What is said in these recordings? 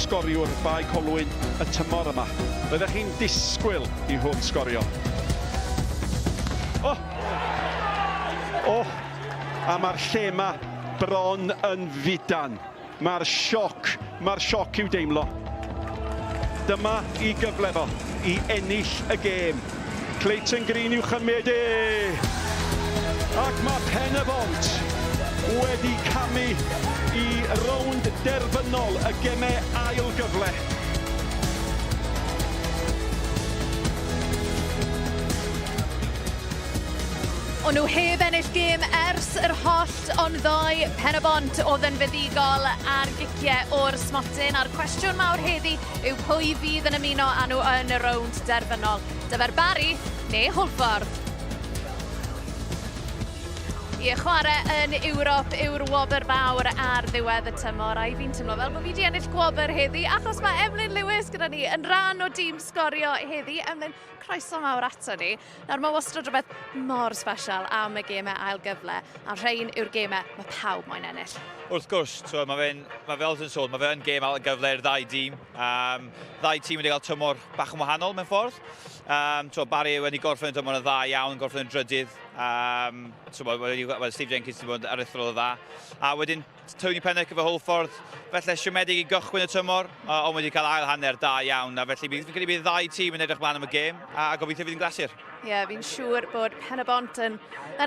sgoriwr bai Colwyn y tymor yma. Byddech chi'n disgwyl I hwn sgorio. A mae'r lle yma bron yn fudan. Mae'r sioc i'w deimlo. Dyma I gyfle fo I ennill y gêm. Clayton Green i'w chymryd Ac mae Pen y Bont wedi camu I rownd derfynol y gemau ail gyfle. O'n nhw heb ennill gêm ers yr holl ond ddoi. Pen y Bont oedd yn fuddigol ar giciau o'r smotyn. A'r cwestiwn mawr heddi yw pwy fydd yn ymuno â nhw yn y rownd derfynol. Dyfer Barry neu Holford? I chwarae yn Ewrop yw'r wobr fawr ar ddiwedd y tymor. A fi'n teimlo fel bod fi wedi ennill gwobr heddi achos mae Emlyn Lewis gyda ni yn rhan o dîm sgorio heddi. Emlyn, croeso mawr ato ni. Nawr mae wastad rhywbeth mor special am y gemau ail gyfle. A rhain yw'r gemau mae pawb moyn ennill. Wrth gwrs, mae fel yn sôn, mae fe yn gêm ail gyfle i'r ddau dîm. Ddau tîm wedi cael tymor bach yn wahanol mewn ffordd. Barry wedi gorffen y tymor yn dda iawn, gorffen yn drydydd. Steve Jenkins wedi bod ar eithrio dda. A wedyn Tony Pennick efo Holford, felly siomedig I gychwyn y tymor, ond wedi cael ail hanner da iawn. A felly fi'n credu bydd ddau tîm yn edrych mlaen am y gêm, a gobeithio fydd yn glasur. Ie, fi'n siŵr bod Pen y Bont yn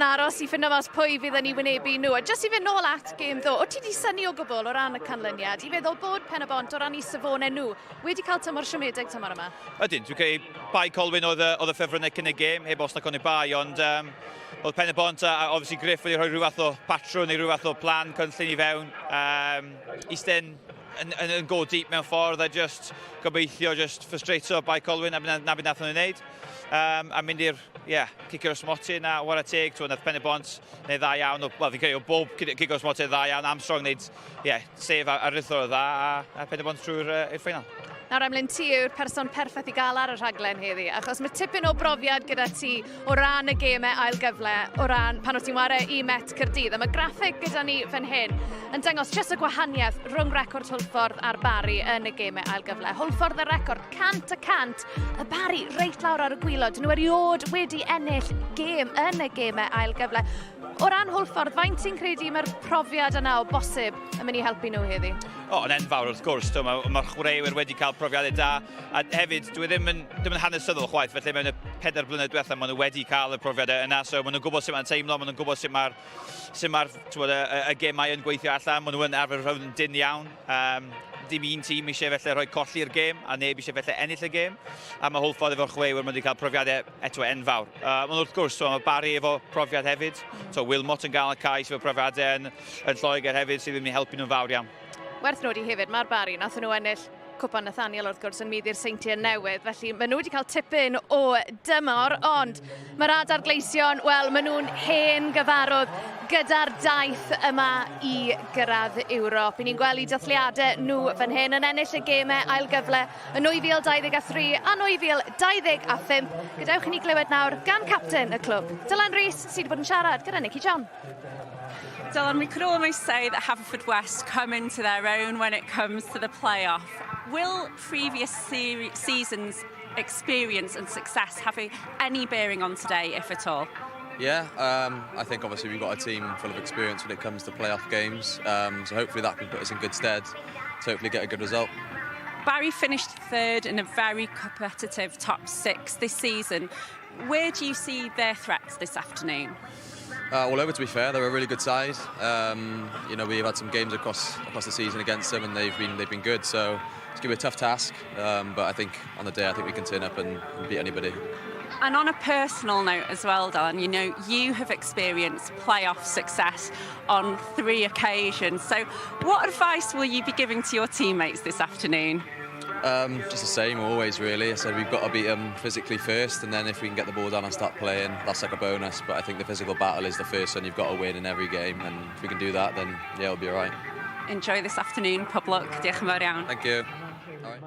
aros I ffindo mas pwy fydd yn I wynebu nhw. A jyst I fynd nôl at gêm ddo, o ti di synnu o gwbl o ran y canlyniad? I feddwl bod Pen y Bont o ran I safonau nhw wedi cael tymor siomedig tymor yma? Ydyn, dwi'n credu bai Colwyn oedd y ffefrynnau yn y gêm, heb os na coni bai, ond oedd Pen y Bont a obviously Griff wedi rhoi rhyw fath o patrwn neu rhyw fath o plan cynllun I fewn. Eastern yn go deep mewn ffordd a just gobeithio frustrato bai Colwyn na byd nath nhw'n wneud. A mynd i'r, cicio ysmotyn a war a teg, nath Pen y Bont neu dda iawn, fi'n credu o bob cicio ysmotyn dda iawn, Armstrong wneud, sef ar rythro dda a Pen y Bont trwy'r ffeinal. Nawr Emlyn, ti yw'r person perffaith I gael ar y rhaglen heddi, achos mae tipyn o brofiad gyda ti o ran y gemau ail gyfle, o ran pan o ti'n ware I Met Caerdydd. A mae graffeg gyda ni fan hyn yn dangos jyst y gwahaniaeth rhwng record Holford a'r Barry yn y gemau ail gyfle. Holford y record 100%, y Barry reit lawr ar y gwylod. Nhw eriod wedi ennill gêm yn y gemau ail gyfle. O ran Holford, faint ti'n credu mae'r profiad yna o bosib yn mynd I helpu nhw heddi? Yn enfawr wrth gwrs, mae'r chwaraewyr wedi cael profiadau da, a hefyd, dwi ddim yn hanesyddol chwaith, felly mewn y 4 blynedd diwethaf maen nhw wedi cael y profiadau yna, so maen nhw'n gwybod sut mae'n teimlo, maen nhw'n gwybod sut mae'r gemau yn gweithio allan, maen nhw'n arfer rhwng yn dyn iawn. Dim un tîm eisiau felly rhoi colli'r gêm, a neb eisiau felly ennill y gêm. A mae Holford efo'r chwaraewyr wedi cael profiadau eto enfawr. Ond wrth gwrs, mae Barry efo profiad hefyd. Wilmot yn gael y cais efo profiadau yn Lloegr hefyd sydd yn mynd I helpu nhw'n fawr iawn. Werth nodi hefyd, mae'r Barry, nath nhw ennill Cwpan Nathaniel wrth gwrs yn mynd i'r Seintiau Newydd, felly maen nhw wedi cael tipyn o dymor, ond mae'r adar gleision, wel, maen nhw'n hen gyfarwydd gyda'r daith yma I gyrraedd Ewrop. I ni'n gweld I dathliadau nhw fan hyn yn ennill y gemau ail gyfle yn 2023 a 2025. Gadewch I ni glywed nawr gan capten y clwb, Dylan Rees, sydd wedi bod yn siarad gyda Nicky John. Dylan, we could almost say that Haverfordwest come into their own when it comes to the playoff. Will previous seasons' experience and success have any bearing on today, if at all? Yeah, I think obviously we've got a team full of experience when it comes to playoff games, so hopefully that can put us in good stead to hopefully get a good result. Barry finished third in a very competitive top 6 this season. Where do you see their threats this afternoon? All over, to be fair, they're a really good side. We've had some games across the season against them, and they've been good. So it's going to be a tough task, but I think on the day, I think we can turn up and beat anybody. And on a personal note as well, Dylan, you have experienced playoff success on 3 occasions. So what advice will you be giving to your teammates this afternoon? Just the same, always, really. I said we've got to beat them physically first, and then if we can get the ball down and start playing, that's like a bonus. But I think the physical battle is the first one you've got to win in every game, and if we can do that, then, yeah, it'll be all right. Enjoy this afternoon. Pob luck. Diolch yn fawr iawn. Thank you.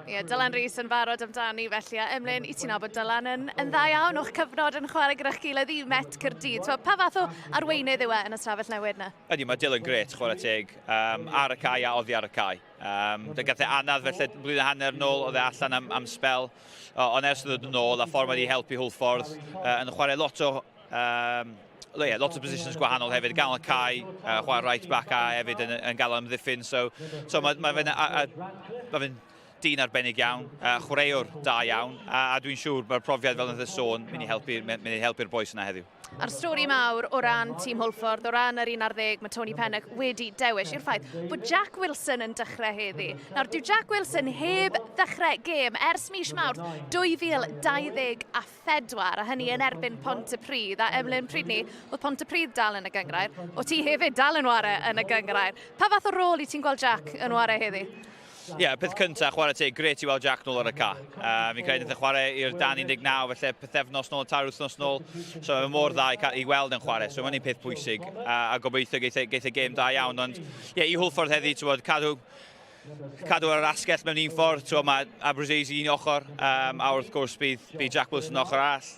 Ie, Dylan Rhys yn barod amdani felly, a Emlyn, i ti'n nabod Dylan yn dda iawn o'ch cyfnod yn chwarae gyda'ch gilydd i Met Caerdydd. Pa fath o arweinydd yw e yn y stafell newid na? Ydy, mae Dylan gret, chwarae teg, ar y cae a oddi ar y cae. Dy gath e anodd felly blwyddyn hanner nôl, oedd e allan am spel, ond ers ddod yn ôl, a ffordd wedi helpu Hwlffordd yn chwarae lot o lot of positions gwahanol hefyd, ganol y cae, chwarae right back a hefyd yn gael ymddiffyn, so mae fe'n dyn arbennig iawn, chwaraewr da iawn, a dwi'n siŵr mae'r profiad fel yna sôn mynd i helpu'r boes yna heddiw. A'r stori mawr o ran tîm Hwlffordd, o ran yr 11, mae Tony Pennock wedi dewis i'r ffaith bod Jack Wilson yn dechrau heddi. Nawr, dyw Jack Wilson heb ddechrau gêm ers mis Mawrth 2024, a hynny yn erbyn Pontypridd. A Emlyn, pryd ni, oedd Pontypridd dal yn y gyngrair, o ti hefyd dal yn ware yn y gyngrair. Pa fath o rôl i ti'n gweld Jack yn ware heddi? Ie, peth cyntaf, chwarae teg, gret i weld Jack nôl ar y ca. Fi'n credu nath chwarae i'r dan 19, felly pethefnos nôl, tair wythnos nôl. So mae'n mor dda i weld yn chwarae, so mae'n un peth pwysig. A gobeithio geith e gêm da iawn. Ond ie, i Hwlffordd heddi, cadw ar yr asgell mewn un ffordd. Mae Aberystwyth un ochr, a wrth gwrs bydd Jack Wilson yn ochr arall.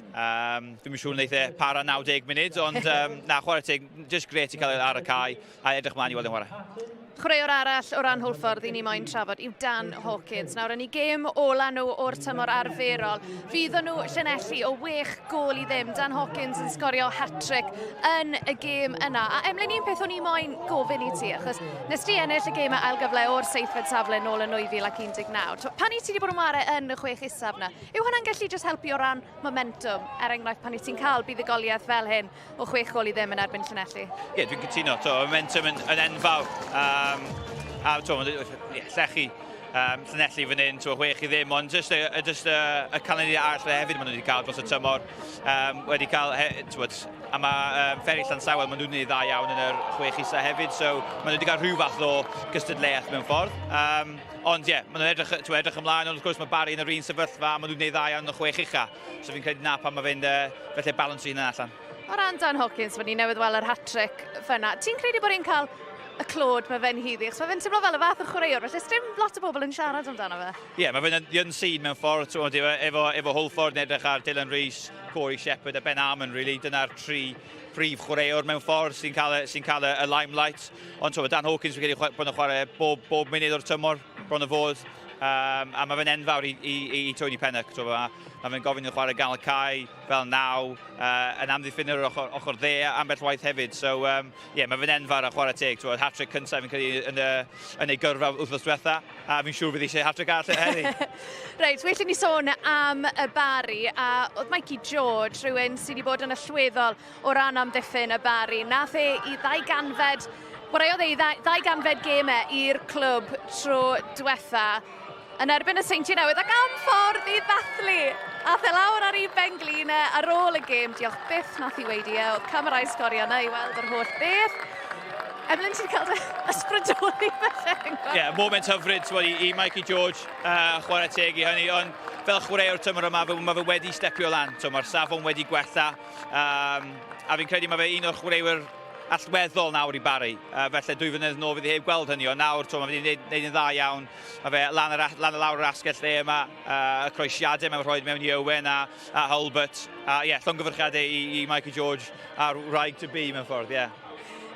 Dwi'n siŵr wneud e para 90 munud, ond na, chwarae teg, just gret i cael ar y cae, a edrych mlaen i weld yn chwarae. Chwaraewr arall o ran Hwlffordd i ni moyn trafod yw Dan Hawkins. Nawr, yn ei gêm ola nhw o'r tymor arferol, fydd nhw llinellu o 6 gôl i ddim. Dan Hawkins yn sgorio hat-trick yn y gêm yna. A Emlyn, un peth o'n i moyn gofyn i ti, achos nes ti ennill y gêm ailgyfle o'r seithfed safle nôl yn 2019. Pan i ti wedi bod yn ware yn y 6 isaf yna, yw hwnna'n gallu just helpu o ran momentum? Enghraifft, pan i ti'n cael buddugoliaeth fel hyn o 6 gôl i ddim yn erbyn llinellu? Ie, dwi'n cytuno. Momentum yn enfawr. A llechi llinellu fan hyn, 6 i ddim, ond just y canlyniad arall hefyd maen nhw wedi cael dros y tymor. Wedi cael, a mae Ferry Llansawel, maen nhw'n gwneud dda iawn yn yr 6 isa hefyd, so maen nhw wedi cael rhyw fath o gystadleuaeth mewn ffordd. Ond ie, maen nhw'n edrych ymlaen, ond wrth gwrs mae Barry yn yr un sefyllfa, maen nhw'n gwneud dda iawn yn y 6 ucha. So fi'n credu na pan mae fe'n felly balans un allan. O ran Dan Hawkins, mae ni newydd weld yr hat-trick fyna. Ti'n credu bod ni'n cael y clod mae fe'n hyddi? Chos mae fe'n teimlo fel y fath o chwaraewr, felly dim lot o bobl yn siarad amdano fe. Ie, mae fe'n unseen mewn ffordd, efo Hwlffordd yn edrych ar Dylan Rhys, Corey Shepherd a Ben Armand, really. Dyna'r 3 prif chwaraewr mewn ffordd sy'n cael y limelight. Ond Dan Hawkins fi'n credu bod yn chwarae bob munud o'r tymor, bron y fod. A mae fe'n enfawr i Tony Pennock. Mae fe'n gofyn i'n chwarae ganol y cae fel naw, yn amddiffyn yr ochr dde ambell waith hefyd. So, mae fe'n enfawr a chwarae teg. Hat-trick cyntaf fi'n credu yn ei gyrfa wythnos diwetha, a fi'n siŵr bydd eisiau hat-trick arall heddi. Reit, welly ni sôn am y Barry, a oedd Mikey George, rhywun sydd wedi bod yn allweddol o ran amddiffyn y Barry. Nath e i ddaganfed, chwaraeodd e i ddaganfed gemau i'r clwb tro diwetha, yn erbyn y Seintiau Newydd, ac am ffordd i ddathlu. Ath e lawr ar ei benglin ar ôl y gêm. Diolch byth nath i wedi oedd camerau sgorio yna i weld yr holl beth. Emlyn, ti'n cael ysbrydoli felly? Ie, moment hyfryd i Mikey George, chwarae teg i hynny, ond fel chwaraewr tymor yma, mae fe wedi stepio lan. Mae'r safon wedi gwella, a fi'n credu mae fe un o'r chwaraewyr allweddol nawr i Barry. Felly 2 flynedd nôl fydd heb gweld hynny, ond nawr mae wedi gwneud yn dda iawn. Mae fe lan y lawr yr asgell le yma, y croesiadau mae'n rhoi mewn i Owen a Hulbert. Llongyfarchiadau i Mikey George a'r wraig to be mewn ffordd, ie.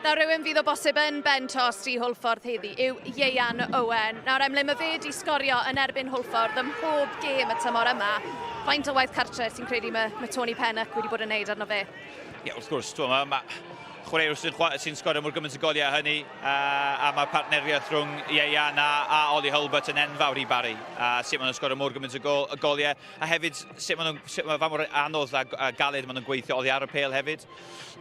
Nawr, rhywun fydd o bosib yn ben tost i Hwlffordd heddi yw Ieuan Owen. Nawr, Emlyn, mae fe wedi sgorio yn erbyn Hwlffordd ym mhob gêm y tymor yma. Faint o waith cartre sy'n credu mae Tony Pennock wedi bod yn neud arno fe? Ie, wrth gwrs, chwaraewr sy'n sgorio mor gymaint o goliau hynny, a mae partneriaeth rhwng Ieuan a Ollie Hulbert yn enfawr i Barry. Sut maen nhw'n sgorio mor gymaint o goliau, a hefyd sut mae fa mor anodd a galed maen nhw'n gweithio oddi ar y pêl hefyd.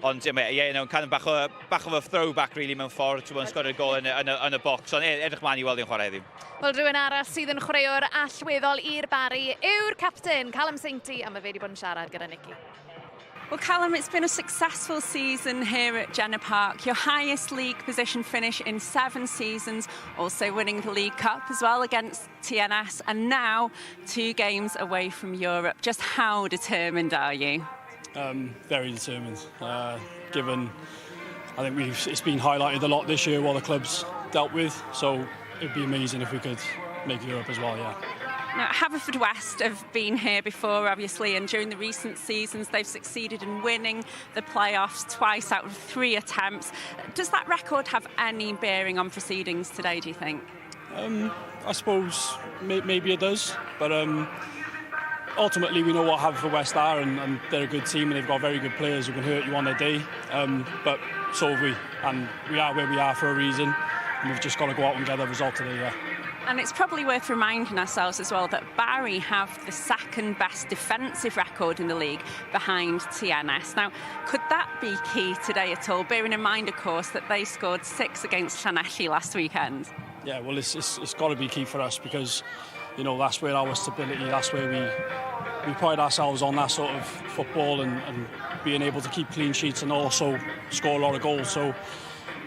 Ond Ieuan yn cael bach o throwback really mewn ffordd, mae'n sgorio gol yn y bocs, ond edrych mlaen i weld i'n chwarae heddiw. Wel, rhywun arall sydd yn chwaraewr allweddol i'r Barry yw'r capten, Callum Sainty, a mae fe wedi bod yn siarad gyda Nicky. Well, Callum, it's been a successful season here at Jenner Park. Your highest league position finish in 7 seasons, also winning the League Cup as well against TNS, and now 2 games away from Europe. Just how determined are you? Very determined. Given, I think it's been highlighted a lot this year what the club's dealt with, so it'd be amazing if we could make Europe as well, yeah. Now, Haverfordwest have been here before, obviously, and during the recent seasons, they've succeeded in winning the playoffs twice out of 3 attempts. Does that record have any bearing on proceedings today, do you think? I suppose maybe it does, but ultimately we know what Haverfordwest are, and they're a good team, and they've got very good players who can hurt you on their day. But so have we, and we are where we are for a reason, and we've just got to go out and get a result today, yeah. And it's probably worth reminding ourselves as well that Barry have the second best defensive record in the league behind TNS. Now, could that be key today at all? Bearing in mind, of course, that they scored 6 against Llanelli last weekend. Yeah, well, it's got to be key for us because, you know, that's where our stability, that's where we pride ourselves on that sort of football and being able to keep clean sheets and also score a lot of goals. So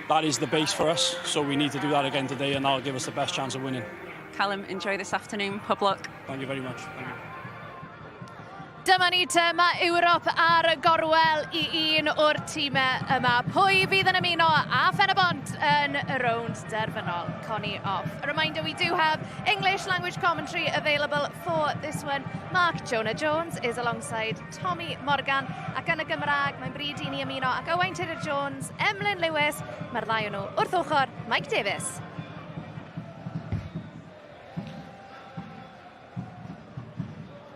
that is the base for us, so we need to do that again today, and that'll give us the best chance of winning. Callum, enjoy this afternoon. Pub luck. Thank you very much. Thank you. Dyma ni te, mae Ewrop ar y gorwel I un o'r tîmau yma. Pwy fydd yn ymuno a Phenabont yn y rownd derfynol, Connie off. A reminder, we do have English language commentary available for this one. Mark Jonah Jones is alongside Tommy Morgan, ac yn y Gymraeg, mae'n bryd I ni ymuno ac Owain Taylor-Jones, Emlyn Lewis, mae'r ddau o nhw wrth ochr Mike Davies.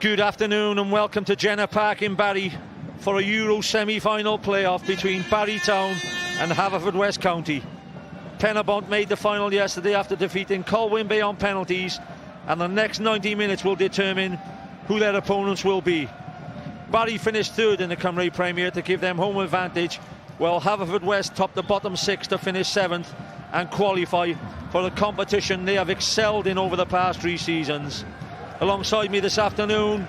Good afternoon and welcome to Jenner Park in Barry for a Euro semi-final playoff between Barry Town and Haverfordwest County. Phenabont made the final yesterday after defeating Colwyn Bay on penalties, and the next 90 minutes will determine who their opponents will be. Barry finished 3rd in the Cymru Premier to give them home advantage, while Haverfordwest topped the bottom 6 to finish 7th and qualify for the competition they have excelled in over the past 3 seasons. Alongside me this afternoon,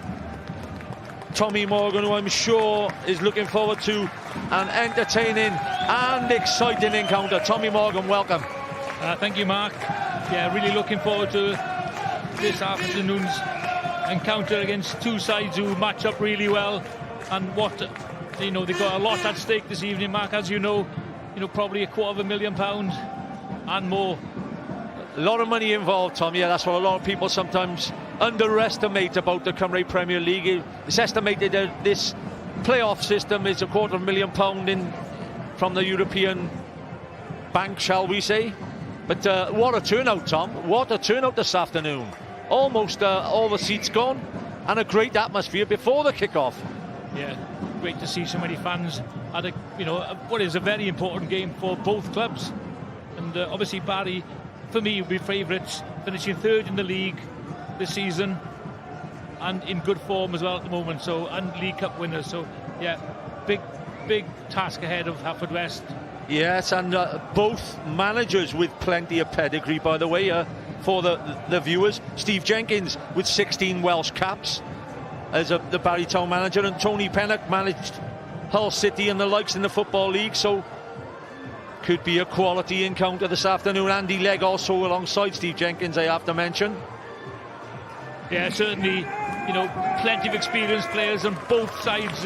Tommy Morgan, who I'm sure is looking forward to an entertaining and exciting encounter. Tommy Morgan, welcome. Thank you, Mark. Yeah, really looking forward to this afternoon's encounter against 2 sides who match up really well, and what, you know, they've got a lot at stake this evening, Mark, as you know, probably £250,000 and more. A lot of money involved, Tom. Yeah, that's what a lot of people sometimes underestimate about the Cymru Premier League. It's estimated that this playoff system is £250,000 in from the European bank, shall we say. But what a turnout, Tom. What a turnout this afternoon. Almost all the seats gone, and a great atmosphere before the kick-off. Yeah, great to see so many fans at what is a very important game for both clubs. And obviously Barry, for me, will be favourites, finishing 3rd in the league this season and in good form as well at the moment, so, and League Cup winners. So yeah, big task ahead of Haverfordwest. Yes, and both managers with plenty of pedigree, by the way, for the viewers. Steve Jenkins with 16 Welsh caps as the Barry Town manager, and Tony Pennock managed Hull City and the likes in the Football League, so could be a quality encounter this afternoon. Andy Legg also alongside Steve Jenkins, I have to mention. Yeah, certainly, plenty of experienced players on both sides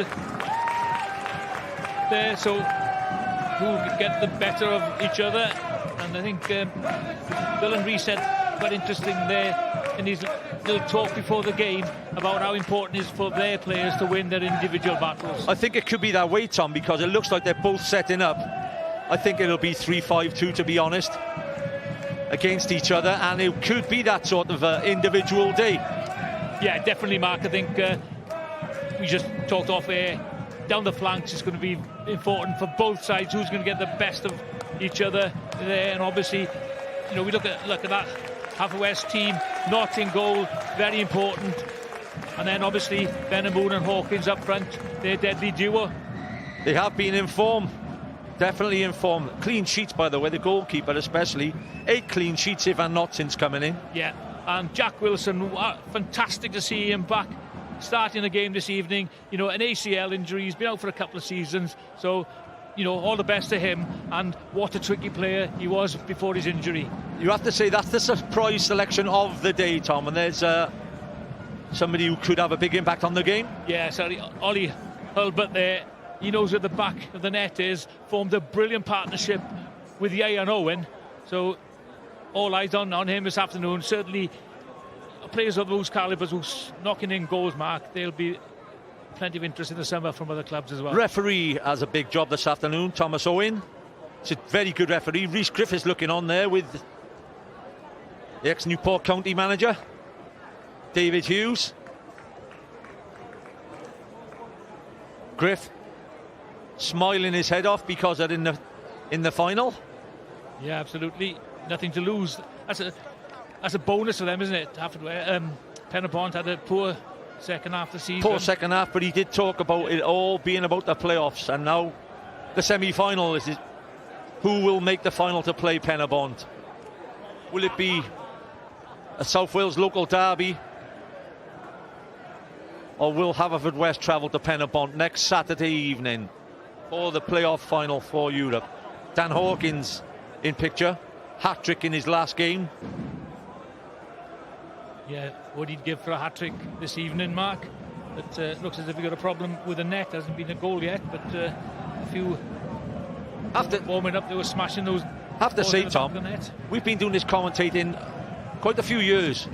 there, so who can get the better of each other. And I think Dylan Rees said quite interesting there in his little talk before the game about how important it is for their players to win their individual battles. I think it could be that way, Tom, because it looks like they're both setting up. I think it'll be 3-5-2, to be honest, against each other, and it could be that sort of individual day. Yeah, definitely, Mark. I think we just talked off air. Down the flanks is going to be important for both sides. Who's going to get the best of each other there? And obviously, we look at that Haverfordwest team, not in goal, very important. And then obviously Benhamoon and Hawkins up front, they're a deadly duo. They have been in form. Definitely in form. Clean sheets, by the way, the goalkeeper especially. 8 clean sheets, if not since coming in. Yeah, and Jack Wilson, fantastic to see him back starting the game this evening. An ACL injury, he's been out for a couple of seasons, so all the best to him, and what a tricky player he was before his injury. You have to say that's the surprise selection of the day, Tom, and there's somebody who could have a big impact on the game. Yeah, sorry, Ollie Hulbert there. He knows where the back of the net is, formed a brilliant partnership with Ian Owen, so all eyes on him this afternoon. Certainly players of those calibres who's knocking in goals, Mark, there'll be plenty of interest in the summer from other clubs as well. Referee has a big job this afternoon, Thomas Owen. It's a very good referee. Rhys Griffiths looking on there with the ex-Newport County manager, David Hughes. Griff smiling his head off because they're in the final. Yeah, absolutely. Nothing to lose. That's a bonus for them, isn't it? Penabont had a poor second half of the season. Poor second half, but he did talk about it all being about the playoffs, and now the semi-final is who will make the final to play Penabont. Will it be a South Wales local derby, or will Haverfordwest travel to Penabont next Saturday evening for the playoff final for Europe? Dan Hawkins in picture, hat-trick in his last game. Yeah, what he'd give for a hat-trick this evening, Mark. It looks as if he got a problem with the net. Hasn't been a goal yet, but a few after warming up, they were smashing those. Have to say, Tom, we've been doing this commentating quite a few years,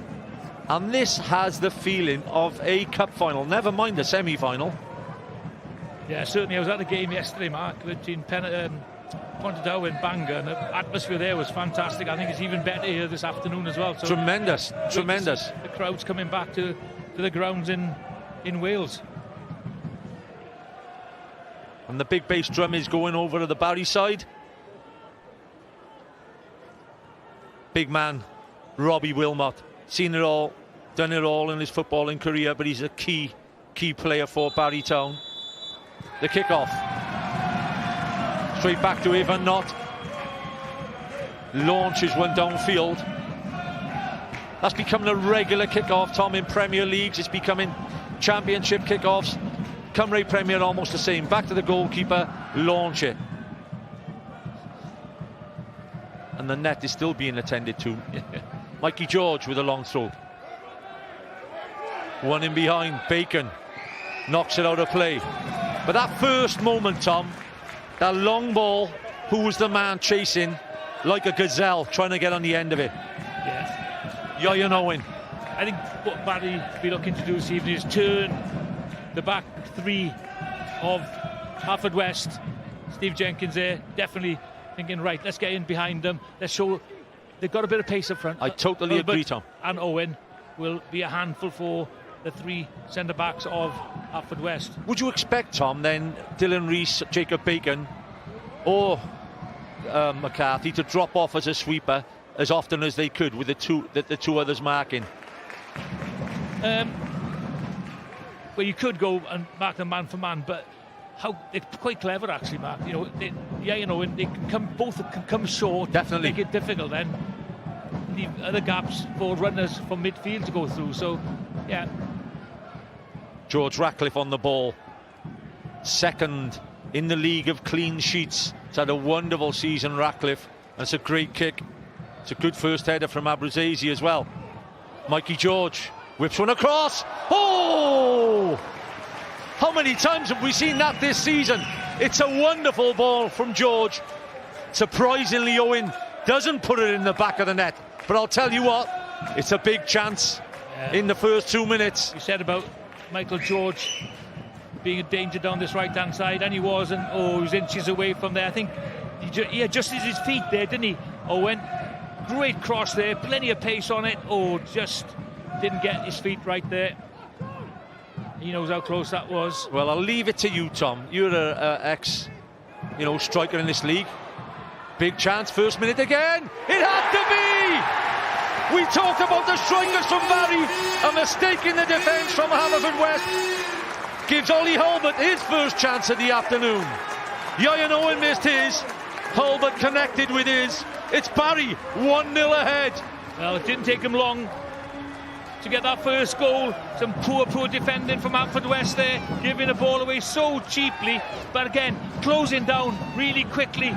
and this has the feeling of a cup final, never mind a semi-final. Yeah, certainly. I was at the game yesterday, Mark, between Pontedow and Bangor, and the atmosphere there was fantastic. I think it's even better here this afternoon as well. So tremendous. The crowd's coming back to the grounds in Wales. And the big bass drum is going over to the Barry side. Big man, Robbie Wilmot. Seen it all, done it all in his footballing career, but he's a key player for Barry Town. The kick-off. Straight back to Evan Knott. Launches one downfield. That's becoming a regular kick-off, Tom, in Premier Leagues. It's becoming championship kick-offs. Cymru Premier almost the same. Back to the goalkeeper, launch it. And the net is still being attended to. Mikey George with a long throw. One in behind, Bacon knocks it out of play. But that first moment, Tom, that long ball, who was the man chasing like a gazelle, trying to get on the end of it? Yes. Ieuan Owen. I think what Barry will be looking to do this evening is turn the back three of Haverfordwest. Steve Jenkins there, definitely thinking, right, let's get in behind them. Let's show they've got a bit of pace up front. I totally agree, Tom. And Owen will be a handful for the three centre-backs of Haverfordwest. Would you expect, Tom, then Dylan Rees, Jacob Bacon or McCarthy to drop off as a sweeper as often as they could with the two others marking? Well, you could go and mark them man for man, but they're quite clever actually, Mark. You know, they can come short. Definitely make it difficult then. Leave other gaps for runners from midfield to go through. So, yeah. George Ratcliffe on the ball, second in the league of clean sheets. It's had a wonderful season, Ratcliffe. That's a great kick. It's a good first header from Abruzzese as well. Mikey George whips one across. Oh! How many times have we seen that this season? It's a wonderful ball from George. Surprisingly, Owen doesn't put it in the back of the net. But I'll tell you what, it's a big chance in the first 2 minutes. You said about Michael George being a danger down this right-hand side, and he was, and he was inches away from there. I think he adjusted his feet there, didn't he? Owen, great cross there, plenty of pace on it. Just didn't get his feet right there. He knows how close that was. Well, I'll leave it to you, Tom. You're an ex, striker in this league. Big chance, first minute again. It had to be! We talked about the strikers from Barry. A mistake in the defence from Haverfordwest gives Ollie Hulbert his first chance of the afternoon. Ieuan Owen missed his. Hulbert connected with his. It's Barry, 1-0 ahead. Well, it didn't take him long to get that first goal. Some poor defending from Haverfordwest there, giving the ball away so cheaply, but again closing down really quickly.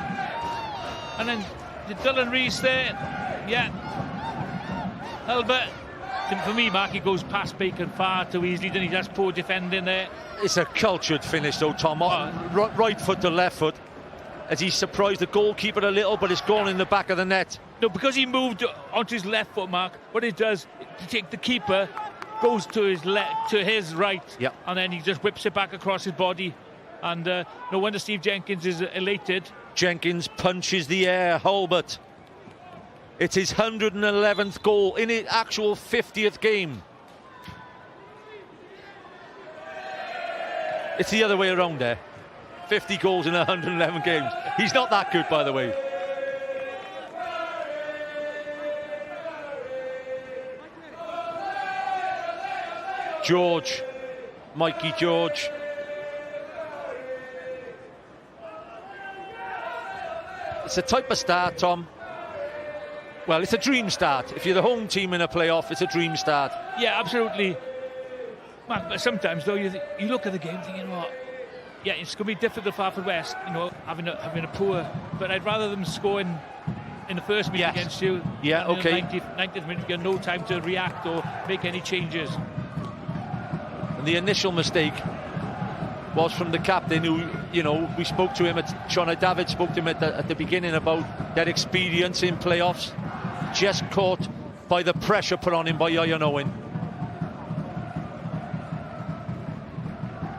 And then Dylan Rees there, Albert. For me, Mark, he goes past Bacon far too easily, doesn't he? That's poor defending there. It's a cultured finish though, Tom. Right foot to left foot, as he surprised the goalkeeper a little, but it's gone in the back of the net. No, because he moved onto his left foot, Mark, what it does, to take the keeper, goes to his left, to his right, yep. And then he just whips it back across his body. And no wonder Steve Jenkins is elated. Jenkins punches the air. Hulbert. It's his 111th goal in his actual 50th game. It's the other way around there. 50 goals in 111 games. He's not that good, by the way. George. Mikey George. It's a type of start, Tom. Well, it's a dream start. If you're the home team in a playoff, it's a dream start. Yeah, absolutely. Man, but sometimes, though, you look at the game thinking, well, yeah, it's going to be difficult for Haverfordwest, having a poor... But I'd rather them score in the first minute against you. Yeah, okay. In the 90th minute, you have no time to react or make any changes. And the initial mistake was from the captain who, we spoke to him, Shauna David spoke to him at the beginning about their experience in playoffs. Just caught by the pressure put on him by Ian Owen.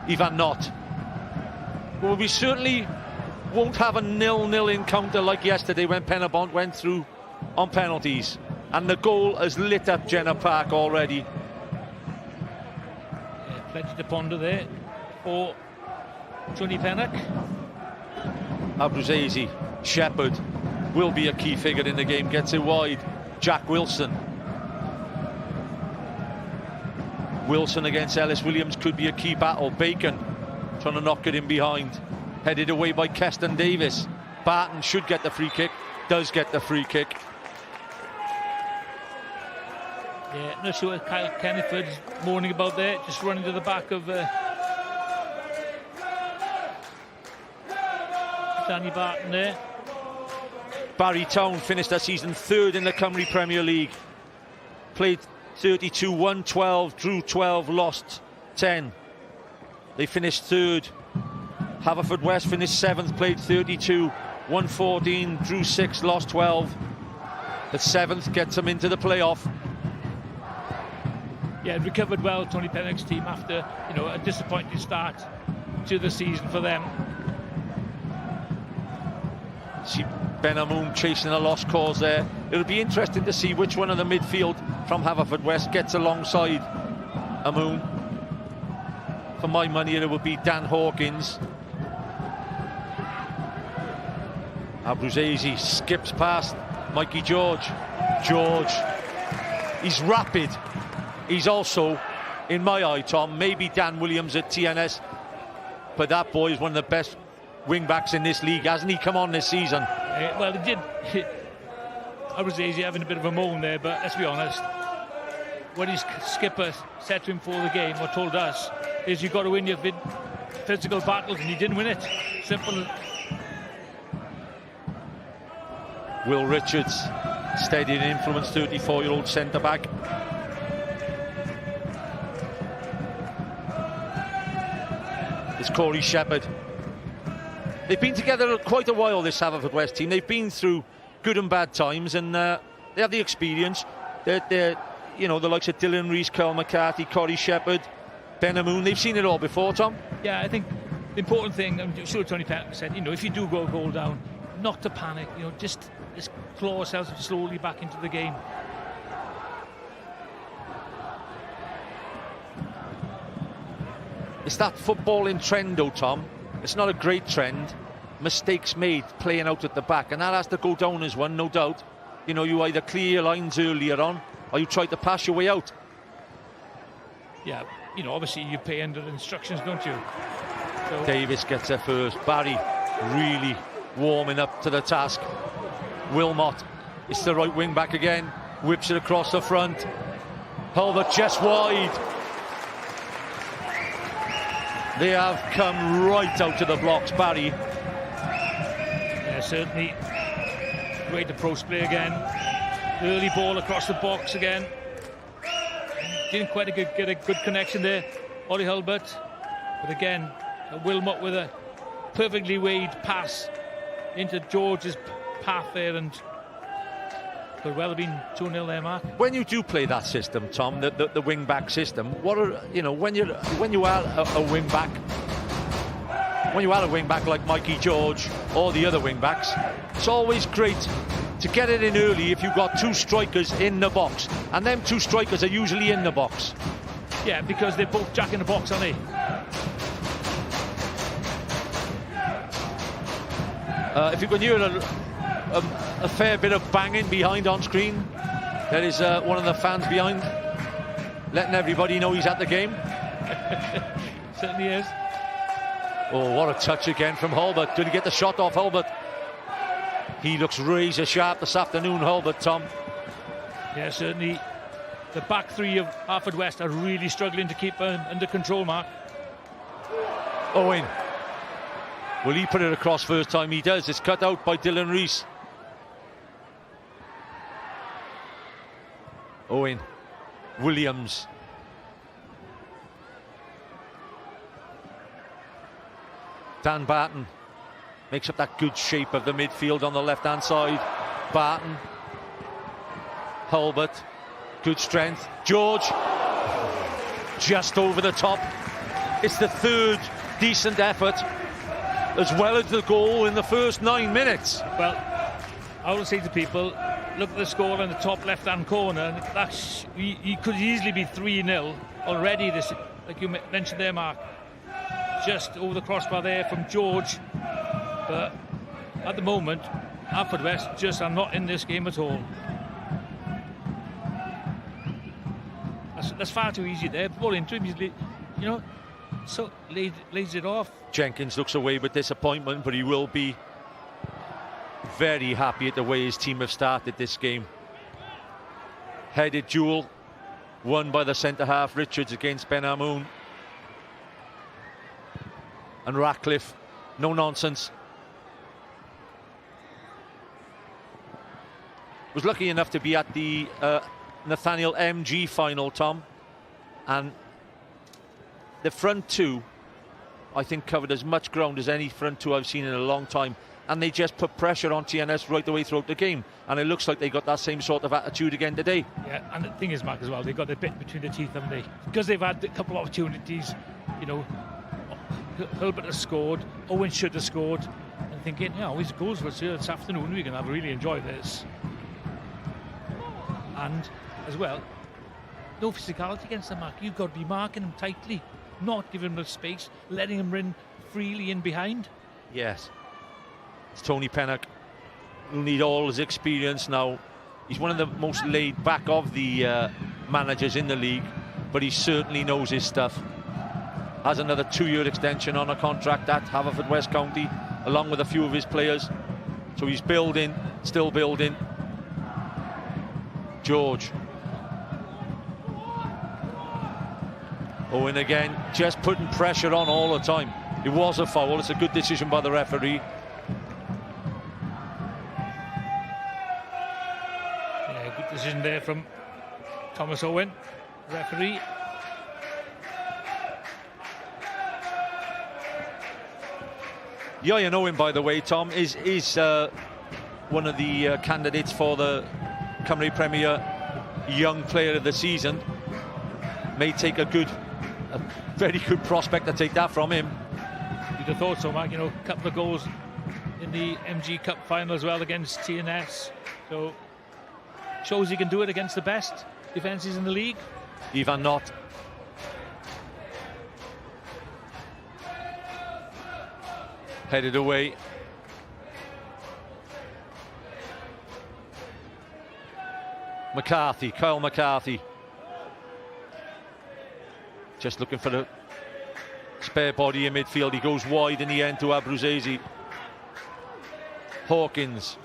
Ivan Knott. Well, we certainly won't have a 0-0 encounter like yesterday when Penabont went through on penalties. And the goal has lit up Jenner Park already. Yeah, plenty to ponder there for Johnny Pennock. Abruzzese, Shepherd will be a key figure in the game, gets it wide. Jack Wilson. Wilson against Ellis Williams could be a key battle. Bacon trying to knock it in behind. Headed away by Keston Davis. Barton should get the free kick. Does get the free kick. Yeah, not sure what Kyle Kenniford's moaning about there. Just running to the back of Danny Barton there. Barry Town finished that season third in the Cymru Premier League. Played 32, won 12, drew 12, lost 10. They finished third. Haverfordwest finished seventh, played 32, won 14, drew 6, lost 12. The seventh gets them into the playoff. Yeah, recovered well, Tony Pennock's team, after a disappointing start to the season for them. See Benamoun chasing a lost cause there. It'll be interesting to see which one of the midfield from Haverfordwest gets alongside Amoun. For my money, it would be Dan Hawkins. Abruzzese skips past Mikey George. George, he's rapid. He's also, in my eye, Tom, maybe Dan Williams at TNS, but that boy is one of the best wing-backs in this league. Hasn't he come on this season? Well, he did. Abruzzese having a bit of a moan there, but let's be honest, what his skipper said to him for the game, or told us, is you've got to win your physical battles, and he didn't win it. Simple. Will Richards, steady and influence, 34-year-old centre-back. It's Corey Shepherd. They've been together quite a while, this Haverfordwest team. They've been through good and bad times, and they have the experience. They're the likes of Dylan Rees, Carl McCarthy, Corey Shepherd, Benamoun. They've seen it all before, Tom. Yeah, I think the important thing, I'm sure Tony Pennock said, if you do go a goal down, not to panic, just claw ourselves slowly back into the game. It's that footballing trend, though, Tom. It's not a great trend. Mistakes made playing out at the back, and that has to go down as one, no doubt. You either clear your lines earlier on, or you try to pass your way out. Yeah, obviously you pay under instructions, don't you? So Davis gets there first. Barry really warming up to the task. Wilmot, it's the right wing back again. Whips it across the front. Hulbert just wide. They have come right out to the blocks, Barry. Yeah, certainly. Great approach play again. Early ball across the box again. Didn't quite get a good connection there, Ollie Hulbert. But again, Wilmot with a perfectly weighed pass into George's path there, and Could well have been 2-0 there, Mark. When you do play that system, Tom, the wing back system, what are, you know, when you are a wing back, when you are a wing back like Mikey George or the other wing backs, it's always great to get it in early if you've got two strikers in the box, and them two strikers are usually in the box. Yeah, because they're both jack in the box, aren't they? If you can hear a fair bit of banging behind on screen, there is one of the fans behind, letting everybody know he's at the game. Certainly is. Oh, what a touch again from Hulbert. Did he get the shot off Hulbert? He looks razor sharp this afternoon, Hulbert, Tom. Yeah, certainly. The back three of Haverfordwest are really struggling to keep under control, Mark. Owen. Will he put it across first time? He does. It's cut out by Dylan Rees. Owen. Williams. Dan Barton makes up that good shape of the midfield on the left-hand side. Barton. Hulbert. Good strength. George. Just over the top. It's the third decent effort, as well as the goal in the first 9 minutes. Well, I will say to people, look at the score in the top left-hand corner, and that's, he could easily be 3-0 already, this, like you mentioned there, Mark. Just over the crossbar there from George. But at the moment, Haverfordwest just are not in this game at all. That's far too easy there. Ball into him, you know, so lays it off. Jenkins looks away with disappointment, but he will be very happy at the way his team have started this game. Headed duel won by the centre-half Richards against Ben Amoun. And Ratcliffe, no nonsense. Was lucky enough to be at the Nathaniel MG final, Tom, and the front two I think covered as much ground as any front two I've seen in a long time, and they just put pressure on TNS right the way throughout the game, and it looks like they got that same sort of attitude again today. Yeah, and the thing is, Mark, as well, they got a bit between the teeth, haven't they? Because they've had a couple of opportunities, you know. Hilbert has scored, Owen should have scored, and thinking, yeah, his goals for us here this afternoon, we're going to really enjoy this. And as well, no physicality against the mark. You've got to be marking him tightly, not giving him the space, letting him run freely in behind. Yes, it's Tony Pennock who'll need all his experience now. He's one of the most laid back of the managers in the league, but he certainly knows his stuff. Has another 2-year extension on a contract at Haverfordwest County, along with a few of his players. So he's building, still building. George. Owen again, just putting pressure on all the time. It was a foul. It's a good decision by the referee. Yeah, good decision there from Thomas Owen, referee. Ian Owen, by the way, Tom, is one of the candidates for the Cymru Premier Young Player of the Season. May take a very good prospect to take that from him. You'd have thought so, Mark. You know, a couple of goals in the MG Cup final as well against TNS. So shows he can do it against the best defences in the league. Ivan Knott. Headed away. McCarthy, Kyle McCarthy. Just looking for the spare body in midfield. He goes wide in the end to Abruzzese. Hawkins.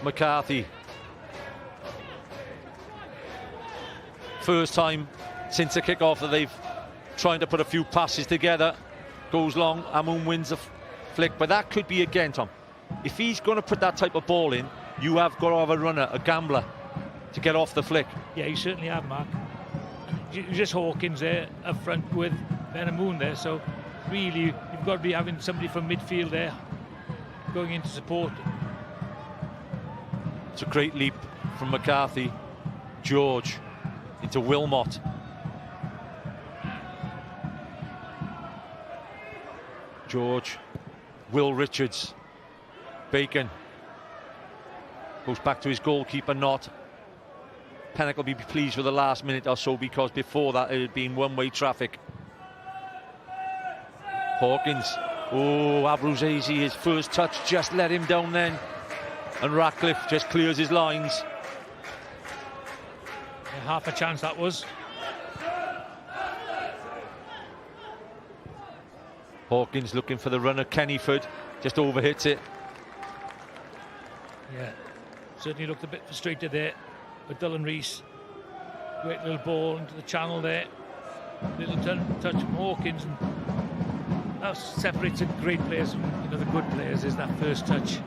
McCarthy. First time since the kick-off that they've trying to put a few passes together. Goes long, Amoun wins the flick, but that could be again, Tom. If he's going to put that type of ball in, you have got to have a runner, a gambler, to get off the flick. Yeah, you certainly have, Mark. Just Hawkins there up front with Ben Amoun there, so really you've got to be having somebody from midfield there going into support. It's a great leap from McCarthy. George into Wilmot. George, Will Richards, Bacon goes back to his goalkeeper, Knott. Pennock will be pleased with the last minute or so, because before that it had been one-way traffic. Hawkins, oh, Abruzzese, his first touch just let him down then, and Ratcliffe just clears his lines. Yeah, half a chance that was. Hawkins looking for the runner, Kennyford just overhits it. Yeah, certainly looked a bit frustrated there, but Dylan Rees, great little ball into the channel there, little touch from Hawkins, and that separates the great players from, you know, the good players, is that first touch.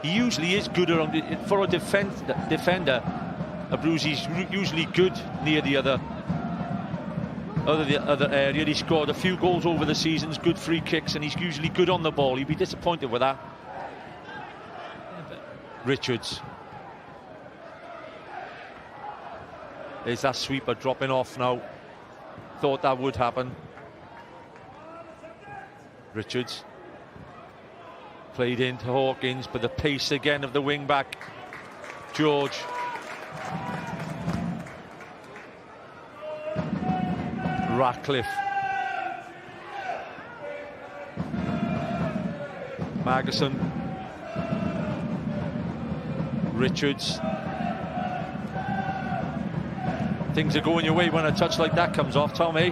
He usually is good around it for a defender. Abruzzi's usually good near the other area. He scored a few goals over the seasons, good free kicks, and he's usually good on the ball. He'd be disappointed with that. Richards. There's that sweeper dropping off now. Thought that would happen. Richards played into Hawkins, but the pace again of the wing back. George. Ratcliffe. Magason. Richards. Things are going your way when a touch like that comes off, Tom, eh?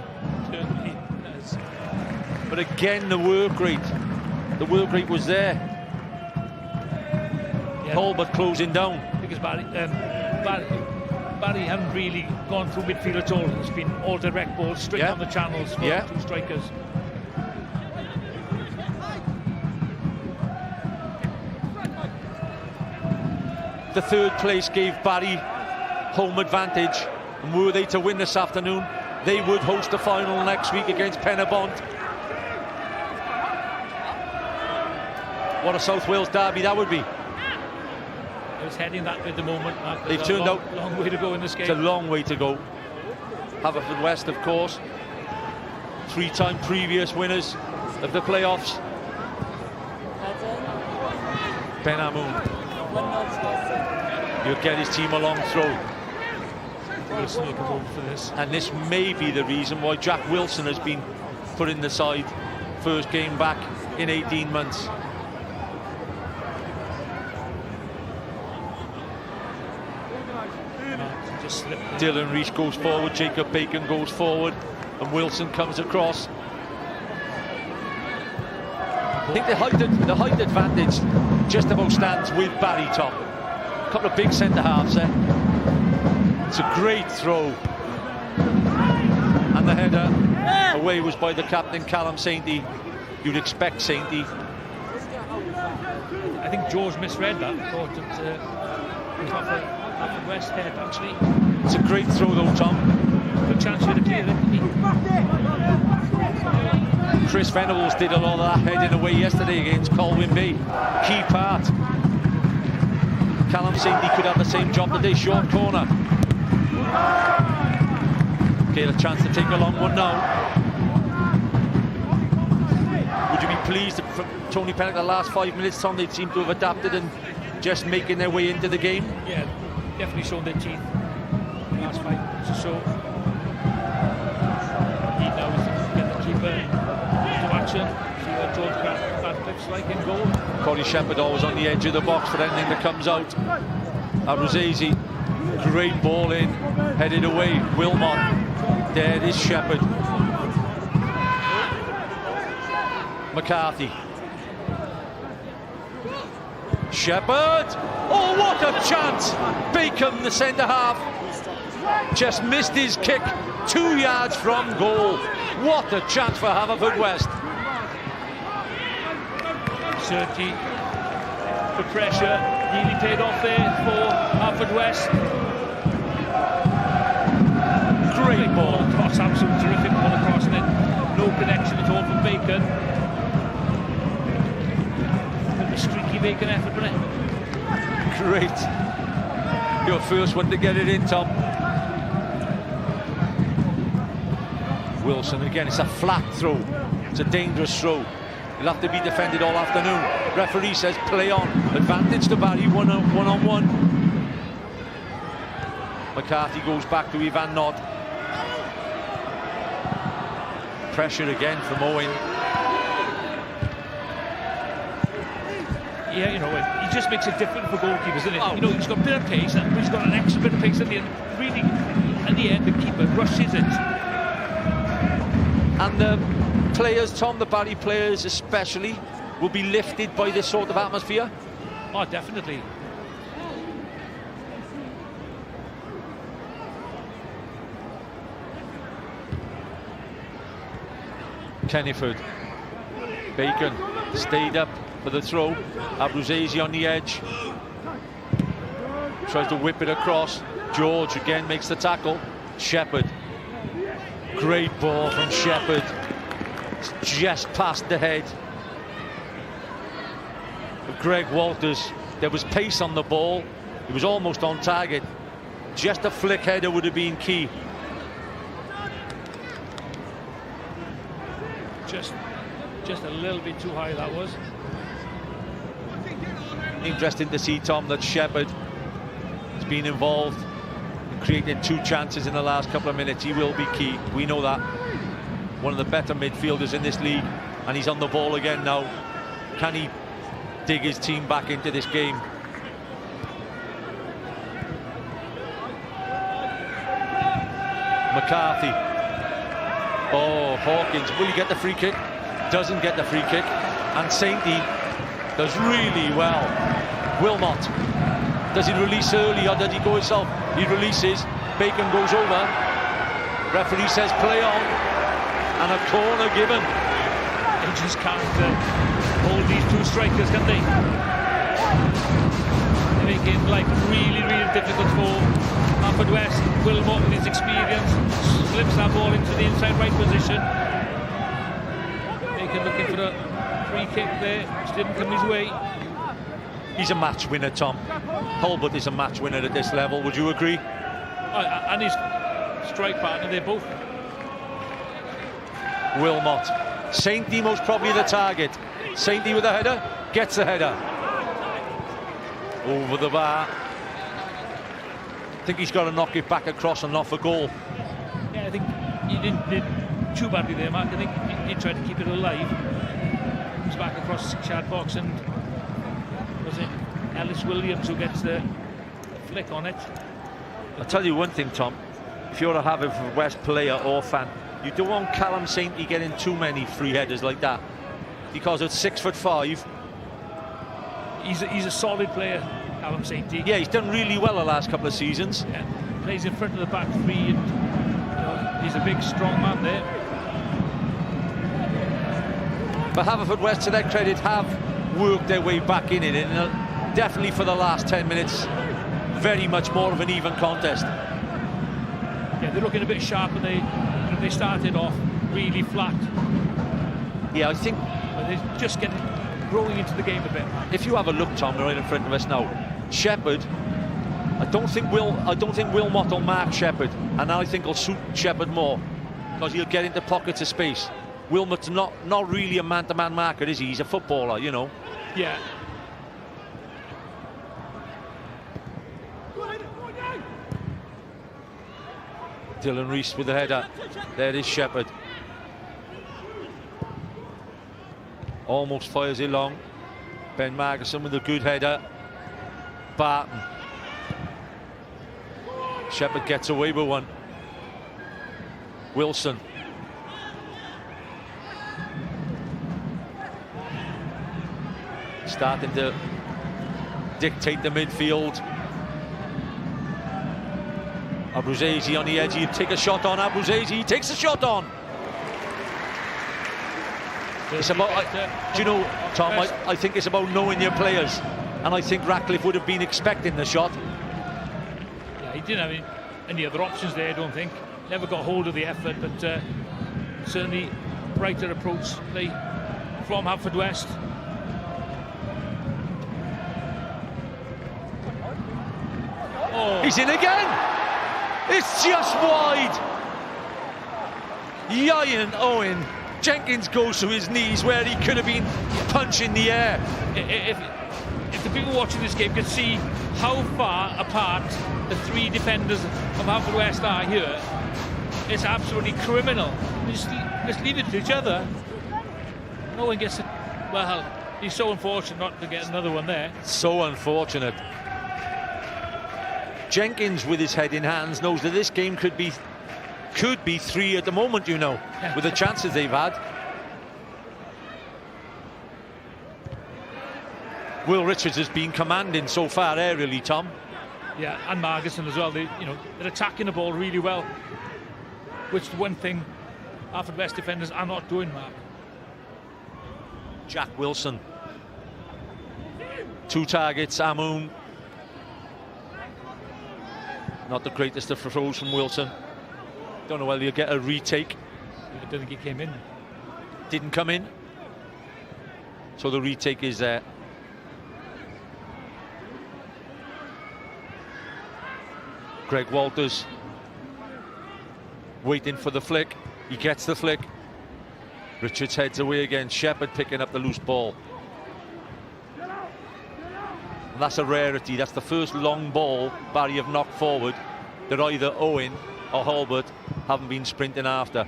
Certainly does. But again, the work rate was there. Yeah. All but closing down. Because Barry haven't really gone through midfield at all. It's been all direct balls straight down the channels for two strikers. The third place gave Barry home advantage, and were they to win this afternoon, they would host the final next week against Penabont. What a South Wales derby that would be. It's heading that way at the moment. They've turned out a long way to go in this game. It's a long way to go. Haverfordwest, of course, three-time previous winners of the playoffs. Ben Amoun. He'll get his team a long throw. Wilson will come over for this. And this may be the reason why Jack Wilson has been put in the side. First game back in 18 months. Dylan Rees goes forward, Jacob Bacon goes forward, and Wilson comes across. I think the height advantage just about stands with Barry Top. A couple of big centre halves there. It's a great throw, and the header away was by the captain, Callum Sainty. You'd expect Sainty. I think George misread that. Thought that Haverfordwest head actually. It's a great throw though, Tom. Good chance for the clear, didn't he? Chris Venables did a lot of that heading away yesterday against Colwyn Bay. Key part. Callum Sainty could have the same job today. Short corner. Get a chance to take a long one now. Would you be pleased from Tony Pennock the last 5 minutes, Tom? They seem to have adapted and just making their way into the game. Yeah, definitely shown their teeth. Last 5 minutes or so. He now is to get the keeper into action. See what George Radcliffe's like in goal. Corey Shepherd always on the edge of the box for anything that comes out. Abruzzese, great ball in, headed away. Wilmot, there is Shepherd. McCarthy. Shepherd! Oh, what a chance! Bacon, the centre half, just missed his kick 2 yards from goal. What a chance for Haverfordwest. Certainly, the pressure nearly paid off there for Haverfordwest. Great ball across, absolutely terrific ball across, and then no connection at all from Bacon. The street Bacon effort, wasn't it? Great. Your first one to get it in, Tom. Wilson again, it's a flat throw. It's a dangerous throw. He'll have to be defended all afternoon. Referee says play on. Advantage to Barry, one-on-one. McCarthy goes back to Ivan Nod. Pressure again from Owen. Yeah, you know, he just makes it different for goalkeepers, doesn't it? Oh. You know, he's got a bit of pace, and he's got an extra bit of pace at the end. Really, at the end, the keeper rushes it. And the players, Tom, the Barry players especially, will be lifted by this sort of atmosphere. Oh, definitely. Kenniford. Bacon stayed up for the throw. Abruzzese on the edge. Tries to whip it across. George again makes the tackle. Shepherd. Great ball from Shepherd. It's just past the head of Greg Walters. There was pace on the ball. It was almost on target. Just a flick header would have been key. Just a little bit too high, that was. Interesting to see, Tom, that Shepherd has been involved in creating 2 chances in the last couple of minutes. He will be key, we know that. One of the better midfielders in this league, and he's on the ball again now. Can he dig his team back into this game? McCarthy. Oh, Hawkins, will he get the free kick? Doesn't get the free kick. And Sainty does really well. Wilmot, does he release early or does he go himself? He releases. Bacon goes over. Referee says play on. And a corner given. They just can't hold these 2 strikers, can they? They make it like really, really difficult for Haverfordwest. Wilmot, with his experience, slips that ball into the inside right position. Bacon looking for a free kick there, which didn't come his way. He's a match winner, Tom. Hulbert is a match winner at this level, would you agree? And his strike partner, they're both. Wilmot. Sainty most probably the target. Sainty with a header, gets the header. Over the bar. I think he's got to knock it back across and off a goal. Yeah, I think he did too badly there, Mark. I think he tried to keep it alive. Comes back across the 6-yard box, and was it Ellis Williams who gets the flick on it? I'll tell you one thing, Tom. If you're a Haverfordwest player or fan, you don't want Callum Sainty getting too many free headers like that, because at 6'5", he's a solid player, Callum Sainty. Yeah, he's done really well the last couple of seasons. Yeah, plays in front of the back 3, and you know, he's a big, strong man there. But Haverfordwest, to their credit, have worked their way back in it, and definitely for the last 10 minutes, very much more of an even contest. Yeah, they're looking a bit sharp, and they started off really flat. Yeah, I think they're just growing into the game a bit. If you have a look, Tom, right in front of us now, Shepherd. I don't think Wilmot will mark Shepherd, and I think he'll suit Shepherd more because he'll get into pockets of space. Wilmot's not really a man-to-man marker, is he? He's a footballer, you know. Yeah. Dylan Rees with the header. There is Shepherd. Almost fires it long. Ben Margerson with a good header. Barton. Shepherd gets away with one. Wilson. Starting to dictate the midfield. Abruzzese on the edge. He'd take a shot on. Abruzzese, he takes a shot on. It's about, do you know, Tom, I think it's about knowing your players, and I think Ratcliffe would have been expecting the shot. Yeah, he didn't have any other options there, I don't think. Never got hold of the effort, but certainly brighter approach play from Haverfordwest. Oh. He's in again. It's just wide. Ian Owen. Jenkins goes to his knees where he could have been punching the air. If the people watching this game could see how far apart the three defenders of Haverfordwest are here, it's absolutely criminal. Just leave it to each other. No one gets it. Well, he's so unfortunate not to get another one there. So unfortunate. Jenkins, with his head in hands, knows that this game could be 3 at the moment, you know, with the chances they've had. Will Richards has been commanding so far aerially, Tom. Yeah, and Margerson as well. They're attacking the ball really well, which is one thing Haverfordwest defenders are not doing, Mark. Jack Wilson. 2 targets, Amoun. Not the greatest of throws from Wilson. Don't know whether you'll get a retake. I don't think he came in. Didn't come in. So the retake is there. Greg Walters waiting for the flick. He gets the flick. Richards heads away again. Shepherd picking up the loose ball. And that's a rarity. That's the first long ball Barry have knocked forward that either Owen or Halbert haven't been sprinting after.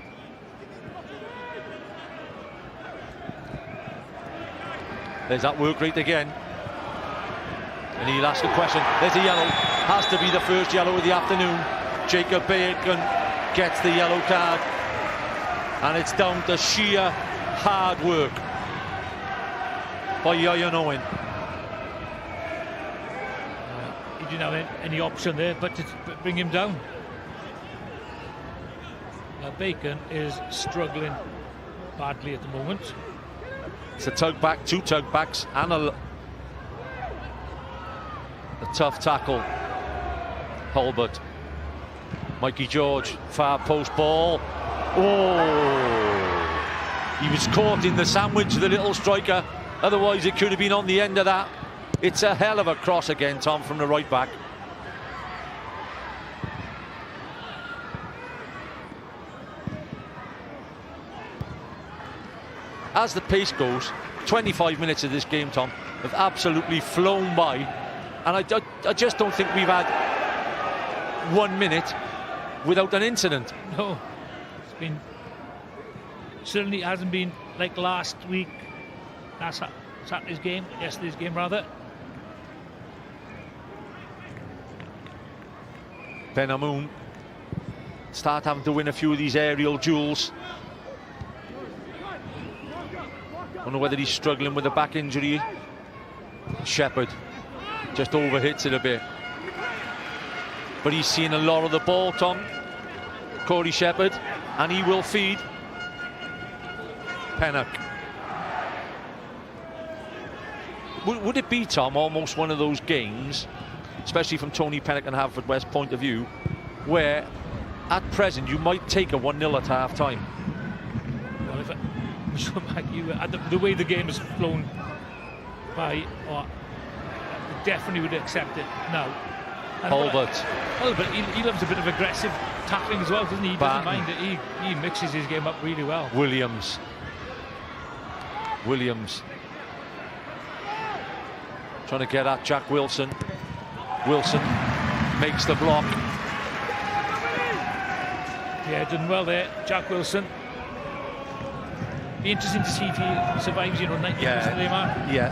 There's that work rate again. And he'll ask a question. There's a yellow. Has to be the first yellow of the afternoon. Jacob Bacon gets the yellow card. And it's down to sheer hard work by Ian Owen. He didn't have any option there but to bring him down. Bacon is struggling badly at the moment. It's a tug back, 2 tug backs, and a tough tackle. Halbert. Mikey George, far post ball. Oh! He was caught in the sandwich, the little striker. Otherwise, it could have been on the end of that. It's a hell of a cross again, Tom, from the right back. As the pace goes, 25 minutes of this game, Tom, have absolutely flown by. And I just don't think we've had 1 minute without an incident. No, it's been, certainly hasn't been like last week, yesterday's game rather. Ben Amoun start having to win a few of these aerial duels. I don't know whether he's struggling with a back injury. Shepherd just overhits it a bit. But he's seen a lot of the ball, Tom. Corey Shepherd, and he will feed Pennock. Would it be, Tom, almost one of those games, especially from Tony Pennock and Haverfordwest point of view, where at present you might take a 1-0 at half time? Well, the way the game has flown by, definitely would accept it now. Halbert. Well, but he loves a bit of aggressive tackling as well, doesn't he? He doesn't mind it. He mixes his game up really well. Williams. Trying to get at Jack Wilson. Wilson makes the block. Yeah, done well there, Jack Wilson. Be interesting to see if he survives, 90 minutes of the mark. Yeah.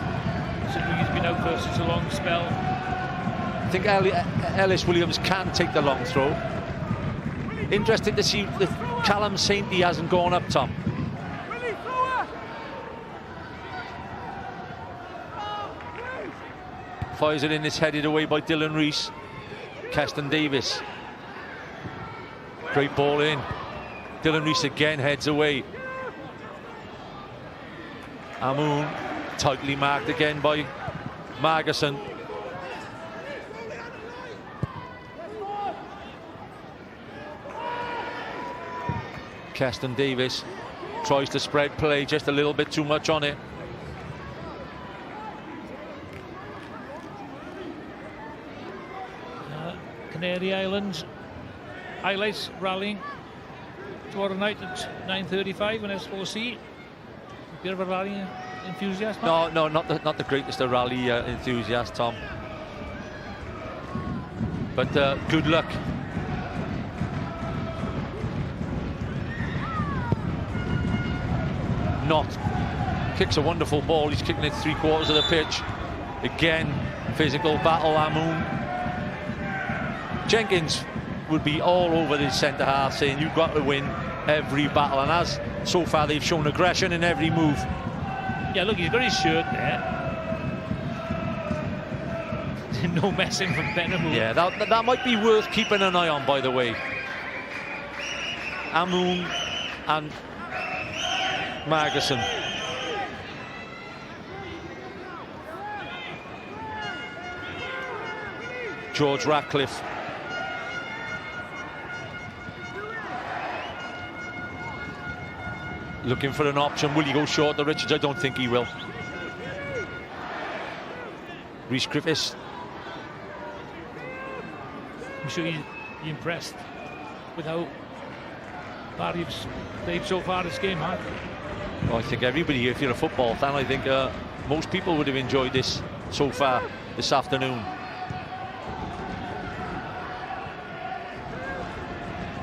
Considering he's been out for such a long spell. I think Ellis Williams can take the long throw. Interesting to see if Callum Sainty hasn't gone up, Tom. Fires it in, it's headed away by Dylan Rees. Keston Davis. Great ball in. Dylan Rees again heads away. Amoun tightly marked again by Margerson. Keston Davis tries to spread play, just a little bit too much on it. Canary Islands. Highlights rallying tomorrow night at 9:35 on S4C. Bit of a rally enthusiast? No, not the greatest of rally enthusiast, Tom. But good luck. Not kicks a wonderful ball. He's kicking it 3/4 of the pitch. Again, physical battle. Amoun. Jenkins would be all over his centre half, saying you've got to win every battle, and as so far they've shown aggression in every move. Yeah, look, he's got his shirt there. No messing from Benham. Yeah, that might be worth keeping an eye on, by the way. Amoun and Margerson. George Ratcliffe. Looking for an option. Will he go short to Richards? I don't think he will. Rhys Griffiths. I'm sure he's impressed with how Barry's played so far this game, Mark. Well, I think everybody, if you're a football fan, I think most people would have enjoyed this so far this afternoon.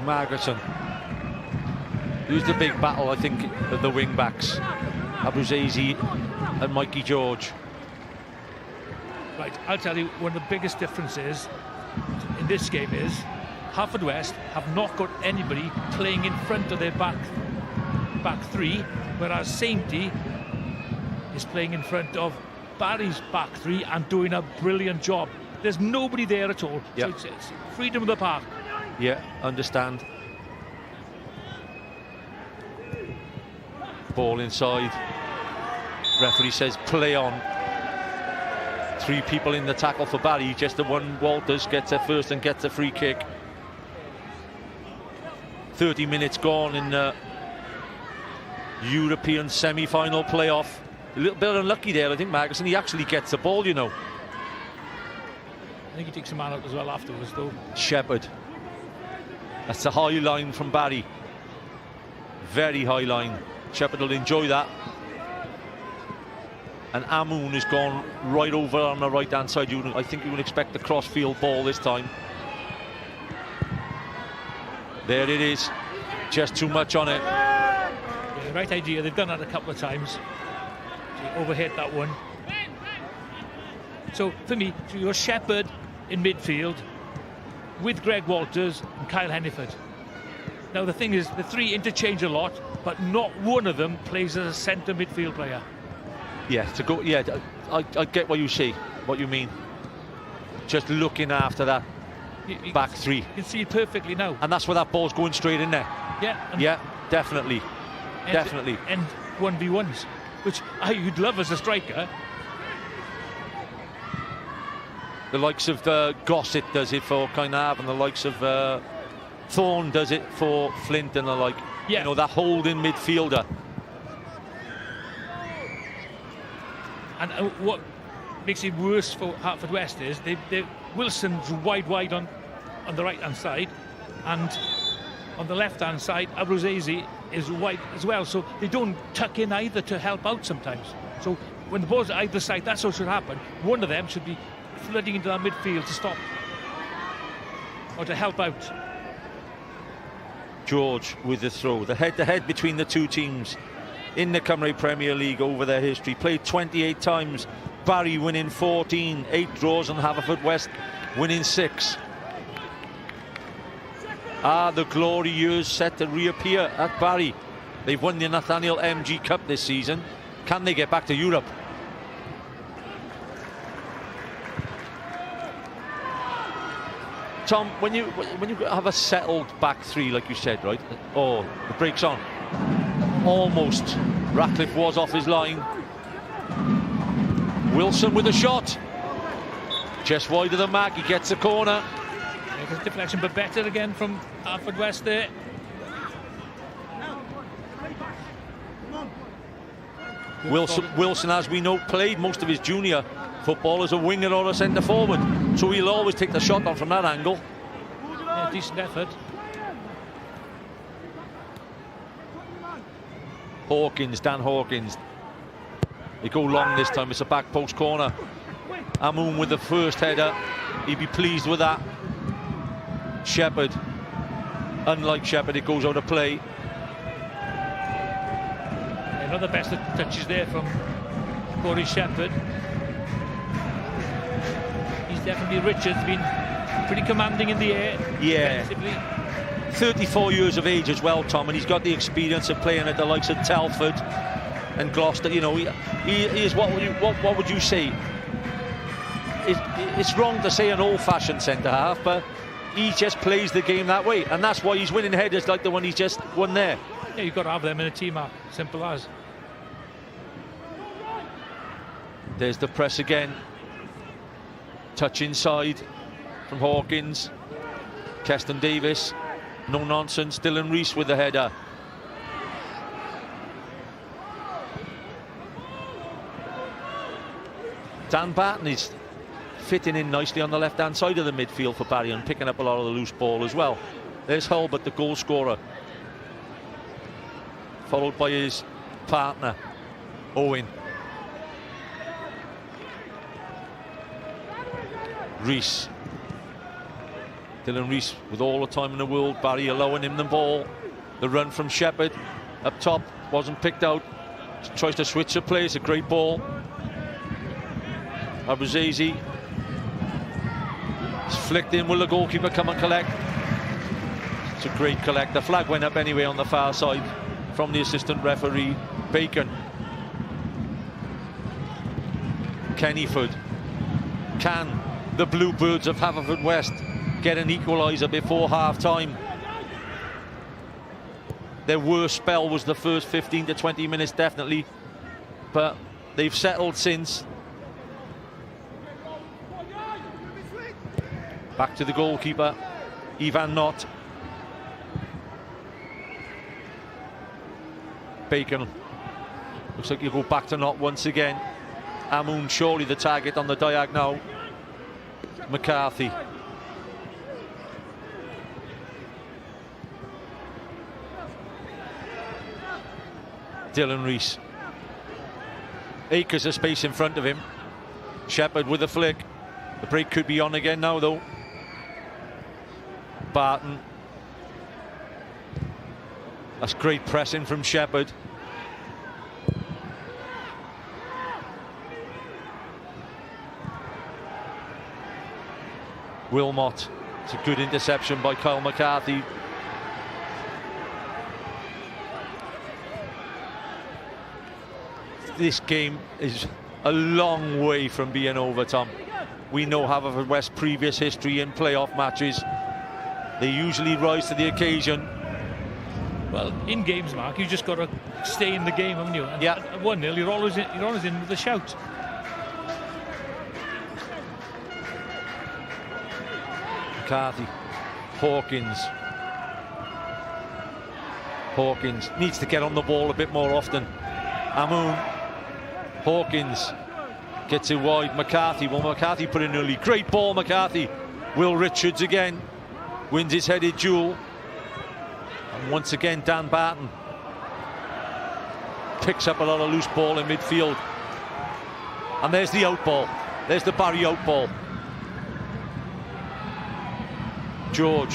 Margerson. Who's the big battle, I think, of the wing backs? Abruzzese and Mikey George. Right, I'll tell you, one of the biggest differences in this game is Haverfordwest have not got anybody playing in front of their back three, whereas Sainty is playing in front of Barry's back three and doing a brilliant job. There's nobody there at all. Yep. So it's freedom of the park. Yeah, understand. Ball inside. Referee says play on. 3 people in the tackle for Barry. Just the one Walters gets it first and gets a free kick. 30 minutes gone in the European semi-final playoff. A little bit unlucky there, I think, Margerson. He actually gets the ball, you know. I think he takes a man out as well afterwards, though. Shepherd. That's a high line from Barry. Very high line. Shepherd will enjoy that. And Amoun has gone right over on the right-hand side. I think you would expect the cross-field ball this time. There it is. Just too much on it. Yeah, the right idea. They've done that a couple of times. So overhit that one. So for me, so you're Shepherd in midfield with Greg Walters and Kyle Henniford. Now the thing is, the 3 interchange a lot, but not one of them plays as a centre midfield player. Yeah, to go. Yeah, I get what you say, what you mean. Just looking after that back 3. You can see it perfectly now. And that's where that ball's going straight in there. Yeah. Yeah, definitely. Definitely. And 1v1s, which you'd love as a striker. The likes of Gossett does it for Kynav, and the likes of Thorne does it for Flint and the like. Yeah. You know, that holding midfielder. And what makes it worse for Haverfordwest is Wilson's wide on the right-hand side, and on the left-hand side, Abruzzese is wide as well. So they don't tuck in either to help out sometimes. So when the ball's at either side, that's what should happen. One of them should be flooding into that midfield to stop or to help out. George with the throw. The head-to-head between the 2 teams in the Cymru Premier League over their history. Played 28 times. Barry winning 14. 8 draws, and Haverfordwest winning 6. The glory years set to reappear at Barry. They've won the Nathaniel MG Cup this season. Can they get back to Europe? Tom, when you have a settled back 3, like you said, right? Oh, the break's on. Almost. Ratcliffe was off his line. Wilson with a shot. Just wide of the mark. He gets a corner. Yeah, deflection, but better again from Haverfordwest there. Wilson, as we know, played most of his junior football as a winger or a centre forward, so he'll always take the shot on from that angle. Yeah, decent effort. Hawkins, Dan Hawkins. They go long this time. It's a back post corner. Amoun with the first header. He'd be pleased with that. Shepherd. Unlike Shepherd, it goes out of play. Another best touches there from Corey Shepherd. He's definitely, Richard's been pretty commanding in the air. Yeah. 34 years of age as well, Tom, and he's got the experience of playing at the likes of Telford and Gloucester. You know, he is, what would you say? It's wrong to say an old-fashioned centre-half, but he just plays the game that way, and that's why he's winning headers like the one he's just won there. Yeah, you've got to have them in a team, Mark. Simple as. There's the press again. Touch inside from Hawkins. Keston Davis. No nonsense. Dylan Rees with the header. Dan Barton is fitting in nicely on the left-hand side of the midfield for Barry and picking up a lot of the loose ball as well. There's Hulbert, the goal scorer, followed by his partner, Owen. Rees. Dylan Rees with all the time in the world. Barry allowing him the ball. The run from Shepherd up top wasn't picked out. Tries to switch the play. It's a great ball. Abuzazi. It's flicked in. Will the goalkeeper come and collect? It's a great collect. The flag went up anyway on the far side from the assistant referee, Bacon. Kennyford. Can the Bluebirds of Haverfordwest get an equaliser before half-time? Their worst spell was the first 15 to 20 minutes, definitely, but they've settled since. Back to the goalkeeper, Ivan Knott. Bacon. Looks like you go back to Knott once again. Amoun surely the target on the diagonal. McCarthy. Dylan Rees. Acres of space in front of him. Shepherd with a flick. The break could be on again now, though. Barton. That's great pressing from Shepherd. Wilmot. It's a good interception by Kyle McCarthy. This game is a long way from being over, Tom. We know Haverfordwest's previous history in playoff matches. They usually rise to the occasion. Well, in games, Mark, you just got to stay in the game, haven't you? And yeah. At 1-0, you're always in with a shout. McCarthy. Hawkins. Hawkins needs to get on the ball a bit more often. Amoun. Hawkins gets it wide. McCarthy. Well, McCarthy put in early. Great ball, McCarthy. Will Richards again wins his headed duel. And once again, Dan Barton picks up a lot of loose ball in midfield. And there's the out ball. There's the Barry out ball. George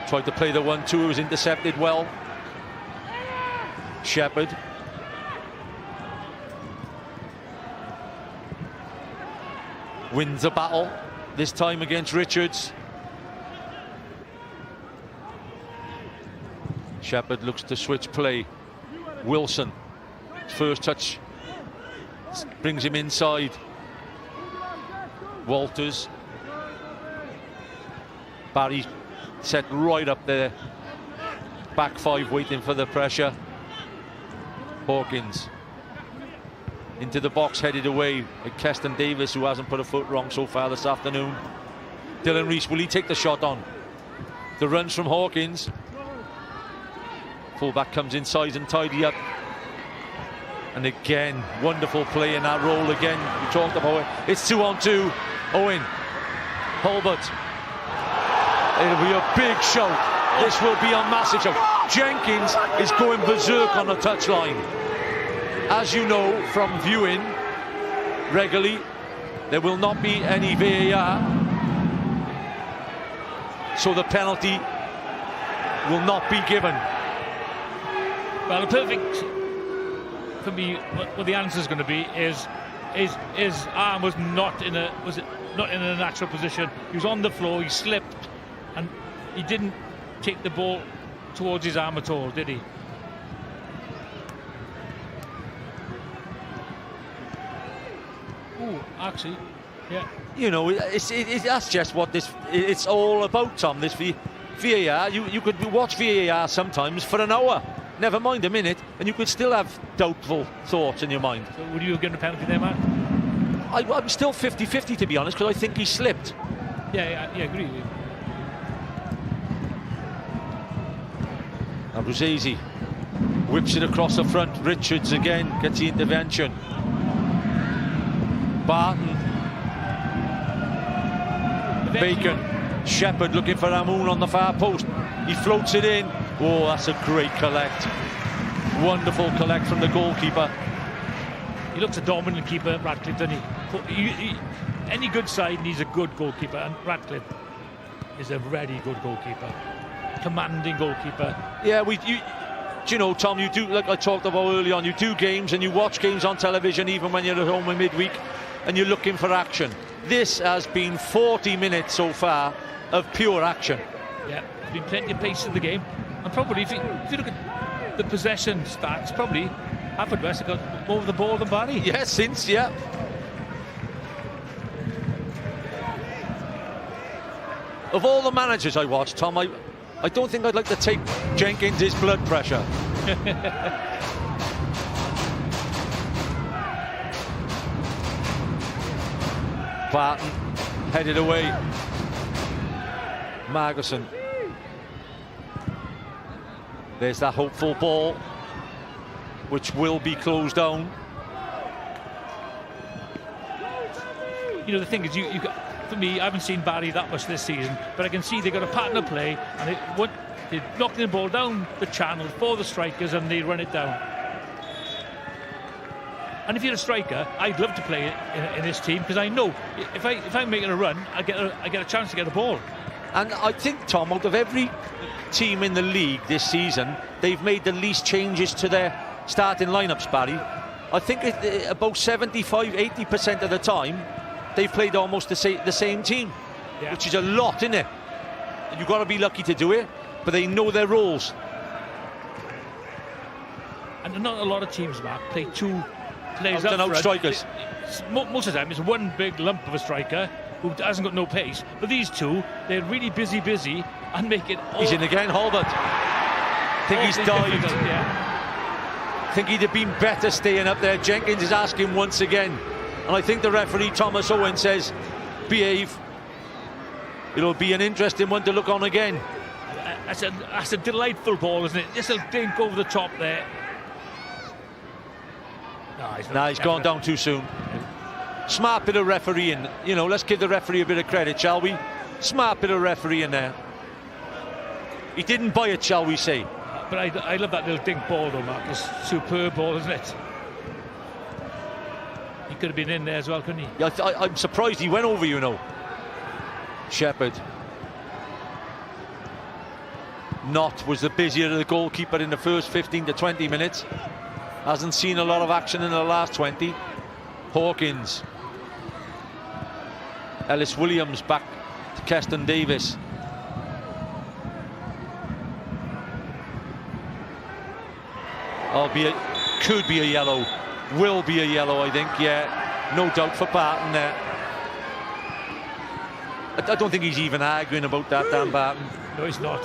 tried to play the 1-2. It was intercepted well. Shepherd. Wins the battle, this time against Richards. Shepherd looks to switch play. Wilson, first touch, brings him inside. Walters. Barry set right up there. Back five waiting for the pressure. Hawkins into the box, headed away with Keston Davis, who hasn't put a foot wrong so far this afternoon. Dylan Rees, will he take the shot on? The runs from Hawkins. Fullback comes inside and tidy up. And again, wonderful play in that role again. We talked about it. It's 2-on-2. Owen. Holbert. It'll be a big shout. This will be a massive shout. Jenkins is going berserk on the touchline. As you know from viewing regularly, there will not be any VAR, so the penalty will not be given. Well, the perfect for me, what the answer is going to be is his arm was not in a natural position. He was on the floor, he slipped, and he didn't take the ball towards his arm at all, did he? Oh, actually, yeah. You know, that's just what it's all about, Tom. This VAR, you could watch VAR sometimes for an hour, never mind a minute, and you could still have doubtful thoughts in your mind. So would you have given a penalty there, man? I'm still 50-50, to be honest, because I think he slipped. Yeah, agree. Abruzzese whips it across the front. Richards again gets the intervention. Barton. Bacon. Shepherd looking for Amoun on the far post. He floats it in. Oh, that's a great collect. Wonderful collect from the goalkeeper. He looks a dominant keeper, Radcliffe, doesn't he? Any good side needs a good goalkeeper, and Radcliffe is a very good goalkeeper. Commanding goalkeeper. Yeah, do you know, Tom, you do, like I talked about early on, you do games and you watch games on television even when you're at home in midweek and you're looking for action. This has been 40 minutes so far of pure action. Yeah, there's been plenty of pace in the game, and probably if you look at the possession stats, probably Haverfordwest have got more of the ball than Barry. Yeah, yeah. Of all the managers I watched, Tom, I don't think I'd like to take Jenkins' his blood pressure. Barton headed away. Margerson. There's that hopeful ball, which will be closed down. You know, the thing is, you got, for me, I haven't seen Barry that much this season, but I can see they've got a pattern of play, and they're knocking the ball down the channel for the strikers, and they run it down. And if you're a striker, I'd love to play in this team, because I know if I'm making a run, I get a chance to get a ball. And I think, Tom, out of every team in the league this season, they've made the least changes to their starting lineups, Barry. I think about 75-80% of the time they've played almost the same team, yeah, which is a lot, isn't it? You've got to be lucky to do it, but they know their roles. And not a lot of teams, Mark, play two players out and out strikers. Most of the time, it's one big lump of a striker who hasn't got no pace. But these two, they're really busy, and make it. He's in again, Holbert. Think he's dived. Yeah. Think he'd have been better staying up there. Jenkins is asking once again. And I think the referee, Thomas Owen, says, behave. It'll be an interesting one to look on again. That's a delightful ball, isn't it? Just a dink over the top there. No, he's gone down too soon. Smart bit of refereeing. You know, let's give the referee a bit of credit, shall we? Smart bit of refereeing there. He didn't buy it, shall we say. But I love that little dink ball, though, Mark. It's a superb ball, isn't it? He could have been in there as well, couldn't he? Yeah, I'm surprised he went over, you know. Shepherd. Knott was the busier of the goalkeeper in the first 15 to 20 minutes. Hasn't seen a lot of action in the last 20. Hawkins. Ellis Williams back to Keston Davis. Could be a yellow. Will be a yellow, I think. Yeah, no doubt for Barton there. I don't think he's even arguing about that, Dan Barton. No, he's not.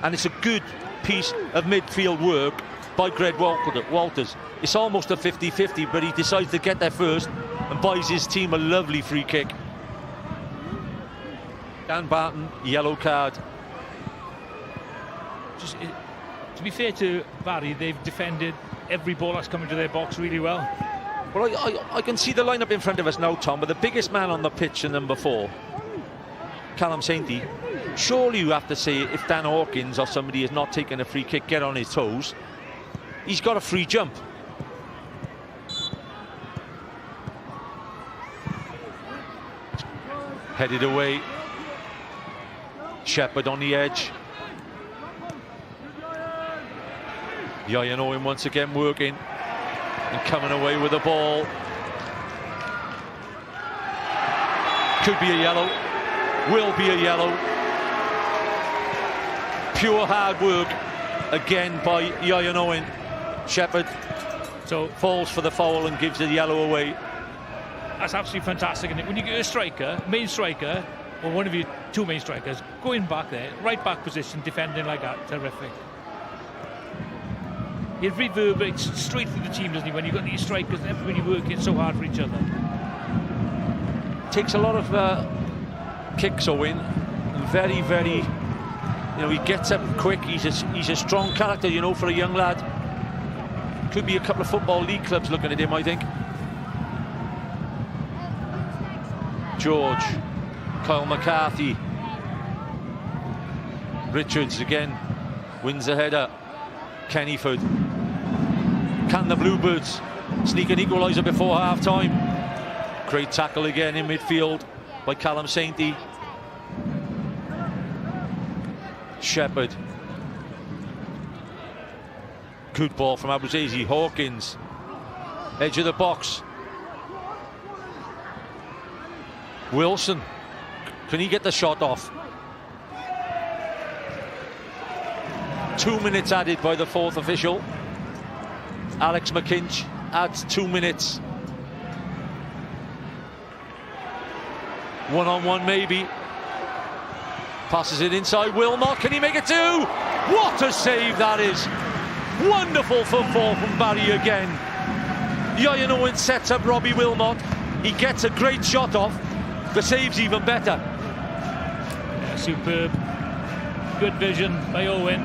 And it's a good piece of midfield work by Greg Walters. It's almost a 50-50, but he decides to get there first and buys his team a lovely free kick. Dan Barton, yellow card. To be fair to Barry, they've defended every ball that's come into their box really well. Well, I can see the lineup in front of us now, Tom, but the biggest man on the pitch in number 4 Callum Saintey, surely you have to say, if Dan Hawkins or somebody is not taking a free kick, get on his toes. He's got a free jump. Headed away. Shepherd on the edge. Ian Owen once again working and coming away with the ball. Could be a yellow. Will be a yellow. Pure hard work again by Ian Owen. Shepherd so falls for the foul and gives the yellow away. That's absolutely fantastic, isn't it? When you get a striker, main striker, or one of your two main strikers, going back there, right back position, defending like that, terrific. It reverberates straight through the team, doesn't he, when you've got these strikers and everybody working so hard for each other. Takes a lot of kicks, Owen. Very, very, you know, he gets up quick. He's a strong character, you know, for a young lad. Could be a couple of Football League clubs looking at him, I think. George, Kyle McCarthy, Richards again wins the header. Kennyford. Can the Bluebirds sneak an equaliser before half-time? Great tackle again in midfield by Callum Saintey. Shepherd. Good ball from Abuzazi. Hawkins. Edge of the box. Wilson, can he get the shot off? 2 minutes added by the fourth official. Alex McKinch adds 2 minutes. One-on-one maybe. Passes it inside. Wilmot, can he make it two? What a save that is! Wonderful football from Barry again. Ian Owen sets up Robbie Wilmot. He gets a great shot off. The save's even better. Yeah, superb. Good vision by Owen.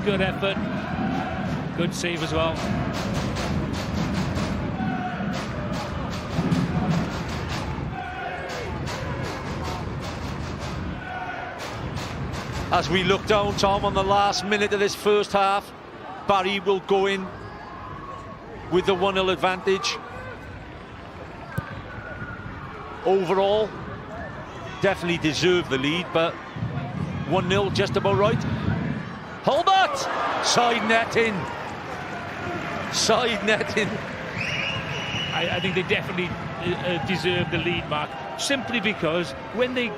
Good effort. Good save as well. As we look down, Tom, on the last minute of this first half, Barry will go in with the 1-0 advantage. Overall, definitely deserve the lead, but 1-0 just about right. Hulbert! Side netting. Side netting. I think they definitely deserve the lead, Mark, simply because when they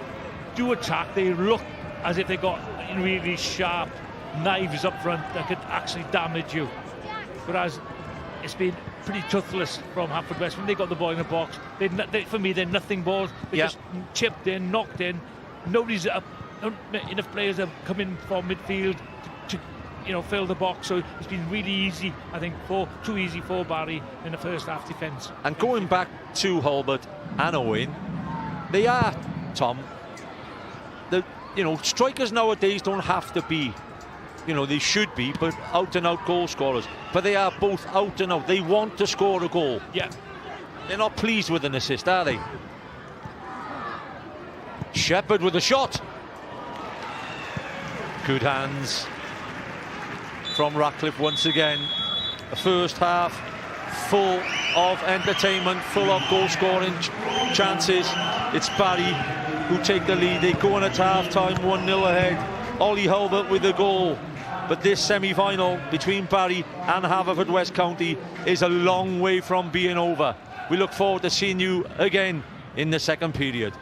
do attack, they look as if they got really sharp knives up front that could actually damage you. Whereas it's been pretty toothless from Haverfordwest. When they got the ball in the box, for me, they're nothing balls. They just chipped in, knocked in. Nobody's up. Enough players have come in from midfield to you know, fill the box. So it's been really easy, I think, too easy for Barry in the first half defence. And going back to Hulbert and Owen, they are, Tom, you know, strikers nowadays don't have to be, you know, they should be, but out-and-out goal scorers. But they are both out-and-out. They want to score a goal. Yeah. They're not pleased with an assist, are they? Shepherd with a shot. Good hands from Ratcliffe once again. The first half full of entertainment, full of goal-scoring chances. It's Barry who take the lead. They go on at half-time 1-0 ahead. Ollie Hulbert with the goal. But this semi-final between Barry and Haverfordwest County is a long way from being over. We look forward to seeing you again in the second period.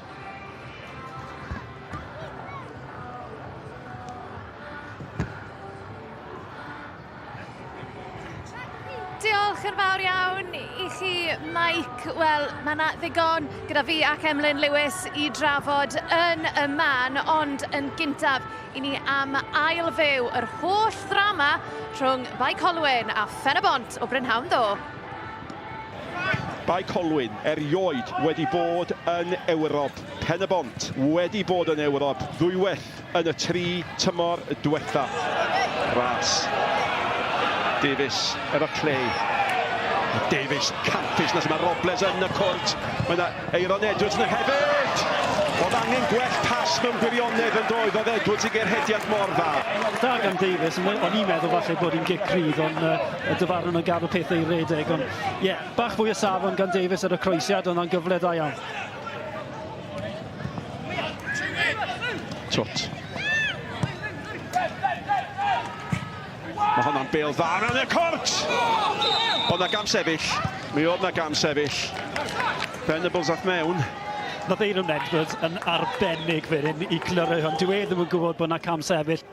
Diolch yn fawr iawn I chi, Mike. Wel, mae yna ddigon gyda fi ac Emlyn Lewis I drafod yn y man, ond yn gyntaf I ni am ail fyw yr holl ddrama rhwng Bai Colwyn a Phenabont o Brynhawn Ddo. Bai Colwyn erioed wedi bod yn Ewrop. Phenabont wedi bod yn Ewrop ddwywaith yn y 3 tymor diwetha. Ras. Davies efo Clay. Davies, Campus, nes mae Robles yn y cwrt. Mae yna Eiron Edwards yn y hefyd. Oedd angen gwell pas mewn gwirionedd yn doedd, oedd Edwards i gerhediad mor dda. Da gan Davies, o'n i'n meddwl falle bod hi'n gic cryf, ond y dyfarwn yn gadw pethau i redeg. Ond ie, bach fwy o safon gan Davies ar y croesiad, ond o'n gyfle da iawn. Twt. Mae hwnna'n bêl dda mewn y cort! Oedd na gam sefyll. Mi oedd na gam sefyll. Venables ath mewn. Nath Eiron Edwards yn arbennig fan i clyrau hwn. Dwi ddim yn gwybod bod na cam sefyll.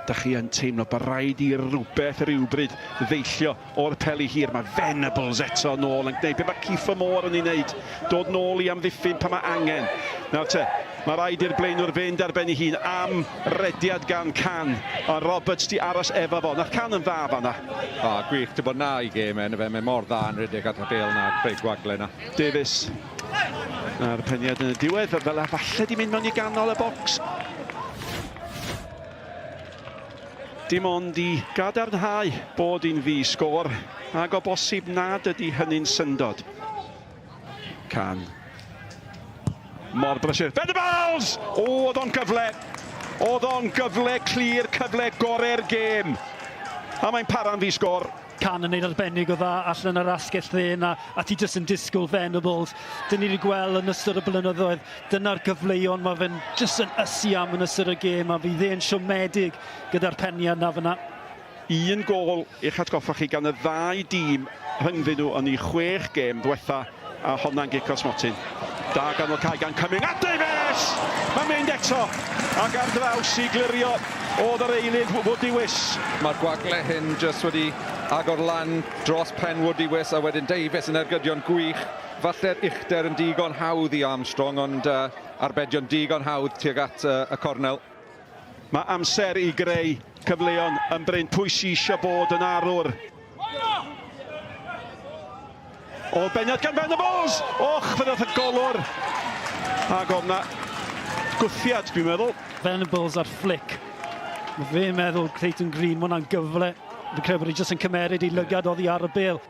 Da chi yn teimlo bod rhaid i rhywbeth rhywbryd ddeillio o'r peli hir. Mae Venables eto nôl yn gwneud. Be mae Kiefer Moore yn ei wneud? Dod nôl i amddiffyn pa mae angen. Nawr te, mae rhaid i'r blaenwr fynd ar ben ei hun am rediad gan Can. A Roberts di aros efo fo. Nath Can yn dda fanna. Gwych, dy bod na i gêm en, fe mae mor dda yn redig at y bel na, Craig Wagle na. Davies. A'r peniad yn y diwedd, fel a falle di mynd mewn i ganol y bocs. Dim ond i gadarnhau bod hi'n ddi sgôr, ac o bosib nad ydy hynny'n syndod. Can. Mor brysur. Venables! O, oedd o'n gyfle. Oedd o'n gyfle clir, cyfle gorau'r gêm. A mae'n para'n ddi sgôr. Can yn neud arbennig o dda allan yr asgell dden a ti jyst yn disgwyl Venables. Dyn ni wedi gweld yn ystod y blynyddoedd, dyna'r gyfleuon mae fe'n jyst yn ysu am yn ystod y gêm a fydd e'n siomedig gyda'r peniad na fyna. Un gol i'ch atgoffa chi gan y ddau dîm rhyngddyn nhw yn ei 6 gêm diwetha a honna'n gico smotyn. Da ganol cae gan Cumming a Davies! Mae'n mynd eto ac ar draws i glirio oedd yr eilydd Woody Wiss. Mae'r gwagle hyn jyst wedi agor lan dros pen Woody Wiss a wedyn Davies yn ergydion gwych. Falle'r uchder yn digon hawdd i Armstrong, ond arbedion digon hawdd tuag at y cornel. Mae amser i greu cyfleon yn bryn. Pwy sy eisiau bod yn arwr? O beniad gan Venables! Och, fyddodd y golwr. Ac oedd na gwthiad, dwi'n meddwl. Venables ar flic. Mae fe'n meddwl Clayton Green, mae hwnna'n gyfle. Dwi'n credu bod hi jyst yn cymeryd i lygad oddi ar y bêl.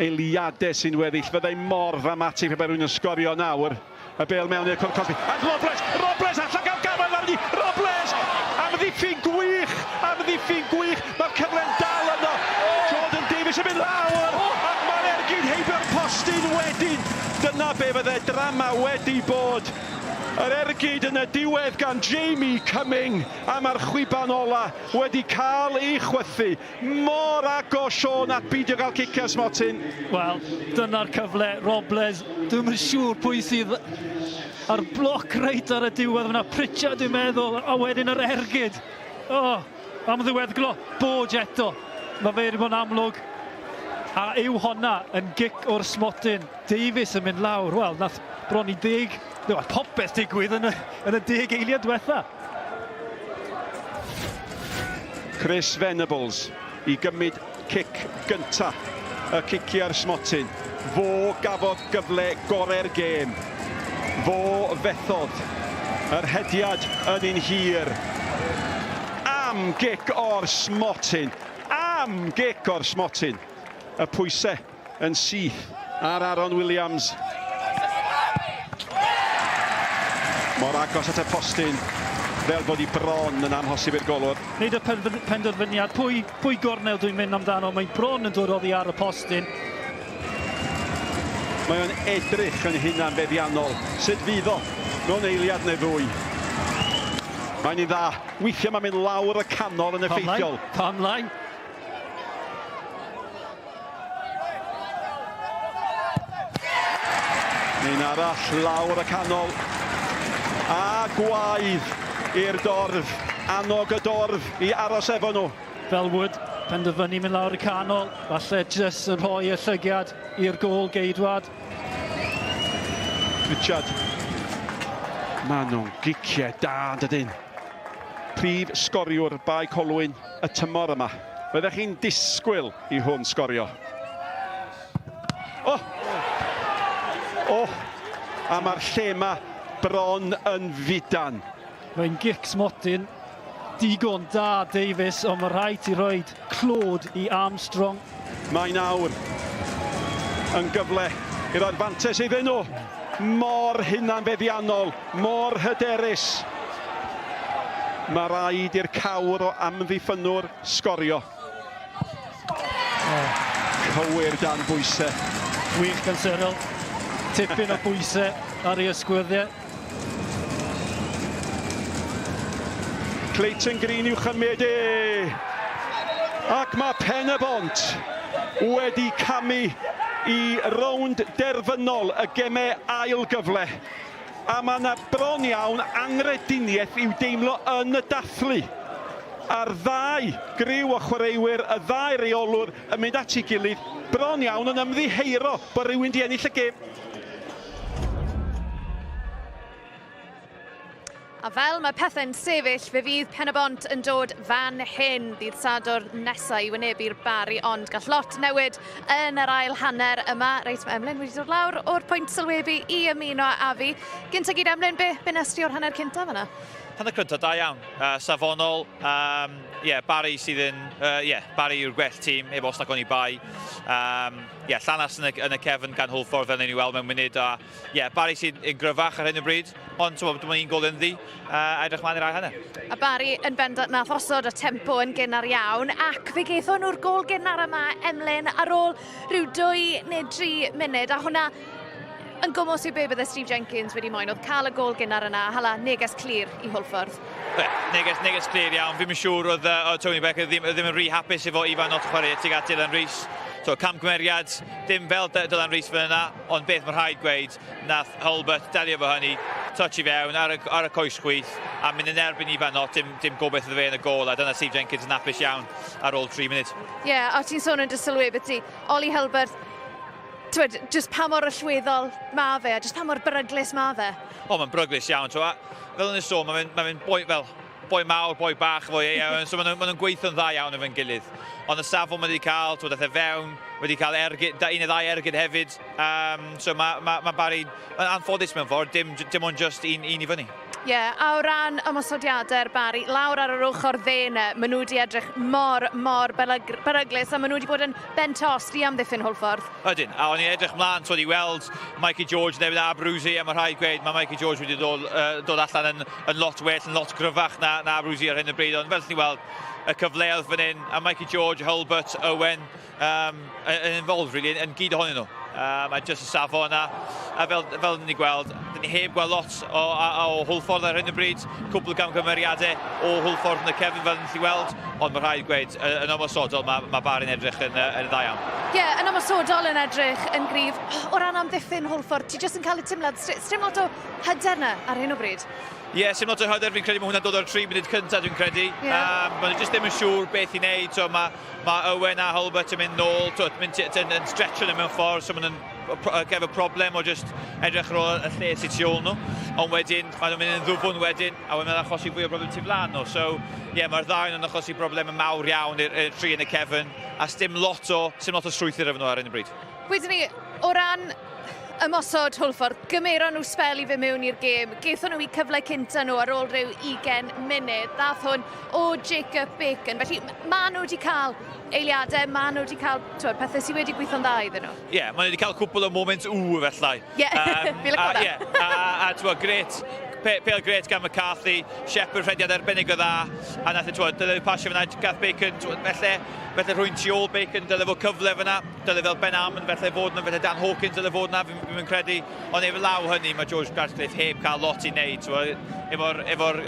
Eiliadau sy'n weddill, fyddai mor ddramatig pe bai rhywun yn sgorio nawr. Y bêl mewn i'r cwrdd cosbi. A Robles! Robles allan gael gafael arni! Robles! Am ddiffyn gwych! Am ddiffyn gwych! Mae'r cyfle'n dal yno! Jordan Davies yn mynd lawr! Ac mae'r ergyd heibio'r postyn wedyn! Dyna be fydde drama wedi bod. Yr ergyd yn y diwedd gan Jamie Cumming am ar chwiban ola wedi cael ei chwythu. Mor agos Sean at beidio gael cicio smotyn. Wel, dyna'r cyfle, Robles. Dwi'n yn siŵr pwy sydd ar bloc reit ar y diwedd. Fyna Pritchard dwi'n meddwl, a wedyn yr ergyd. O, am ddiweddglo, Bodge eto. Mae fe wedi bod yn amlwg. A yw honna yn gic o'r smotyn. Davies yn mynd lawr. Wel, nath bron i 10. Popeth digwydd yn y 10 eiliad diwetha. Chris Venables i gymryd cic gynta y cicia'r smotyn. Fo gafodd gyfle gorau'r gêm. Fo fethodd yr hediad yn un hir. Am gic o'r smotyn. Am gic o'r smotyn. Y pwysau yn syth ar Aaron Williams. Mor agos at y postyn, fel bod i bron yn amhosib i'r golwr. Neud y penderfyniad, pwy gornel dwi'n mynd amdano, mae bron yn dod oddi ar y postyn. Mae o'n edrych yn hunan feddiannol. Sut fydd o mewn eiliad neu ddwy? Mae'n un dda. Weithiau mae'n mynd lawr y canol yn effeithiol. Pam lain. Un arall lawr y canol. A gwaedd i'r dorf. Annog y dorf i aros efo nhw. Fel Wood, penderfynu mynd lawr y canol. Falle jyst yn rhoi y llygiad i'r gôl geidwad. Richard. Maen nhw'n giciau da, dydyn. Prif sgoriwr bai Colwyn y tymor yma. Fyddech chi'n disgwyl i hwn sgorio. O! O! A mae'r lle yma bron yn fudan. Mae'n gic smotyn, digon da Davies, ond mae rhaid i roed clod i Armstrong. Mae nawr yn gyfle i'r adfantes iddyn nhw. mor hunanfeddiannol, mor hyderus. Mae raid i'r cawr o amddiffynwr sgorio. Cywir dan bwysau. Wych gan Cyril. Tipyn o bwysau ar ei ysgwyddiau. Clayton Green i'w chymryd e. Ac mae Penabont wedi camu i rownd derfynol y gemau ail gyfle. A mae yna bron iawn angrediniaeth i'w deimlo yn y dathlu. A'r ddau griw o chwaraewyr, y ddau reolwr yn mynd at ei gilydd, bron iawn yn ymddiheuro bod rhywun di ennill y gêm. A fel mae pethau'n sefyll, fe fydd Penabont yn dod fan hyn. Bydd Sadwrn nesaf i wynebu'r Bari, ond gall lot newid yn yr ail hanner yma. Reit, mae Emlyn wedi dod lawr o'r pwynt sylwebu i ymuno a fi. Gynta gyd Emlyn, be nesti o'r hanner cyntaf yna? Hanner cyntaf, da iawn. Safonol, Bari sydd yn, Bari yw'r gwell tîm, ef os nag o'n i bai. Llanas yn y cefn gan Hwlffordd fel ni'n ei weld mewn munud. Bari sydd yn gryfach ar hyn o bryd, ond dyma un gol ynddi, edrych mlaen i'r ail hanner. A Bari yn bendant nath osod o tempo yn gynnar iawn, ac fe geithon nhw'r gol gynnar yma, Emlyn, ar ôl rhyw 2 neu 3 munud, a hwnna yn gwmws i be bydde Steve Jenkins wedi moyn, oedd cael y gol gynnar yna, hala neges clir i Hwlffordd. Neges clir iawn, fi'n siŵr oedd Tony Becker ddim yn rhy hapus efo Ifan Ott chwarae tuag at Dylan Rees. Camgymeriad, dim fel Dylan Rees fan yna, ond beth mae rhaid gweud, nath Hulbert delio fo hynny, touch i fewn ar y coes chwith, a mynd yn erbyn Ifan Ott, dim gobeith iddo fe yn y gol, a dyna Steve Jenkins yn hapus iawn ar ôl 3 munud. A ti'n sôn yn dy sylwebu ti, Oli Hulbert, just pa mor allweddol ma fe, a just pa mor beryglus ma fe? Mae'n beryglus iawn, fel yn y sôn, mae'n boi mawr, boi bach efo so maen nhw'n gweithio'n dda iawn efo'n gilydd. Ond y safon wedi cael, daeth e fewn, wedi cael un neu ddau ergyd hefyd, so mae Bari yn anffodus mewn ffordd, dim ond just un i fyny. A o ran ymosodiadau'r Bari, lawr ar yr ochr dde, maen nhw wedi edrych mor beryglus, a maen nhw wedi bod yn bentost i amddiffyn Hwlffordd. Ydyn, a o'n i edrych mlaen, i weld Mikey George neu Abruzzi, a mae rhaid gweud, mae Mikey George wedi dod allan yn lot well, yn lot gryfach na Abruzzi ar hyn o bryd, ond fel ni weld, y cyfleoedd fan hyn, a Mikey George, Hulbert, Owen, yn involved, really, yn gyd ohonyn nhw. Mae jyst y safo yna, a fel ni gweld, dyn ni heb gweld lot o Hwlffordd ar hyn o bryd, cwbl o gamgymeriadau o Hwlffordd yn y cefn fel ni weld, ond mae rhaid gweud, yn ymosodol mae Bari'n edrych yn dda iawn. Yn ymosodol yn edrych yn gryf. O ran amddiffyn Hwlffordd, ti jyst yn cael y timlad, sdim lot o hyder yna ar hyn o bryd? Sim lot o hyder, fi'n credu mae hwnna'n dod o'r 3 munud cyntaf, dwi'n credu. Mae nhw jyst ddim yn siŵr beth i wneud, mae Owen a Hulbert yn mynd nôl, yn stretcho nhw mewn ffordd, so maen nhw'n efo problem o just edrych ar ôl y lle sydd tu ôl nhw. Ond wedyn, maen nhw'n mynd yn ddwfwn wedyn, a wedyn mae'n achosi fwy o broblem tu flan nhw. So, mae'r ddau yn achosi broblem yn mawr iawn i'r 3 yn y cefn, a dim lot o strwythyr efo nhw ar hyn o bryd. Wedyn ni, o ran ymosod Hwlffordd, gymeron nhw spel i fe mewn i'r gêm. Geithon nhw i cyfle cynta nhw ar ôl rhyw 20 munud. Dath hwn o Jacob Bacon. Felly, maen nhw wedi cael eiliadau, maen nhw wedi cael pethau sydd wedi gweithio'n dda iddyn nhw. Maen nhw wedi cael cwbl o moments felly. Fi lyco da. A gret, pêl gret gan McCarthy, Shepard rhediad arbennig o dda, a nath dyle pasio fyna gath Bacon, felly rwy'n tu ôl Bacon, dyle fo cyfle fyna, dyle fel Ben Amman, felly fod yna, felly Dan Hawkins dyle fod yna, fi'n credu, ond efo law hynny, mae George Ratcliffe heb cael lot i wneud, efo'r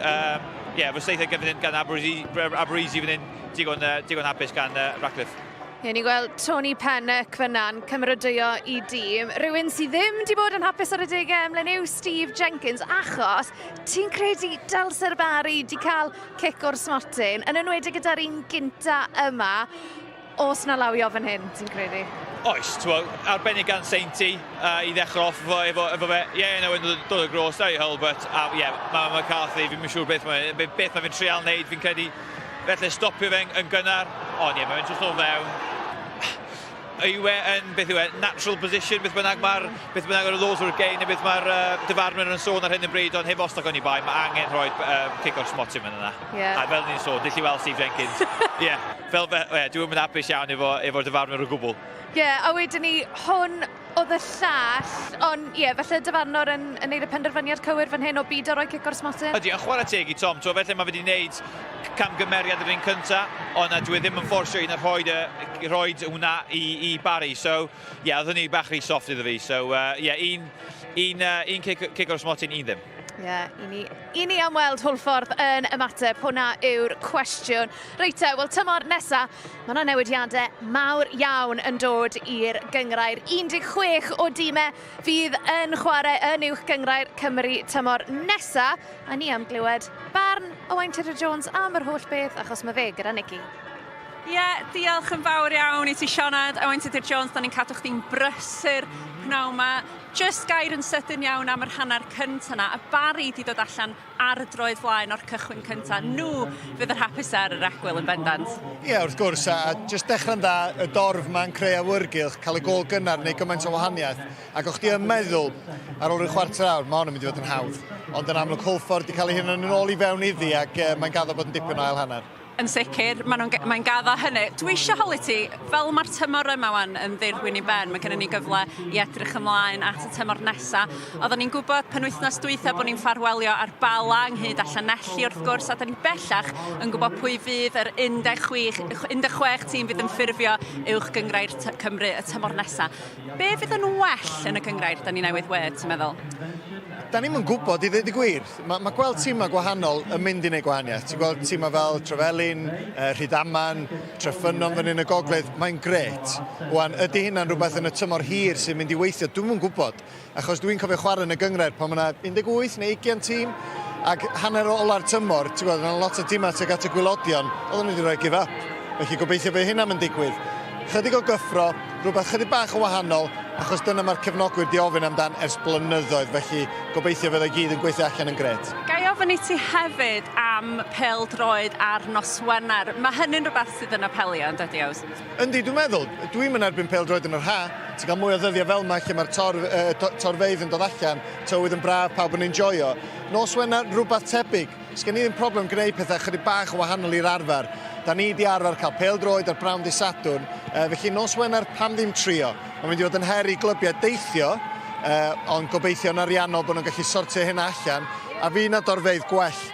steithau gyfnod gan Abruzzi fan hyn, digon hapus gan Ratcliffe. Ni'n gweld Tony Pennock fyna'n cymrydwyo i dîm. Rhywun sydd ddim wedi bod yn hapus ar y degau ymlaen yw Steve Jenkins, achos ti'n credu dylse'r Bari wedi cael cic o'r smotyn, yn enwedig gyda'r un gynta yma, os na lawio fan hyn, ti'n credu? Oes, arbennig gan Sainty i ddechrau off efo fe. Yn dod o gros, da i Hulbert, a mae McCarthy, fi'n siŵr beth mae'n trial wneud, fi'n credu. Felly stopio fe yn gynnar, ond mae'n jyst o fewn. Yw yn natural position, beth bynnag ar y loswr gein, neu beth mae'r dyfarnwr yn sôn ar hyn o bryd, ond heb os nag o'n i bai, mae angen rhoi cic o'r smotyn yn yna. A fel ni'n sôn, dilli weld Steve Jenkins. Dwi'n mynd hapus iawn efo'r dyfarnwr o gwbl. A wedyn ni, hwn oedd y llall, ond ie, felly dyfarnwr yn neud y penderfyniad cywir fan hyn o byd o roi cic o'r smotyn? Ydy, yn chwarae teg i Tom, so felly mae wedi wneud camgymeriad yr un cynta, ond dwi ddim yn fforsio un ar rhoi hwnna i Barry, so ie, oedd hynny bach rhy soft iddo fi, so ie, un cic o'r smotyn, un ddim. Ie, i ni am weld Hwlffordd yn ymateb, hwnna yw'r cwestiwn. Reit wel, tymor nesa, mae yna newidiadau mawr iawn yn dod i'r gyngrair. 16 o dîmau fydd yn chwarae yn uwch gyngrair Cymru tymor nesa, a ni am glywed barn Owain Tudur-Jones am yr holl beth, achos mae fe gyda Nicky. Ie, diolch yn fawr iawn i ti Sioned, Owain Tudur-Jones, da ni'n cadw chdi'n brysur pnawn yma. Just gair yn sydyn iawn am yr hanner cynta yna. Y Barry di dod allan ar y droed flaen o'r cychwyn cynta. Nhw fydd yr hapus ar yr egwyl yn bendant. Ie, wrth gwrs, a just dechrau'n dda, y dorf ma'n creu awyrgylch, cael y gol gynnar neu gymaint o wahaniaeth. Ac o'ch di yn meddwl, ar ôl y chwarter awr, mae hwn yn mynd i fod yn hawdd. Ond yn amlwg Hwlffordd di cael ei hyn yn ôl i fewn iddi ac mae'n gaddo bod yn dipyn o ail hanner. Yn sicr, mae'n gaddo hynny. Dwi eisiau holi ti, fel mae'r tymor yma wan yn ddirwyn i ben, mae gennym ni gyfle i edrych ymlaen at y tymor nesaf. Oedden ni'n gwybod penwythnos dwytha bod ni'n ffarwelio ar Bala ynghyd a Llanelli wrth gwrs, a da ni'n bellach yn gwybod pwy fydd yr 16 tîm fydd yn ffurfio uwch gyngrair Cymru y tymor nesaf. Be fydd yn well yn y gyngrair da ni newydd wed, ti'n meddwl? Da ni'n gwybod i ddweud y gwir. Mae gweld tîmau gwahanol yn mynd i wneud gwahaniaeth. Ti'n gweld tîmau fel Trefelin, Rhydaman, Tryffynon fan hyn y gogledd, mae'n gret. Wan, ydy hynna'n rhywbeth yn y tymor hir sy'n mynd i weithio? Dwi'm yn gwybod. Achos dwi'n cofio chwarae yn y gyngrair pan mae 18 neu 20 tîm. Ac hanner ola'r tymor, ti'n gweld, yna lot o tîmau tuag at y gwylodion, oedden nhw wedi rhoi give up. Felly gobeithio fe hynna'n mynd digwydd. Chydig o gyffro, rhywbeth chydig bach o wahanol, achos dyna mae'r cefnogwyr di ofyn amdan ers blynyddoedd, felly gobeithio fydd y gyd yn gweithio allan yn gret. Gai ofyn i ti hefyd am pêl-droed ar nos Wener. Mae hynny'n rhywbeth sydd yn apelio, yn dydi Ows? Yndi, dwi'n meddwl. Dwi'n mynd erbyn pêl-droed yn yr ha. Ti'n cael mwy o ddyddiau fel yma lle mae'r torfeidd yn dod allan, tywydd yn braf, pawb yn enjoyo. Nos Wener, rhywbeth tebyg. Sgen i ddim problem gwneud pethau chydig bach o wahanol i'r arfer. Da ni di arfer cael pêl-droed ar brawn di Sadwrn, felly nos Wener pam ddim trio. Mae'n mynd i fod yn her i glybiau deithio, ond gobeithio yn ariannol bod nhw'n gallu sortio hynna allan, a fi na dorfeidd gwell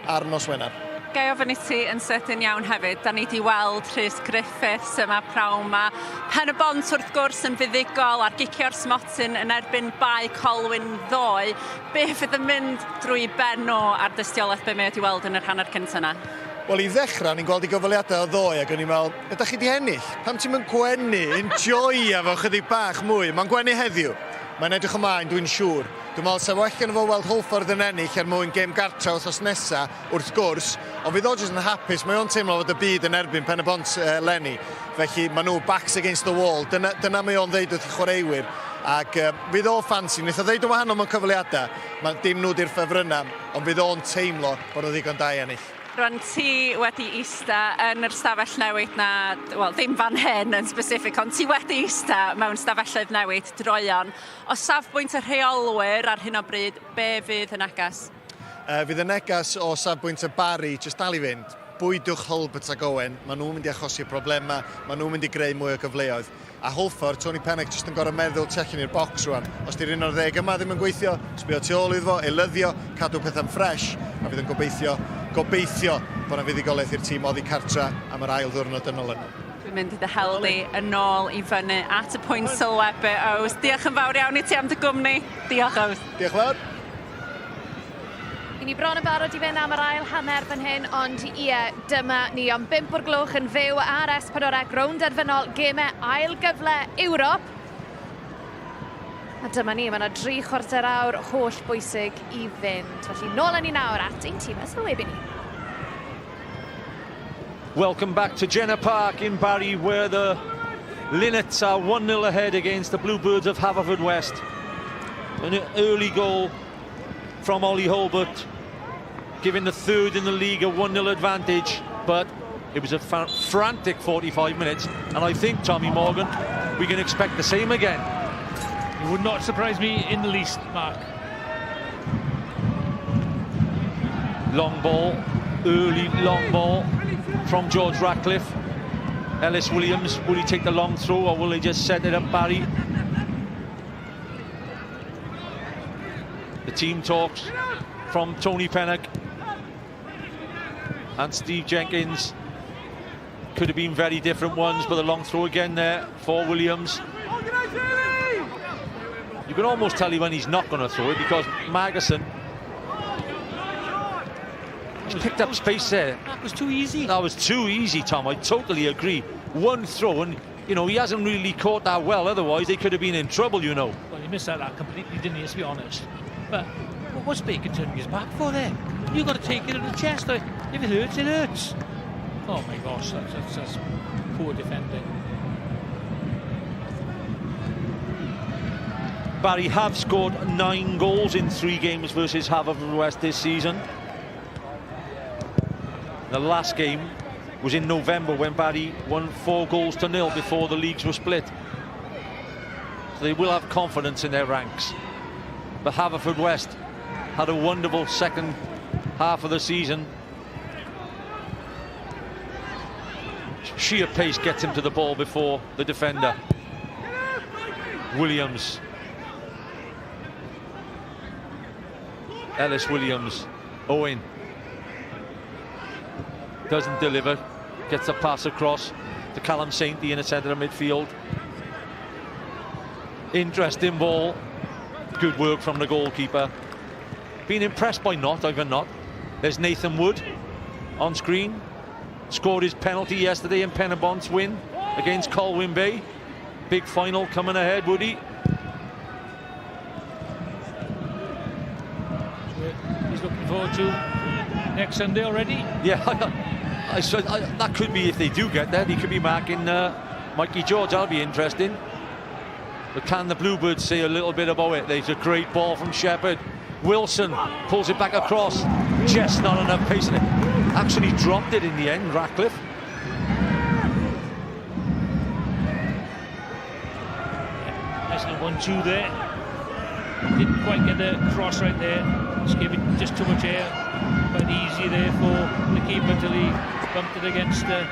ar nos Wener. Gai ofyn i ti yn sydyn iawn hefyd, da ni di weld Rhys Griffiths yma prawn yma. Pen y bont wrth gwrs yn fuddigol ar gicio'r smotyn yn erbyn bai Colwyn ddoe. Be fydd yn mynd drwy ben o ar dystiolaeth be mae wedi weld yn yr hanner cyntaf yna? Wel, i ddechrau, ni'n gweld i gyfaliadau o ddoe ac o'n i'n meddwl, ydych chi di ennill? Pam ti'n mynd gwenu, enjoy efo chydig bach mwy. Mae'n gwenu heddiw. Mae'n edrych ymlaen, dwi'n siŵr. Dwi'n meddwl sef well gen i fo weld Hwlffordd yn ennill er mwyn gêm gartra wrthos nesa wrth gwrs, ond fydd o jyst yn hapus, mae o'n teimlo fod y byd yn erbyn pen y bont Lenny. Felly mae nhw backs against the wall, dyna mae o'n ddeud wrth i chwaraewyr. Ac fydd o ffansi, wnaeth o ddeud o wahanol mewn cyfaliadau, mae dim nhw di'r ffefrynnau, ond fydd o'n teimlo bod o ddigon da i ennill. Rwan ti wedi ista yn yr stafell newid na, wel ddim fan hyn yn specific, ond ti wedi ista mewn stafelloedd newid droeon. O safbwynt y rheolwyr ar hyn o bryd, be fydd y negas? Fydd y negas o safbwynt y Barry, jyst dal i fynd. Bwydwch Hulbert ac Owen, maen nhw'n mynd i achosi problema, maen nhw'n mynd i greu mwy o gyfleoedd. A Hwlffordd, Tony Penick, jyst yn gorau meddwl tu allan i'r bocs rwan. Os di'r 11 yma ddim yn gweithio, sbio tu ôl iddo fo, eilyddio, cadw pethau'n ffresh, a fydd yn gobeithio bod yna fuddigolaeth i'r tîm oddi cartra am yr ail ddwrnod yn ôl yna. Dwi'n mynd i ddyhelu yn ôl i fyny at y pwynt sylwebu, Ows. Diolch yn fawr iawn i ti am dy gwmni. Diolch, Ows. Diolch fawr. I ni bron yn barod i fynd am yr ail hanner fan hyn, ond ie, dyma ni am 5 o'r gloch yn fyw ar S4C rownd derfynol gemau ail gyfle Ewrop. A dyma ni, mae yna 3 chwarter awr holl bwysig i fynd. Felly nôl yn ni nawr at ein tîm sylwebu ni. Welcome back to Jenner Park in Barry, where the Linnets are 1-0 ahead against the Bluebirds of Haverfordwest. An early goal from Ollie Hulbert, giving the third in the league a 1-0 advantage, but it was a frantic 45 minutes, and I think, Tommy Morgan, we can expect the same again. It would not surprise me in the least, Mark. Long ball, early long ball from George Ratcliffe. Ellis Williams, will he take the long throw or will he just set it up, Barry? team talks from Tony Pennock and Steve Jenkins. Could have been very different ones, but the long throw again there for Williams. You can almost tell you when he's not going to throw it, because Magason, he's picked up space there. That was too easy. That was too easy, Tom. I totally agree. One throw, and you know, he hasn't really caught that well. Otherwise, they could have been in trouble, you know. Well, he missed that completely, didn't he, to be honest. But what's Bacon turning his back for there? You've got to take it in the chest. If it hurts, it hurts. Oh my gosh, that's poor defending. Barry have scored 9 goals in 3 games versus Haverfordwest this season. The last game was in November, when Barry won 4-0 before the leagues were split. So they will have confidence in their ranks. But Haverfordwest had a wonderful second half of the season. Sheer pace gets him to the ball before the defender. Williams. Ellis Williams. Owen. Doesn't deliver. Gets the pass across to Callum Sainty in the centre of midfield. Interesting ball. Good work from the goalkeeper. Been impressed by Knott, Ivan Knott. There's Nathan Wood on screen. Scored his penalty yesterday in Pennabont's win against Colwyn Bay. Big final coming ahead, Woody. He's looking forward to next Sunday already. Yeah, that could be, if they do get there, he could be marking Mikey George. That'll be interesting. But can the Bluebirds say a little bit about it? There's a great ball from Shepherd. Wilson pulls it back across. Just not enough pace in it. Actually dropped it in the end, Ratcliffe. Nice little 1-2 there. Didn't quite get the cross right there. Just gave it just too much air. Quite easy there for the keeper until he bumped it against the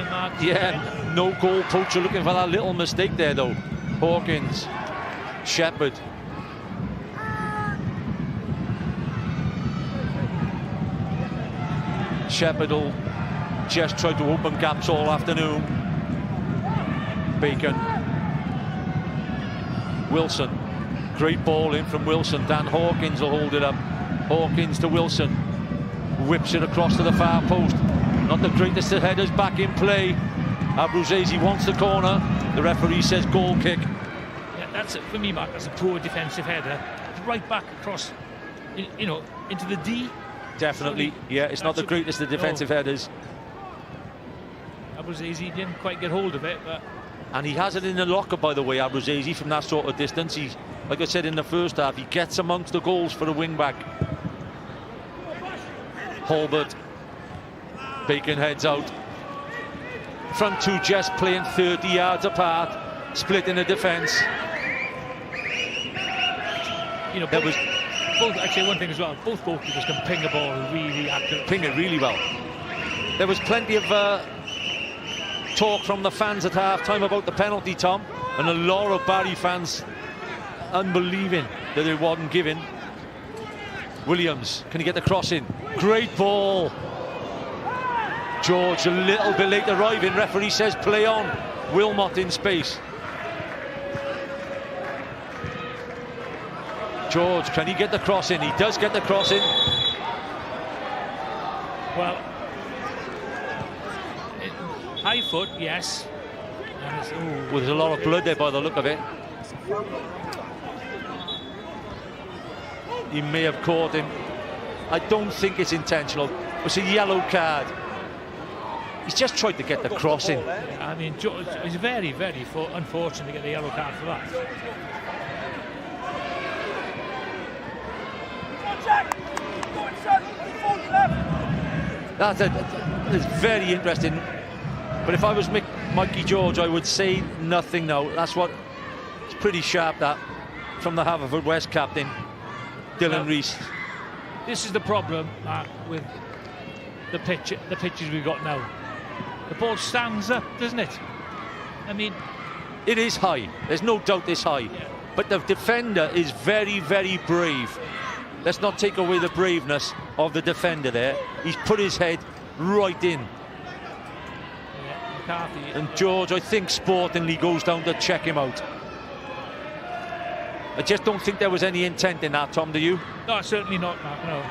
mark. Yeah, no goal poacher looking for that little mistake there though. Hawkins, Shepherd. Shepherd will just try to open gaps all afternoon. Bacon. Wilson. Great ball in from Wilson. Dan Hawkins will hold it up. Hawkins to Wilson. Whips it across to the far post. Not the greatest of headers back in play. Abruzzese wants the corner. The referee says goal kick. Yeah, that's it for me, Mark. That's a poor defensive header. Right back across, you know, into the D. Definitely, yeah, it's not the greatest of defensive headers. Abruzzese didn't quite get hold of it, but... And he has it in the locker, by the way, Abruzzese, from that sort of distance. He's, like I said in the first half, he gets amongst the goals for a wing-back. Halbert. Bacon heads out. Front two just playing 30 yards apart, split in the defence. You know, both, actually, one thing as well, both goalkeepers can ping a ball really accurately. Ping it really well. There was plenty of talk from the fans at half-time about the penalty, Tom, and a lot of Barry fans unbelieving that it wasn't given. Williams, can he get the cross in? Great ball. George a little bit late arriving. Referee says play on. Wilmot in space. George, can he get the cross in? He does get the cross in. Well, high foot, yes. Well, there's a lot of blood there by the look of it. He may have caught him. I don't think it's intentional. It's a yellow card. He's just tried to get the cross in. I mean, George is very, very unfortunate to get the yellow card for that. That's very interesting. But if I was Mikey George, I would say nothing now. That's what it's pretty sharp, that, from the Haverfordwest captain, Dylan Rees. This is the problem with the pitches we've got now. The ball stands up, doesn't it? I mean, it is high. There's no doubt it's high. Yeah. But the defender is very, very brave. let's not take away the braveness of the defender there. He's put his head right in. Yeah, McCarthy. And George, I think sportingly goes down to check him out. I just don't think there was any intent in that, Tom, do you? No, certainly not, Mark, no.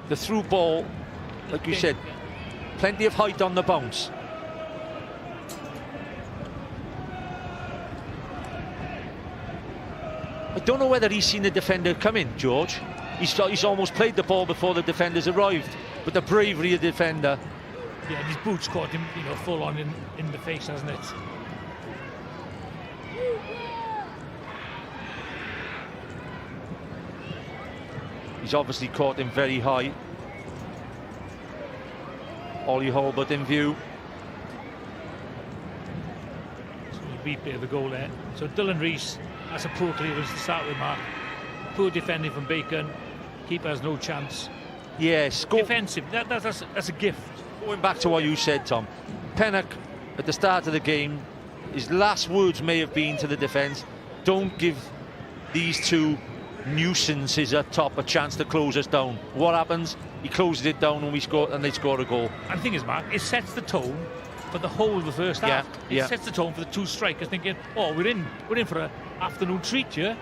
The through ball, like you said, plenty of height on the bounce. I don't know whether he's seen the defender come in, George. He's almost played the ball before the defenders arrived, but the bravery of the defender. Yeah, and his boots caught him, you know, full on in the face, hasn't it? He's obviously caught him very high. Ollie Holbert in view. So replay of the goal there. So Dylan Rees, that's a poor clearance to start with, Mark. Poor defending from Bacon. Keeper has no chance. Yes, defensive. That's a gift. Going back to what you said, Tom, Pennock at the start of the game, his last words may have been to the defence, don't give these two nuisances up top a chance to close us down. What happens? He closes it down and we score, and they score a goal. And the thing is, Mark, it sets the tone for the whole of the first half. It sets the tone for the two strikers, thinking, oh, we're in for an afternoon treat here.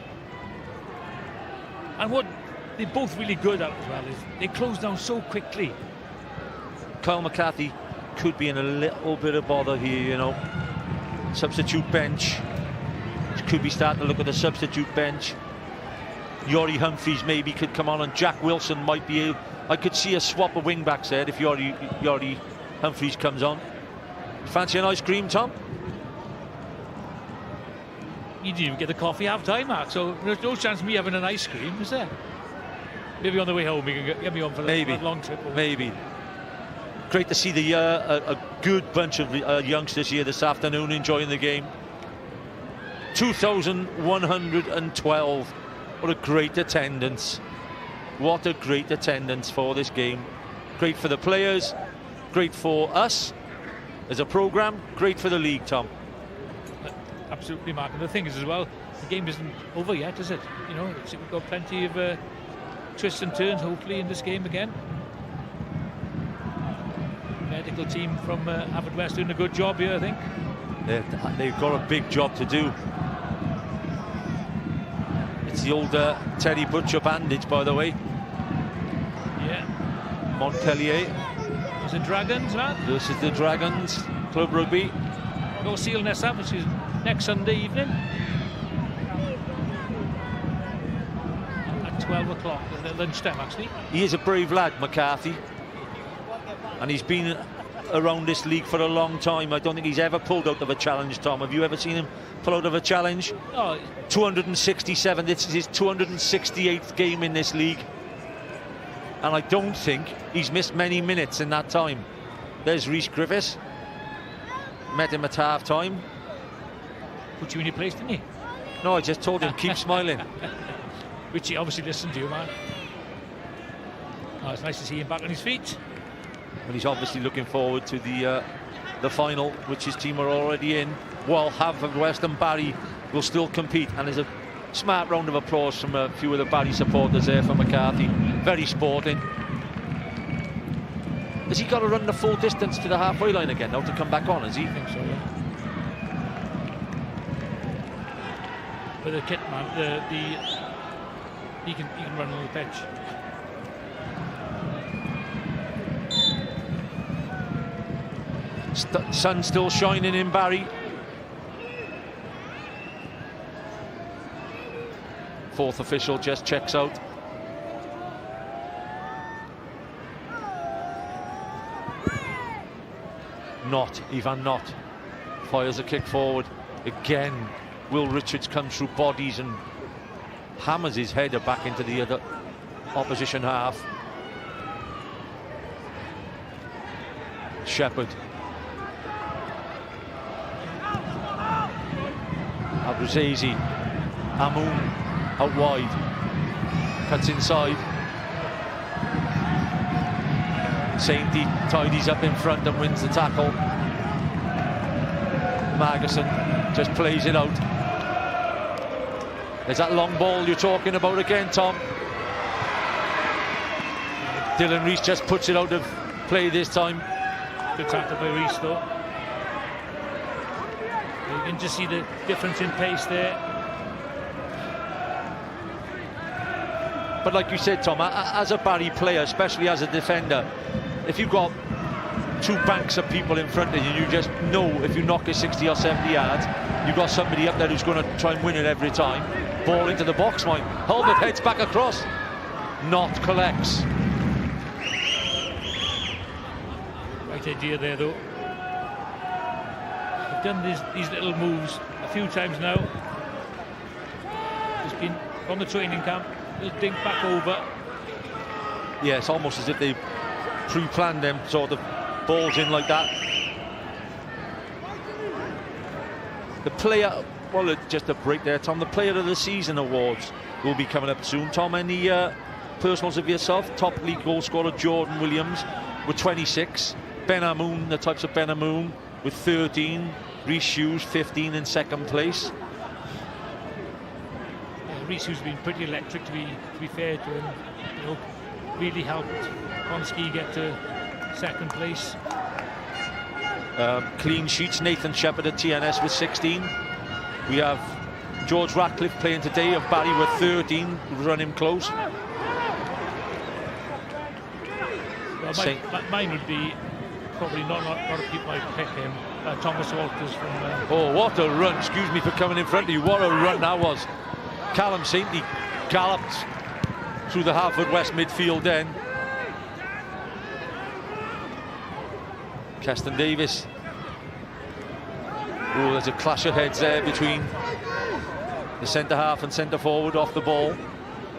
And what they're both really good at as well is they close down so quickly. Kyle McCarthy could be in a little bit of bother here, you know. Substitute bench. Could be starting to look at the substitute bench. Yori Humphreys maybe could come on, and Jack Wilson might be. I could see a swap of wing backs there if Yori Humphreys comes on. Fancy an ice cream, Tom? You didn't even get the coffee half time, Mark, so there's no chance of me having an ice cream, is there? Maybe on the way home you can get me on for that long trip. Maybe. Great to see a good bunch of youngsters here this afternoon enjoying the game. 2,112. What a great attendance. What a great attendance for this game. Great for the players, great for us as a programme, great for the league, Tom. Absolutely, Mark. And the thing is as well, the game isn't over yet, is it? You know, we've got plenty of twists and turns, hopefully, in this game again. Medical team from Haverfordwest doing a good job here, I think. They've got a big job to do. It's the old Terry Butcher bandage, by the way. Yeah. Montpellier. It's the Dragons, man. This is the Dragons, Club Rugby. Go Seal Nessa, which is next Sunday evening. At 12 o'clock, at lunchtime, actually. He is a brave lad, McCarthy. And he's been around this league for a long time. I don't think he's ever pulled out of a challenge, Tom. Have you ever seen him pull out of a challenge? Oh. 267. This is his 268th game in this league. And I don't think he's missed many minutes in that time. There's Rhys Griffiths. Met him at half-time. Put you in your place, didn't he? No, I just told him, keep smiling. Which he obviously listened to, man. Oh, it's nice to see him back on his feet. And he's obviously looking forward to the final, which his team are already in, while Haverfordwest and Barry will still compete. And there's a smart round of applause from a few of the Barry supporters there for McCarthy. Very sporting. Has he got to run the full distance to the halfway line again now to come back on, has he? I think so, yeah. But the kit man, he can run on the pitch. Sun still shining in Barry. Fourth official just checks out. Ivan Knott fires a kick forward. Again, Will Richards comes through bodies and hammers his header back into the other opposition half. Shepherd. Abruzzese. Amoun out wide. Cuts inside. Sainty tidies up in front and wins the tackle. Magason just plays it out. There's that long ball you're talking about again, Tom. Dylan Rees just puts it out of play this time. Good tackle by Rees though. You can just see the difference in pace there. But like you said, Tom, as a Barry player, especially as a defender, if you've got two banks of people in front of you, you just know if you knock it 60 or 70 yards, you've got somebody up there who's going to try and win it every time. Ball into the box, mine. Hulbert heads back across. Not collects. Right idea there though. They've done these little moves a few times now. Just been from the training camp. Just dink back over. Yeah, it's almost as if they pre-planned them sort of balls in like that. The player, well, just a break there, Tom. The Player of the Season awards will be coming up soon. Tom, any personals of yourself? Top league goal scorer Jordan Williams with 26. Ben Amoun, the types of Ben Amoun with 13. Reece Hughes 15 in second place. Reece, who's been pretty electric, to be fair to him, you know, really helped Konski get to second place. Clean sheets, Nathan Shepherd at TNS with 16. We have George Ratcliffe playing today of Barry with 13, run him close. Well, mine would be probably not a people I'd pick him. Thomas Walters from... Oh, what a run, excuse me for coming in front of you, what a run that was. Callum Sainty galloped through the Haverfordwest midfield then. Keston Davis. Oh, there's a clash of heads there between the centre half and centre forward off the ball.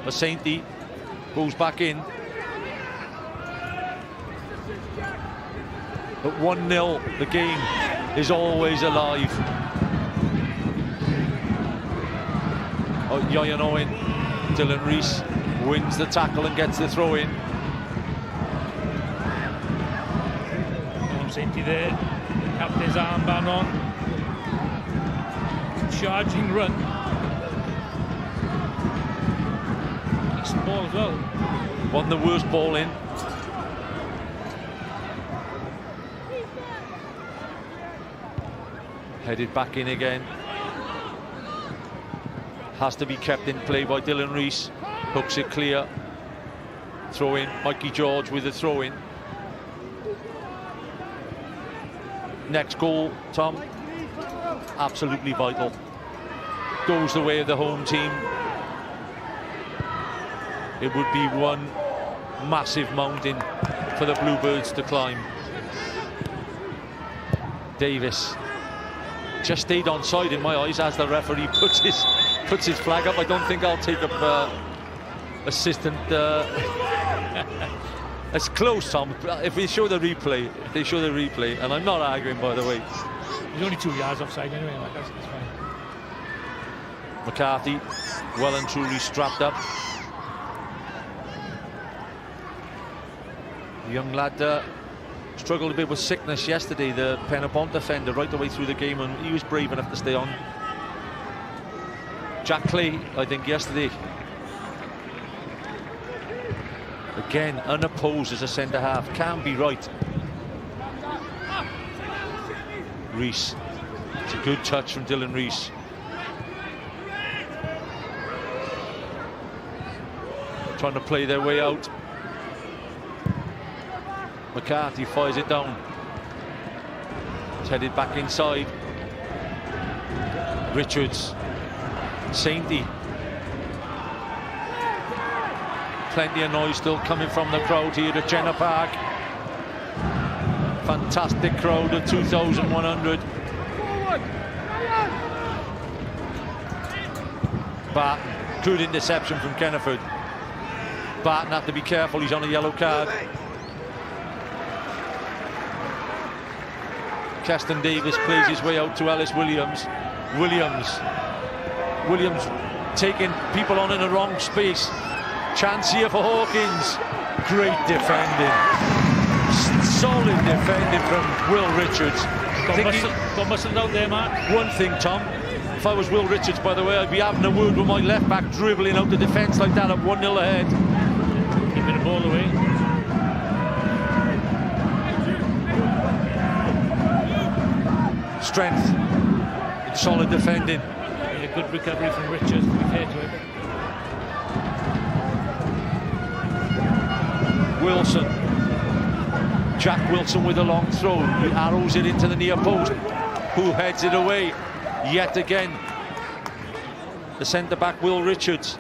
But Sainty goes back in. At 1-0, the game is always alive. Oh, Yoyan Owen, Dylan Rees wins the tackle and gets the throw in. Sainty there, kept his armband on. Charging run. Decent ball as well. Won the worst ball in. Headed back in again. Has to be kept in play by Dylan Rees. Hooks it clear. Throw in. Mikey George with the throw in. Next goal, Tom, absolutely vital. Goes the way of the home team. It would be one massive mountain for the Bluebirds to climb. Davis just stayed onside in my eyes as the referee puts his flag up. I don't think I'll take up assistant. It's close, Tom. If they show the replay, and I'm not arguing, by the way. He's only 2 yards offside anyway, like that's fine. McCarthy, well and truly strapped up. The young lad struggled a bit with sickness yesterday, the Penabont defender, right the way through the game, and he was brave enough to stay on. Jack Clay, I think, yesterday. Again, unopposed as a centre-half. Can be right. Rees. It's a good touch from Dylan Rees. Trying to play their way out. McCarthy fires it down. It's headed back inside. Richards. Sainty. Plenty of noise still coming from the crowd here at Jenner Park. Fantastic crowd of 2,100. Barton, good interception from Kenneford. Barton had to be careful, he's on a yellow card. Keston Davis plays his way out to Ellis Williams. Williams taking people on in the wrong space. Chance here for Hawkins. Great defending. solid defending from Will Richards. Got muscled out there, Mark. One thing, Tom, if I was Will Richards, by the way, I'd be having a word with my left back, dribbling out the defence like that at 1-0 ahead. Keeping the ball away. Strength, solid defending. A good recovery from Richards, to be fair to him. Wilson. Jack Wilson with a long throw. He arrows it into the near post. Who heads it away? Yet again. The centre-back, Will Richards.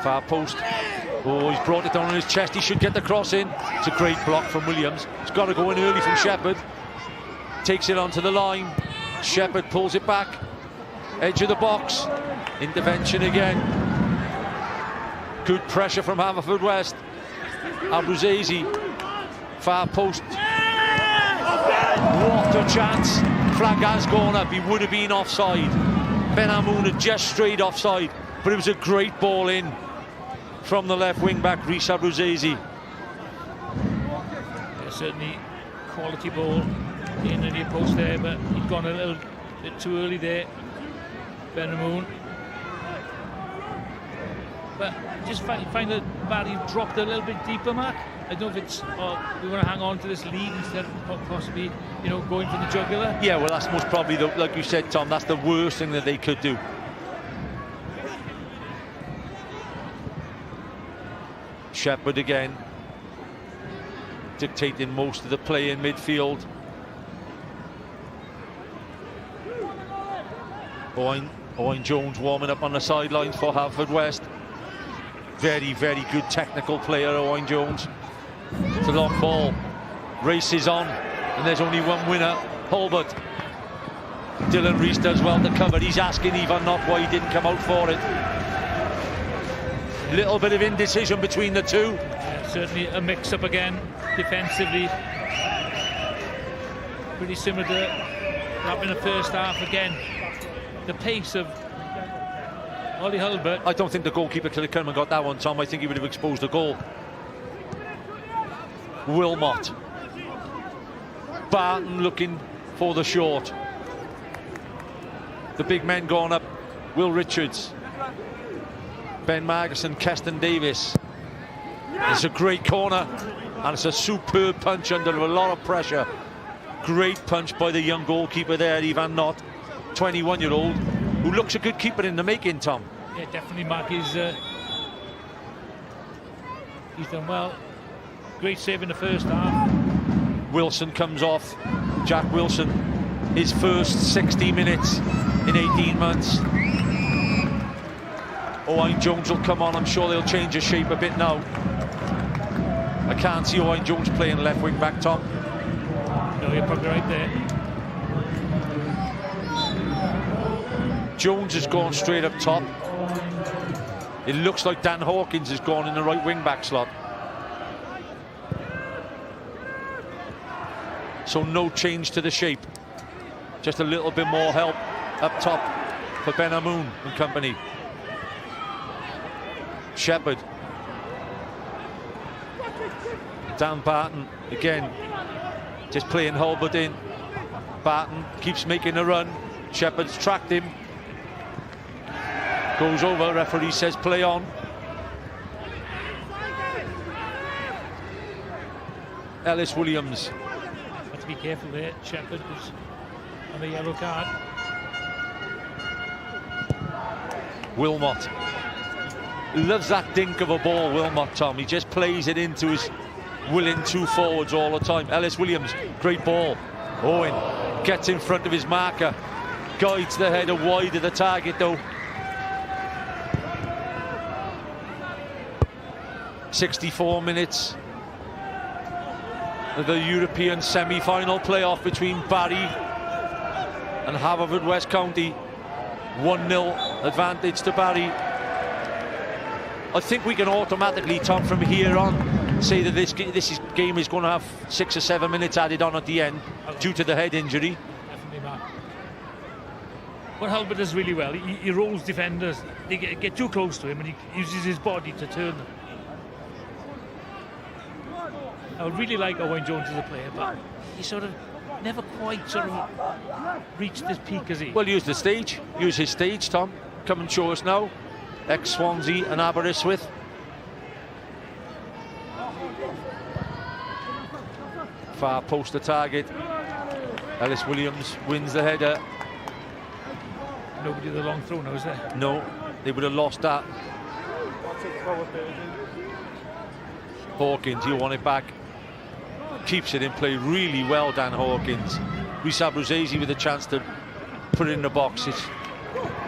Far post. Oh, he's brought it down on his chest. He should get the cross in. It's a great block from Williams. It's got to go in early from Shepherd. Takes it onto the line. Shepherd pulls it back. Edge of the box. Intervention again. Good pressure from Haverfordwest. Abruzzese. Far post. What a chance. Flag has gone up. He would have been offside. Ben Amoun had just strayed offside. But it was a great ball in from the left wing back, Rhys Abruzzese. Yeah, certainly quality ball in the near post there, but he'd gone a little bit too early there, Ben Amoun. But just find that Barry dropped a little bit deeper, Mark. I don't know if it's we want to hang on to this lead instead of possibly, you know, going for the jugular. Yeah, well, that's most probably, like you said, Tom, that's the worst thing that they could do. Shepherd again, dictating most of the play in midfield. Owen Jones warming up on the sidelines for Haverfordwest. Very, very good technical player, Owen Jones. It's a long ball. Race is on, and there's only one winner, Hulbert. Dylan Rees does well to cover. He's asking Ivan Knott why he didn't come out for it. Little bit of indecision between the two. Yeah, certainly a mix-up again, defensively. Pretty similar to that in the first half again. The pace of Ollie Hulbert. I don't think the goalkeeper could have come and got that one, Tom. I think he would have exposed the goal. Wilmot. Barton looking for the short. The big men going up. Will Richards. Ben Margerson, Keston Davis. It's a great corner, and it's a superb punch under a lot of pressure. Great punch by the young goalkeeper there, Ivan Knott, 21-year-old, who looks a good keeper in the making, Tom. Yeah, definitely, Mark. He's done well. Great save in the first half. Wilson comes off. Jack Wilson, his first 60 minutes in 18 months. Owen Jones will come on. I'm sure they'll change his shape a bit now. I can't see Owen Jones playing left wing back, Tom. No, you're probably right there. Jones has gone straight up top. It looks like Dan Hawkins has gone in the right wing back slot. So no change to the shape. Just a little bit more help up top for Ben Amoun and company. Shepherd. Dan Barton again, just playing Hulbert in. Barton keeps making a run. Shepherd's tracked him. Goes over, referee says play on. Ellis Williams. Have to be careful there. Shepherd was on the yellow card. Wilmot. Loves that dink of a ball, Wilmot, Tom. He just plays it into his willing two forwards all the time. Ellis Williams, great ball. Owen gets in front of his marker. Guides the header wide of the target, though. 64 minutes of the European semi-final playoff between Barry and Haverfordwest County. 1-0 advantage to Barry. I think we can automatically, Tom, from here on, say that this game is going to have 6 or 7 minutes added on at the end due to the head injury. Definitely, Mark. What Hulbert does really well, he rolls defenders. They get too close to him, and he uses his body to turn them. I really like Owen Jones as a player, but he sort of never quite sort of reached his peak, has he? Well, use the stage. Use his stage, Tom. Come and show us now. Ex-Swansea and Aberystwyth. Far post the target. Ellis Williams wins the header. Nobody with a long throw now, is there? No, they would have lost that. Hawkins, he'll want it back. Keeps it in play really well, Dan Hawkins. Rhys Abruzzese with a chance to put it in the box. It's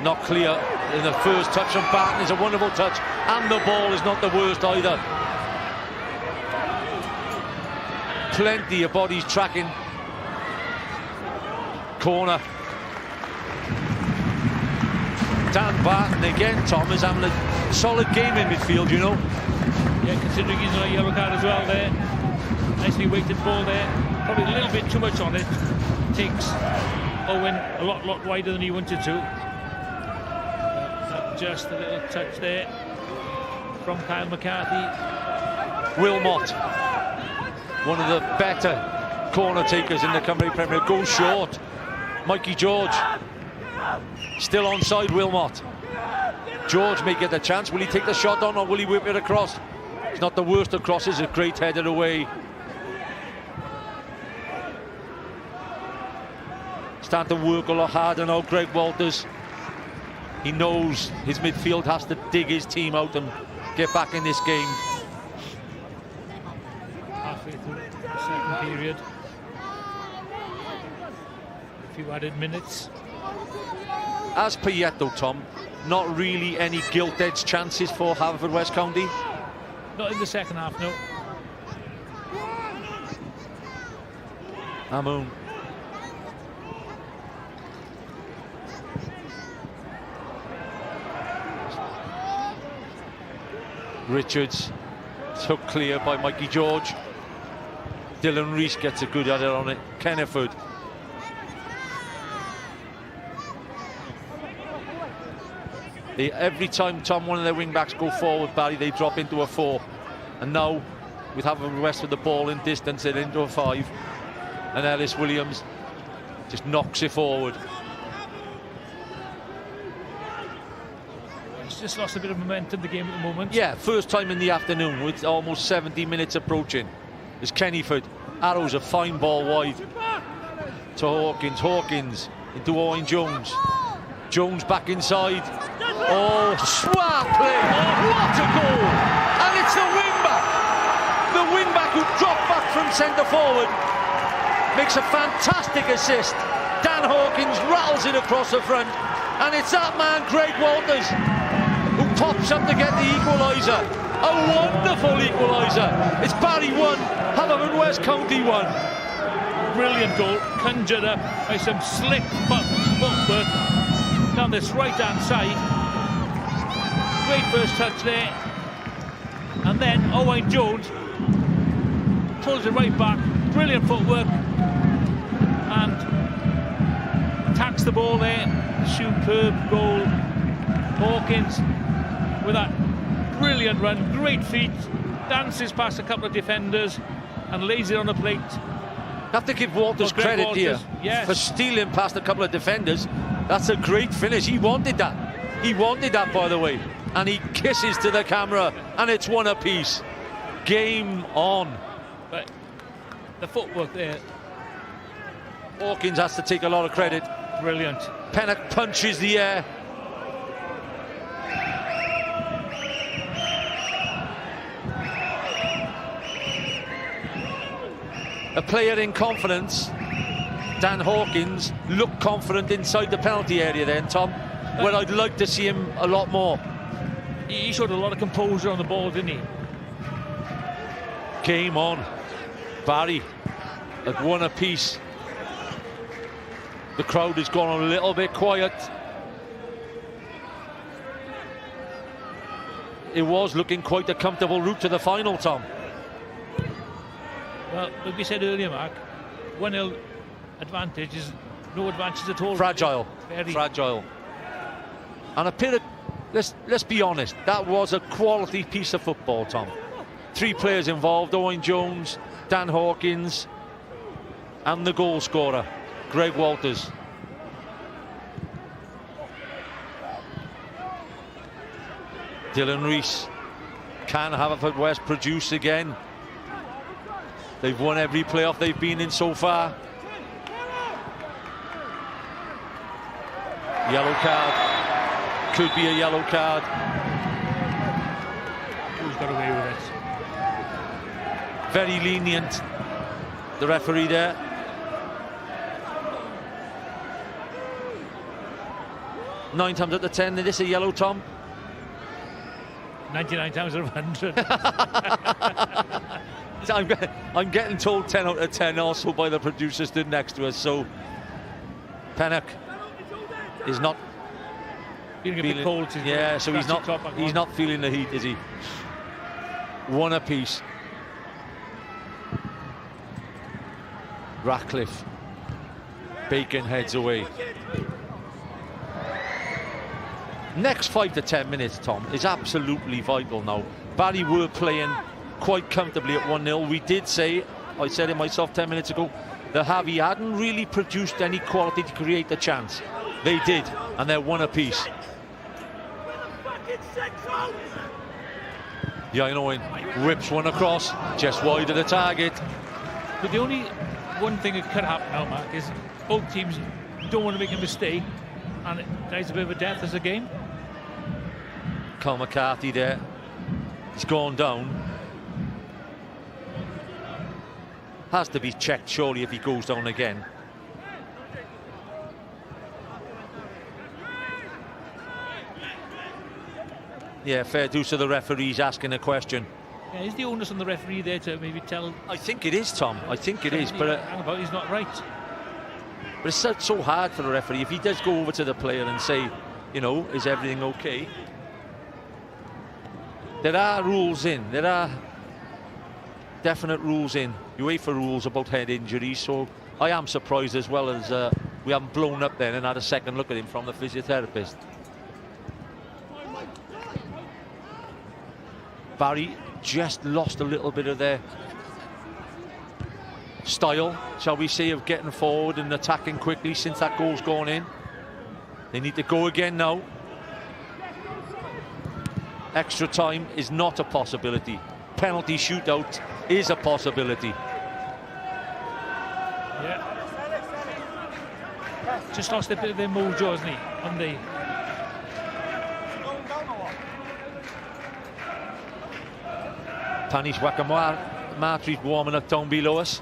not clear in the first touch from Barton. Is a wonderful touch, and the ball is not the worst either. Plenty of bodies tracking. Corner. Dan Barton again, Tom, is having a solid game in midfield, you know. Yeah, considering he's on a yellow card as well there. Nicely weighted ball there. Probably a little bit too much on it. Takes Owen a lot wider than he wanted to. Just a little touch there from Kyle McCarthy. Wilmot, one of the better corner takers in the Cymru Premier, goes short. Mikey George, still onside Wilmot. George may get the chance. Will he take the shot on, or will he whip it across? It's not the worst of crosses, a great header away. Starting to work a lot harder now, Greg Walters. He knows his midfield has to dig his team out and get back in this game. Halfway through the second period. A few added minutes. As per yet though, Tom, not really any gilt-edged chances for Haverfordwest County. Not in the second half, no. Amoon. Richards took clear by Mikey George. Dylan Rees gets a good header on it. Kenneford. Every time, Tom, one of their wing-backs go forward, Barry, they drop into a 4. And now, with Haverfordwest with the ball in distance, they're into a 5. And Ellis Williams just knocks it forward. He's just lost a bit of momentum, the game at the moment. Yeah, first time in the afternoon with almost 70 minutes approaching. There's Kenneford. Arrows a fine ball wide to Hawkins. Hawkins into Owen Jones. Jones back inside. Oh, swag play. What a goal. And it's the wing-back. The wing-back who dropped back from centre forward makes a fantastic assist. Dan Hawkins rattles it across the front. And it's that man, Greg Walters, who pops up to get the equaliser. A wonderful equaliser. It's Barry 1, Haverfordwest County 1. Brilliant goal, conjured up by some slick footwork down this right-hand side. Great first touch there. And then Owen Jones pulls it right back. Brilliant footwork. And attacks the ball there. Superb goal. Hawkins with that brilliant run, great feet, dances past a couple of defenders and lays it on the plate. Have to give Walters credit here, yes, for stealing past a couple of defenders. That's a great finish. He wanted that. He wanted that, by the way. And he kisses to the camera, and it's one apiece. Game on. But the footwork there. Hawkins has to take a lot of credit. Brilliant. Pennock punches the air. A player in confidence. Dan Hawkins looked confident inside the penalty area then, Tom. Well, I'd like to see him a lot more. He showed a lot of composure on the ball, didn't he? Game on. Barry at one apiece. The crowd has gone a little bit quiet. It was looking quite a comfortable route to the final, Tom. Well, like we said earlier, Mark, 1-0 advantage is no advantage at all. Fragile. Very fragile. And a bit of, let's be honest, that was a quality piece of football, Tom. 3 players involved: Owen Jones, Dan Hawkins, and the goal scorer, Greg Walters. Dylan Rees. Can Haverfordwest produce again? They've won every playoff they've been in so far. Yellow card. Could be a yellow card. Who's got away with it? Very lenient, the referee there. Nine times out of 10, is this a yellow, Tom? 99 times out of 100. I'm getting told 10 out of 10 also by the producer stood next to us, so Pennock is not feeling a bit cold. Yeah, so he's not feeling the heat, is he? One apiece. Ratcliffe. Bacon heads away. Next 5 to 10 minutes, Tom, is absolutely vital now. Barry were playing quite comfortably at 1-0. We did say, I said it myself 10 minutes ago, that Javi hadn't really produced any quality to create the chance. They did, and they're one apiece. Yeah, I know, whips one across, just wide of the target. But the only one thing that could happen now, Mark, is both teams don't want to make a mistake, and it dies a bit of a death as a game. Carl McCarthy there. He's gone down. Has to be checked, surely, if he goes down again. Yeah, fair due to the referees asking a question. Yeah, is the onus on the referee there to maybe tell? I think it is, Tom. I think it is, but hang about, he's not right. But it's so hard for the referee if he does go over to the player and say, you know, is everything okay? There are rules in. There are definite rules in. UEFA rules about head injuries. So I am surprised as well as we haven't blown up then and had a second look at him from the physiotherapist. Barry just lost a little bit of their style, shall we say, of getting forward and attacking quickly since that goal's gone in. They need to go again now. Extra time is not a possibility. Penalty shootout is a possibility. Yeah. Just lost a bit of their mojo, hasn't he? On the Panish Wakamatri warming up down below us.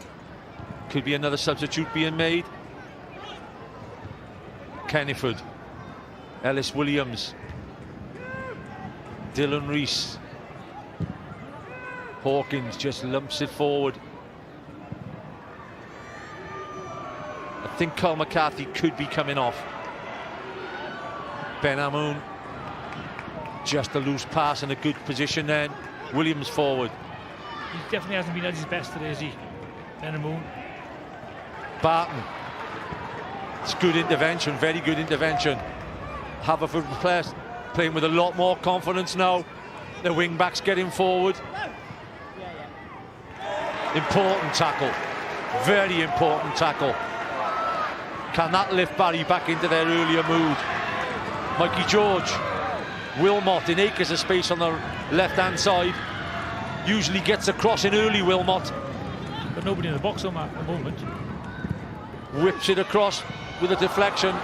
Could be another substitute being made. Kenniford, Ellis Williams, Dylan Rees. Hawkins just lumps it forward. I think Carl McCarthy could be coming off. Ben Amoun, just a loose pass in a good position then. Williams forward. He definitely hasn't been at his best today, is he? Ben Amoun. Barton. It's good intervention, very good intervention. Haverford playing with a lot more confidence now. The wing backs getting forward. Important tackle, very important tackle. Can that lift Barry back into their earlier mood? Mikey George, Wilmot in acres of space on the left-hand side. Usually gets across in early, Wilmot. But nobody in the box on that at the moment. Whips it across with a deflection.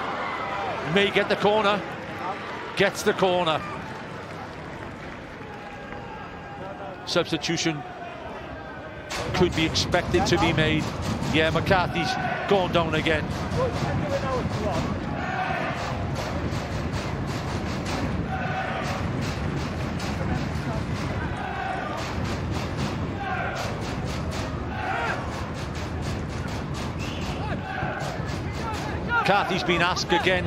May get the corner. Gets the corner. Substitution could be expected to be made. Yeah, McCarthy's gone down again. McCarthy's been asked again.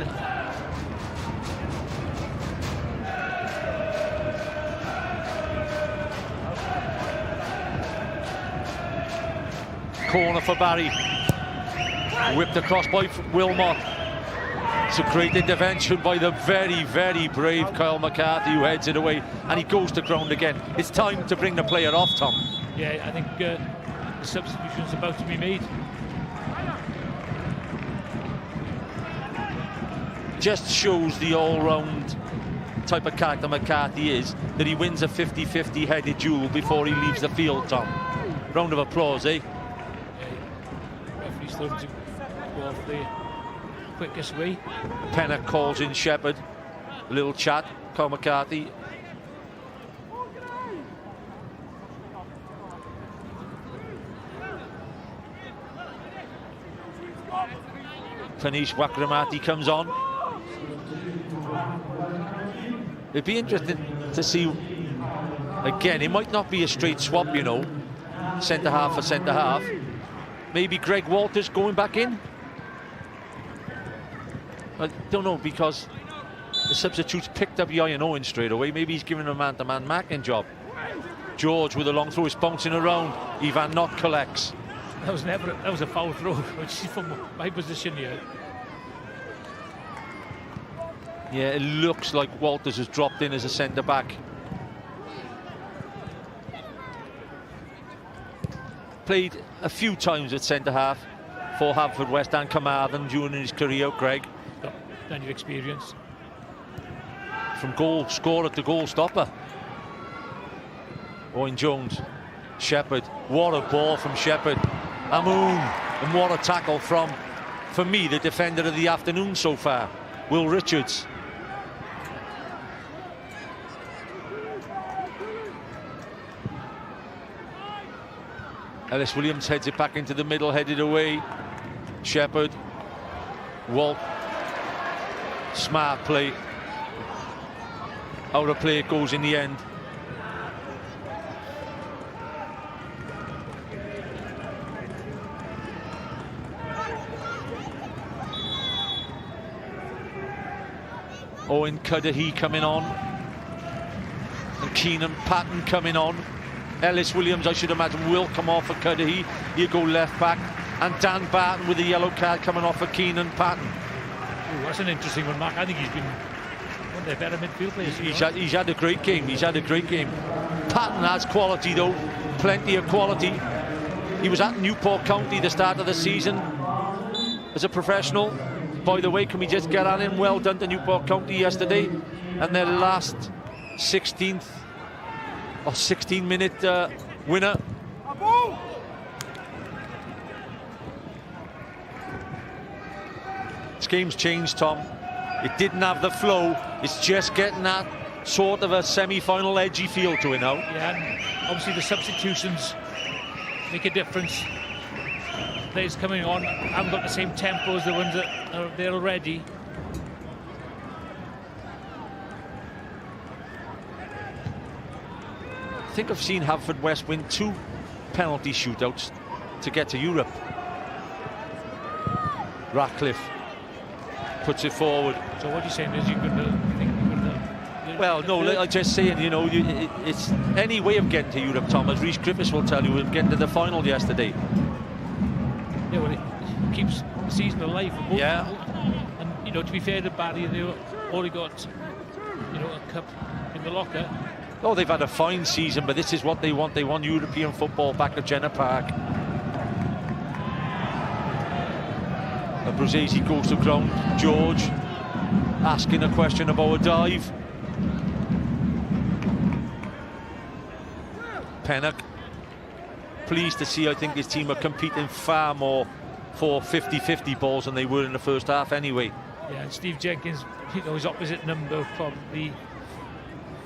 Corner for Barry. Whipped across by Wilmot. It's a great intervention by the very, very brave Kyle McCarthy, who heads it away, and he goes to ground again. It's time to bring the player off, Tom. Yeah, I think the substitution's about to be made. Just shows the all-round type of character McCarthy is, that he wins a 50-50 headed duel before he leaves the field, Tom. Round of applause, eh? Yeah, referee's told him to go off the quickest way. Pennock calls in Shepherd. A little chat, Kyle McCarthy. Panish Wakramati comes on. It'd be interesting to see, again, it might not be a straight swap, you know, centre-half for centre-half. Maybe Greg Walters going back in? I don't know, because the substitutes picked up Ian Owen straight away. Maybe he's giving a man-to-man marking job. George with a long throw, is bouncing around. Ivan Knott collects. That was a foul throw, which is from my position here. Yeah, it looks like Walters has dropped in as a centre-back. Played a few times at centre-half for Haverfordwest and Carmarthen during his career, Greg. Got plenty of experience. From goal scorer to goal stopper. Owen Jones, Shepherd. What a ball from Shepherd. Amoon, and what a tackle from, for me, the defender of the afternoon so far, Will Richards. Ellis Williams heads it back into the middle, headed away. Shepherd, Walt, smart play. Out of play it goes in the end. Owen Cudahy coming on, and Keenan Patton coming on. Ellis Williams, I should imagine, will come off for Cudahy. You go left back, and Dan Barton with a yellow card coming off for Keenan Patton. Ooh, that's an interesting one, Mark. I think he's been one of their better midfield players. He's had a great game. He's had a great game. Patton has quality, though, plenty of quality. He was at Newport County the start of the season as a professional. By the way, can we just get on him? Well done to Newport County yesterday, and their last 16th or 16-minute winner. This game's changed, Tom. It didn't have the flow. It's just getting that sort of a semi-final edgy feel to it now. Yeah, and obviously the substitutions make a difference. Players coming on haven't got the same tempo as the ones that are there already. I think I've seen Haverfordwest win 2 penalty shootouts to get to Europe. Ratcliffe puts it forward. So what you're saying is you're going to think you're going to... Well, no, I'm just saying, you know, it's any way of getting to Europe, Tom, as Rhys Griffiths will tell you, of getting to the final yesterday. Yeah, well, it keeps the season alive for both. Yeah. And, you know, to be fair to Barry, they already got, you know, a cup in the locker. Oh, they've had a fine season, but this is what they want. They want European football back at Jenner Park. Bruzzese goes to ground. George asking a question about a dive. Pennock pleased to see, I think his team are competing far more for 50-50 balls than they were in the first half anyway. Yeah, and Steve Jenkins, you know, his opposite number, probably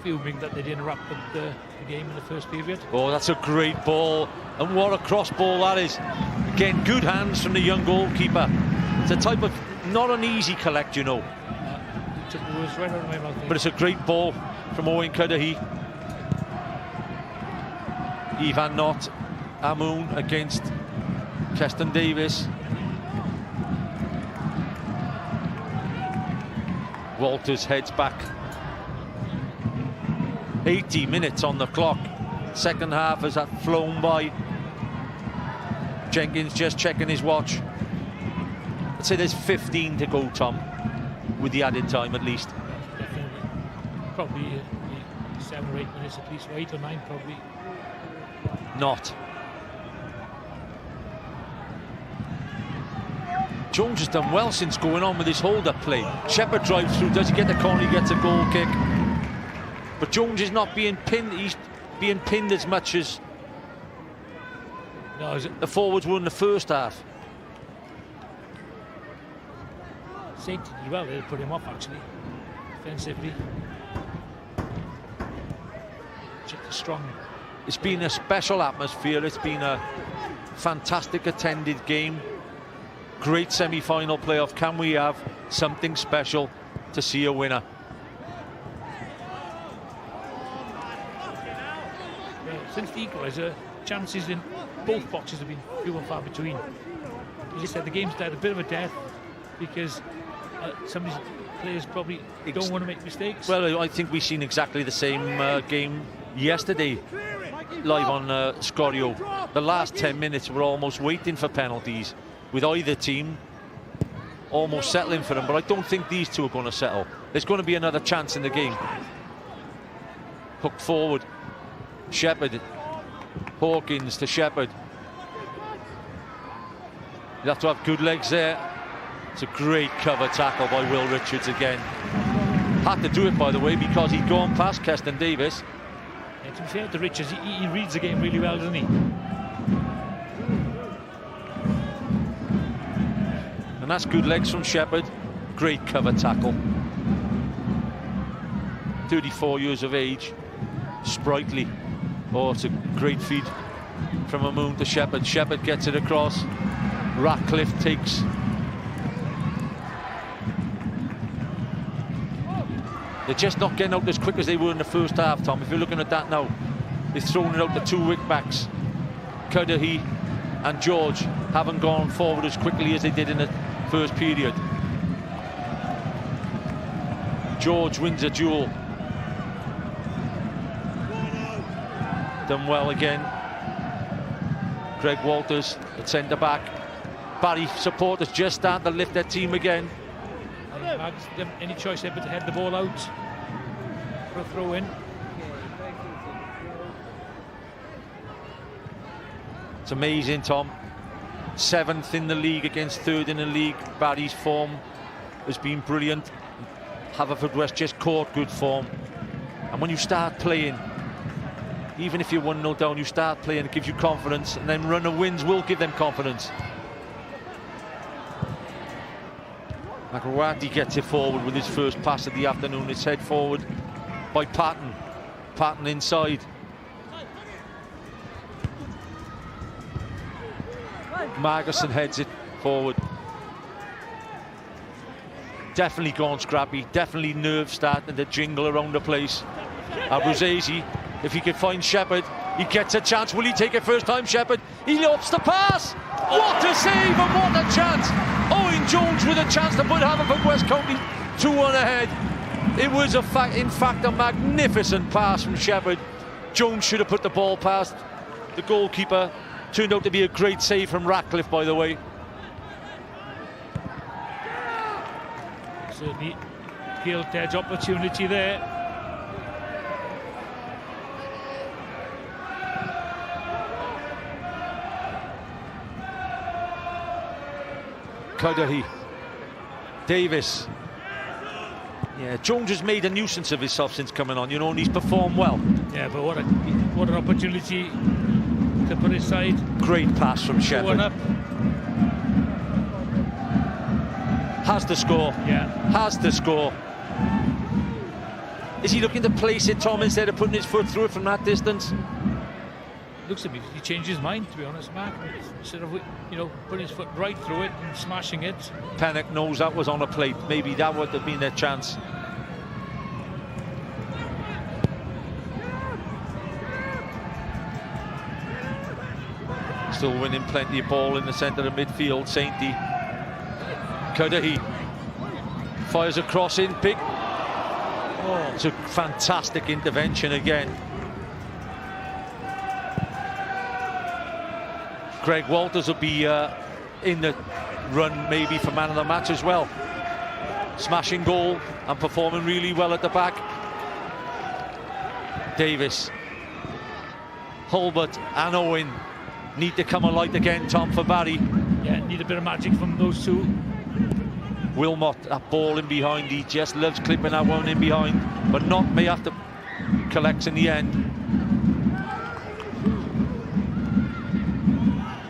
fuming that they didn't wrap up the game in the first period. Oh, that's a great ball, and what a cross ball that is. Again, good hands from the young goalkeeper. It's a type of, not an easy collect, you know. Took the words right out of my mouth. But it's a great ball from Owen Cudahy. Ivan Knott, Amoon against Keston Davis. Walters heads back. 80 minutes on the clock. Second half has flown by. Jenkins just checking his watch. I'd say there's 15 to go, Tom. with the added time at least. Definitely. Probably 7 or 8 minutes at least, or 8 or 9 probably. Not. Jones has done well since going on with his hold-up play. Shepherd drives through, does he get the corner, he gets a goal kick. But Jones is not being pinned, he's being pinned as much as the forwards were in the first half. Saint did well, they put him off actually, defensively. Strong. It's been a special atmosphere, it's been a fantastic attended game. Great semi-final playoff. Can we have something special to see a winner? Since the equaliser, chances in both boxes have been few and far between. As you said, the game's died a bit of a death because some of these players probably don't want to make mistakes. Well, I think we've seen exactly the same game yesterday live on Sgorio. The last 10 minutes were almost waiting for penalties, with either team almost settling for them, but I don't think these two are going to settle. There's going to be another chance in the game. Hooked forward, Shepherd, Hawkins to Shepherd. You have to have good legs there. It's a great cover tackle by Will Richards again. Had to do it, by the way, because he'd gone past Keston Davis. Yeah, to be fair to Richards, he reads the game really well, doesn't he? And that's good legs from Shepherd. Great cover tackle. 34 years of age. Sprightly. Oh, it's a great feed from Amoon to Shepherd. Shepherd gets it across. Ratcliffe takes. They're just not getting out as quick as they were in the first half, Tom. If you're looking at that now, they've thrown it out to 2 wick backs. Cudahy and George haven't gone forward as quickly as they did in the first period. George wins a duel. Done well again. Greg Walters at centre back. Barry supporters just starting to lift their team again. Mags, any choice there but to head the ball out for a throw in. It's amazing, Tom. 7th in the league against 3rd in the league. Barry's form has been brilliant. Haverfordwest just caught good form. And when you start playing, even if you're 1-0 down, you start playing, it gives you confidence, and then run of wins will give them confidence. Magrawati gets it forward with his first pass of the afternoon. It's head forward by Patton. Patton inside. Margerson heads it forward. Definitely gone scrappy. Definitely nerves starting to jingle around the place. Abruzzese, if he can find Shepherd, he gets a chance. Will he take it first time, Shepherd? He lopes the pass. What a save and what a chance. Owen Jones with a chance to put Haverfordwest County 2-1 ahead. It was in fact a magnificent pass from Shepherd. Jones should have put the ball past the goalkeeper. Turned out to be a great save from Ratcliffe, by the way. Certainly gilt edge opportunity there. Cudahy, Davis. Yeah, Jones has made a nuisance of himself since coming on, you know, and he's performed well. Yeah, but what an opportunity to put his side. Great pass from Shepherd. Up. Has to score. Yeah. Has to score. Is he looking to place it, Tom, instead of putting his foot through it from that distance? Looks to me he changed his mind, to be honest, Mark. Instead of, you know, putting his foot right through it and smashing it. Pennock knows that was on a plate. Maybe that would have been their chance. Still winning plenty of ball in the centre of midfield. Sainty. Cudahy fires a cross in. Big. Oh, it's a fantastic intervention again. Greg Walters will be in the run maybe for man of the match as well. smashing goal and performing really well at the back. Davis, Hulbert and Owen need to come alight again, Tom, for Barry. Yeah, need a bit of magic from those two. Wilmot, that ball in behind, he just loves clipping that one in behind, but not may have to collect in the end.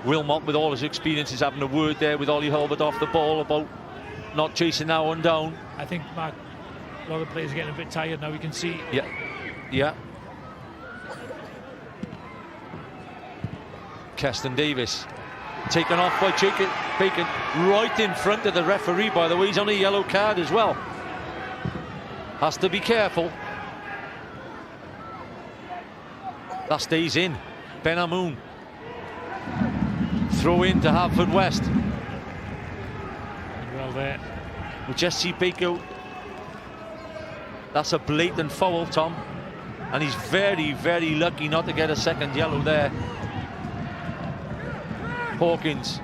Wilmot, with all his experience, is having a word there with Ollie Hulbert off the ball about not chasing that one down. I think, Mark, a lot of the players are getting a bit tired now, we can see. Yeah. Keston Davis taken off by Jacob Bacon, right in front of the referee, by the way. He's on a yellow card as well. Has to be careful. That stays in. Ben Amoun. Throw in to Haverfordwest. Well there. We just see Baker. That's a blatant foul, Tom. And he's very, very lucky not to get a second yellow there. Hawkins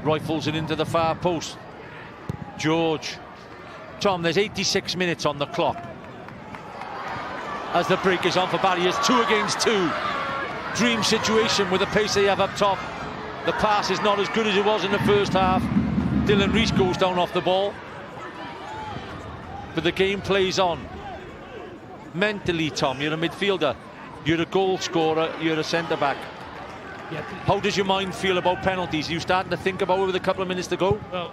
rifles it into the far post. George. Tom, there's 86 minutes on the clock as the break is on for Barry. It's 2 against 2. Dream situation with the pace they have up top. The pass is not as good as it was in the first half. Dylan Rees goes down off the ball, but the game plays on. Mentally, Tom, you're a midfielder, you're a goal scorer, you're a centre-back. Yeah. How does your mind feel about penalties? Are you starting to think about it with a couple of minutes to go? Well,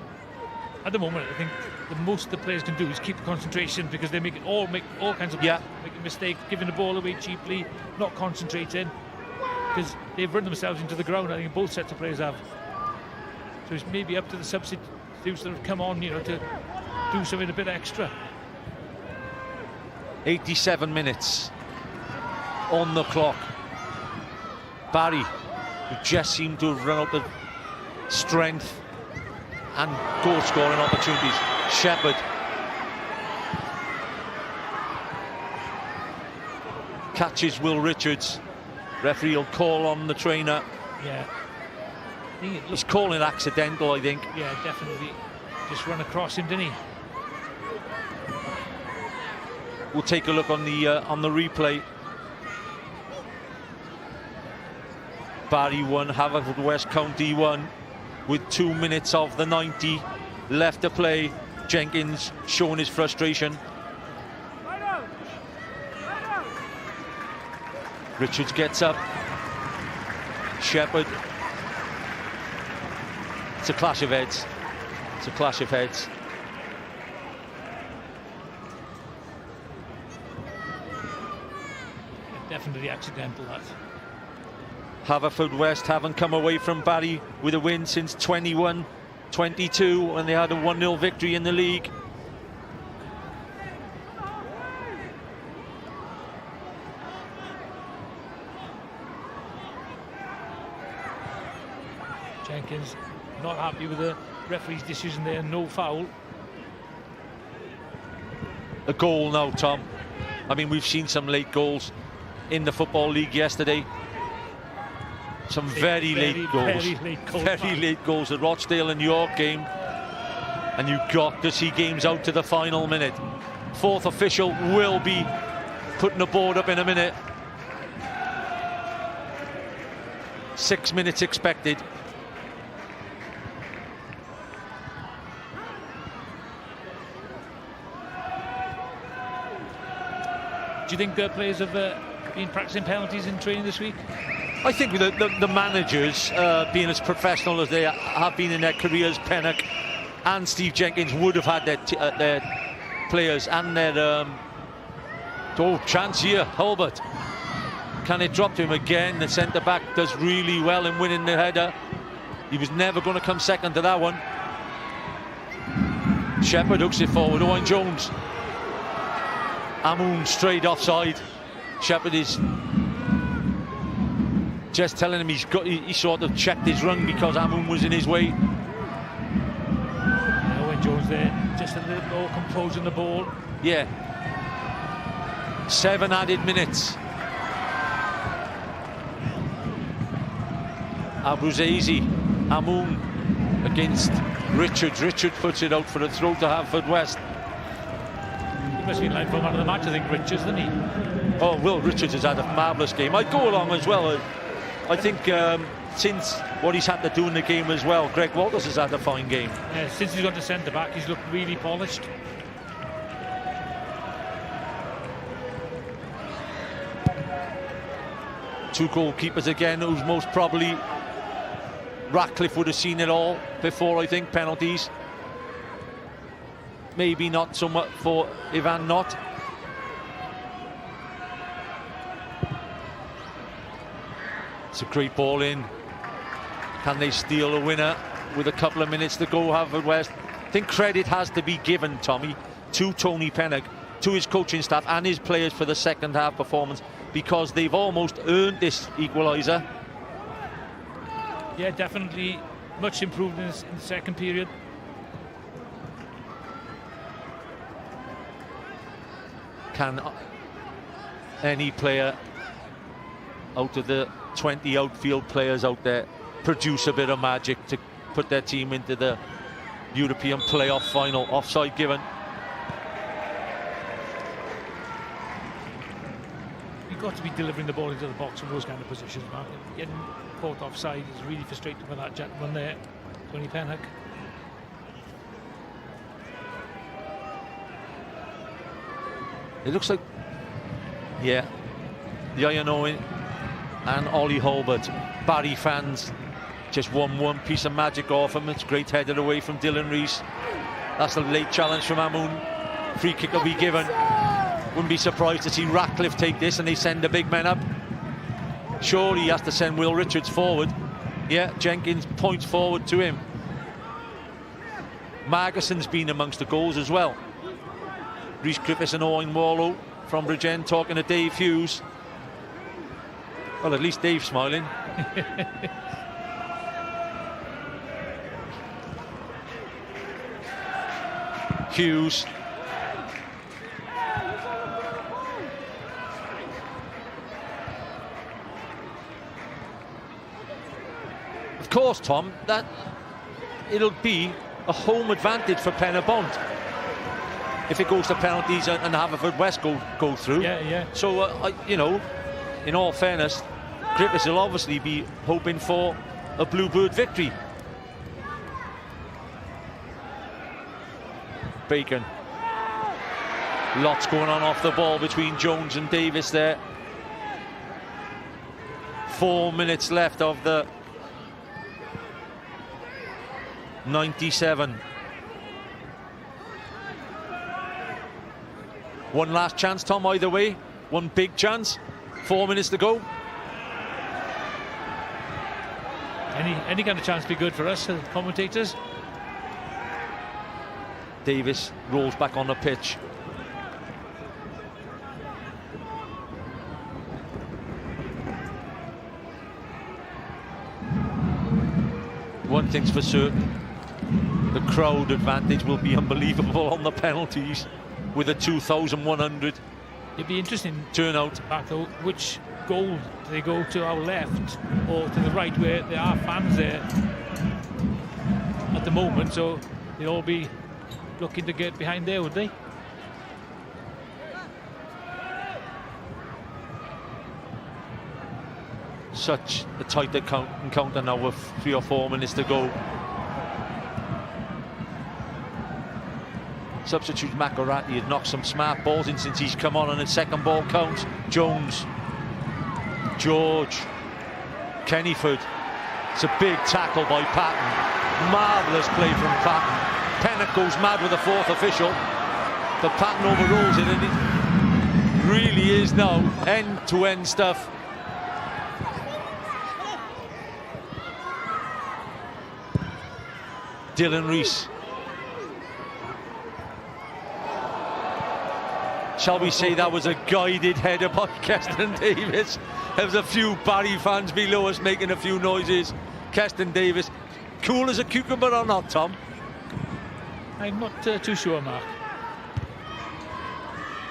at the moment, I think the most the players can do is keep the concentration, because they make all kinds of making mistakes, giving the ball away cheaply, not concentrating, because they've run themselves into the ground. I think both sets of players have. So it's maybe up to the substitutes that have come on, you know, to do something a bit extra. 87 minutes on the clock. Barry, who just seemed to have run out of strength and goal scoring opportunities. Shepherd. Catches Will Richards. Referee will call on the trainer. Yeah. He's calling it accidental, I think. Yeah, definitely. Just run across him, didn't he? We'll take a look on the replay. Barry won, Haverfordwest County won, with 2 minutes of the 90 left to play. Jenkins showing his frustration. Richards gets up. Shepherd. It's a clash of heads. It's a clash of heads. Definitely accidental, that. Haverfordwest haven't come away from Barry with a win since 21-22 when they had a 1-0 victory in the league. Jenkins not happy with the referee's decision there, no foul. A goal now, Tom. I mean, we've seen some late goals in the Football League yesterday. Some very late goals. Very late goals. The Rochdale and York game. And you've got to see games out to the final minute. Fourth official will be putting the board up in a minute. 6 minutes expected. Do you think the players have been practicing penalties in training this week? I think the managers, being as professional as they have been in their careers, Pennock and Steve Jenkins, would have had their players and their chance here. Hulbert, can it drop to him again? The centre back does really well in winning the header. He was never going to come second to that one. Shepherd hooks it forward. Owen Jones. Amoun straight offside. Shepherd is just telling him he sort of checked his run because Amoun was in his way. Owen Jones there, just a little more composing the ball. Yeah. 7 added minutes. Abruzzese, Amoun against Richards. Richards puts it out for a throw to Haverfordwest. He must be in line for man of the match, I think, Richards, isn't he? Oh, Will Richards has had a marvellous game. I'd go along as well. I think since what he's had to do in the game as well, Greg Walters has had a fine game. Yeah, since he's gone to centre-back, he's looked really polished. Two goalkeepers again, who's most probably Ratcliffe would have seen it all before, I think, penalties. Maybe not so much for Ivan Knott. It's a great ball in. Can they steal a winner with a couple of minutes to go, Haverfordwest? I think credit has to be given, Tommy, to Tony Pennock, to his coaching staff and his players for the second half performance, because they've almost earned this equaliser. Yeah, definitely much improved in the second period. Can any player out of the 20 outfield players out there produce a bit of magic to put their team into the European playoff final? Offside given. You've got to be delivering the ball into the box from those kind of positions, Mark. Getting caught offside is really frustrating for that gentleman there, Tony Pennock. It looks like, yeah, Ian Owen and Ollie Holbert, Barry fans, just won one piece of magic off him. It's great headed away from Dylan Rees. That's a late challenge from Amoun. Free kick will be given. Wouldn't be surprised to see Ratcliffe take this and they send the big men up. Surely he has to send Will Richards forward. Yeah, Jenkins points forward to him. Margerson's been amongst the goals as well. Rhys Griffiths and Owen Warlow from Bridgend talking to Dave Hughes. Well, at least Dave's smiling. Hughes. Of course, Tom, that it'll be a home advantage for Penabont if it goes to penalties and Haverfordwest go through. Yeah. So, you know, in all fairness, Griffiths will obviously be hoping for a Bluebird victory. Bacon. Lots going on off the ball between Jones and Davis there. 4 minutes left of the 97. One last chance, Tom, either way. One big chance. 4 minutes to go. Any kind of chance be good for us, commentators? Davis rolls back on the pitch. One thing's for certain, the crowd advantage will be unbelievable on the penalties with a 2,100. It'd be interesting turnout. Back though, which goal do they go to our left or to the right, where there are fans there at the moment, so they'll all be looking to get behind there, would they? Such a tight encounter now with 3 or 4 minutes to go. Substitute Makarati had knocked some smart balls in since he's come on, and his second ball counts. Jones, George, Kennyford. It's a big tackle by Patton. Marvellous play from Patton. Pennock goes mad with the fourth official, but Patton overrules it, and it really is now end-to-end stuff. Dylan Rees. Shall we say that was a guided header by Keston Davis? There was a few Barry fans below us making a few noises. Keston Davis, cool as a cucumber or not, Tom? I'm not too sure, Mark.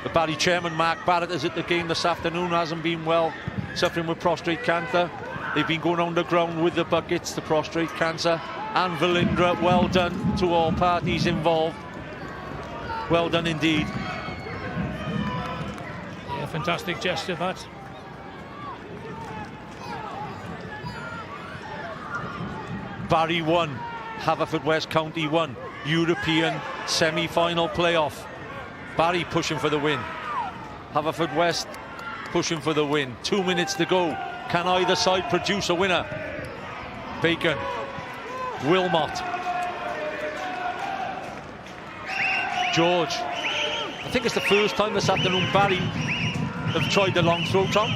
The Barry chairman, Mark Barrett, is at the game this afternoon, hasn't been well, suffering with prostate cancer. They've been going underground with the buckets, the prostate cancer. and Velindra. Well done to all parties involved. Well done indeed. Yeah, fantastic gesture that. Barry 1, Haverfordwest County 1, European semi-final playoff. Barry pushing for the win. Haverfordwest pushing for the win. 2 minutes to go. Can either side produce a winner? Bacon, Wilmot, George. I think it's the first time this afternoon Barry have tried the long throw, Tom.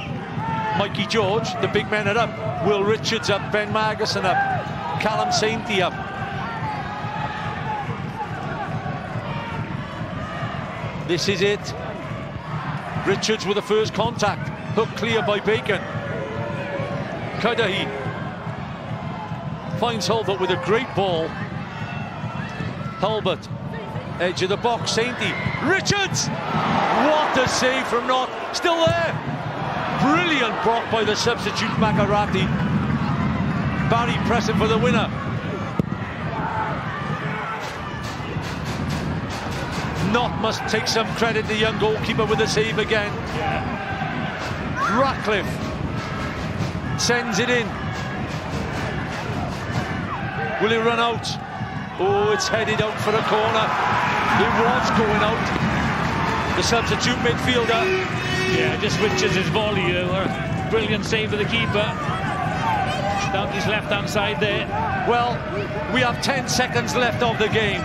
Mikey George, the big men are up. Will Richards up, Ben Margerson up, Callum Sainty up. This is it. Richards with the first contact. Hook clear by Bacon. Cudahy finds Hulbert with a great ball. Hulbert, edge of the box, Sainty. Richards! What a save from Knott. Still there. Brilliant block by the substitute Makarati. Barry pressing for the winner. Knott must take some credit, the young goalkeeper, with the save again. Ratcliffe sends it in. Will it run out? Oh, it's headed out for a corner. It was going out. The substitute midfielder. Yeah, just Richards' volley. Brilliant save of the keeper. Down his left-hand side there. Well, we have 10 seconds left of the game.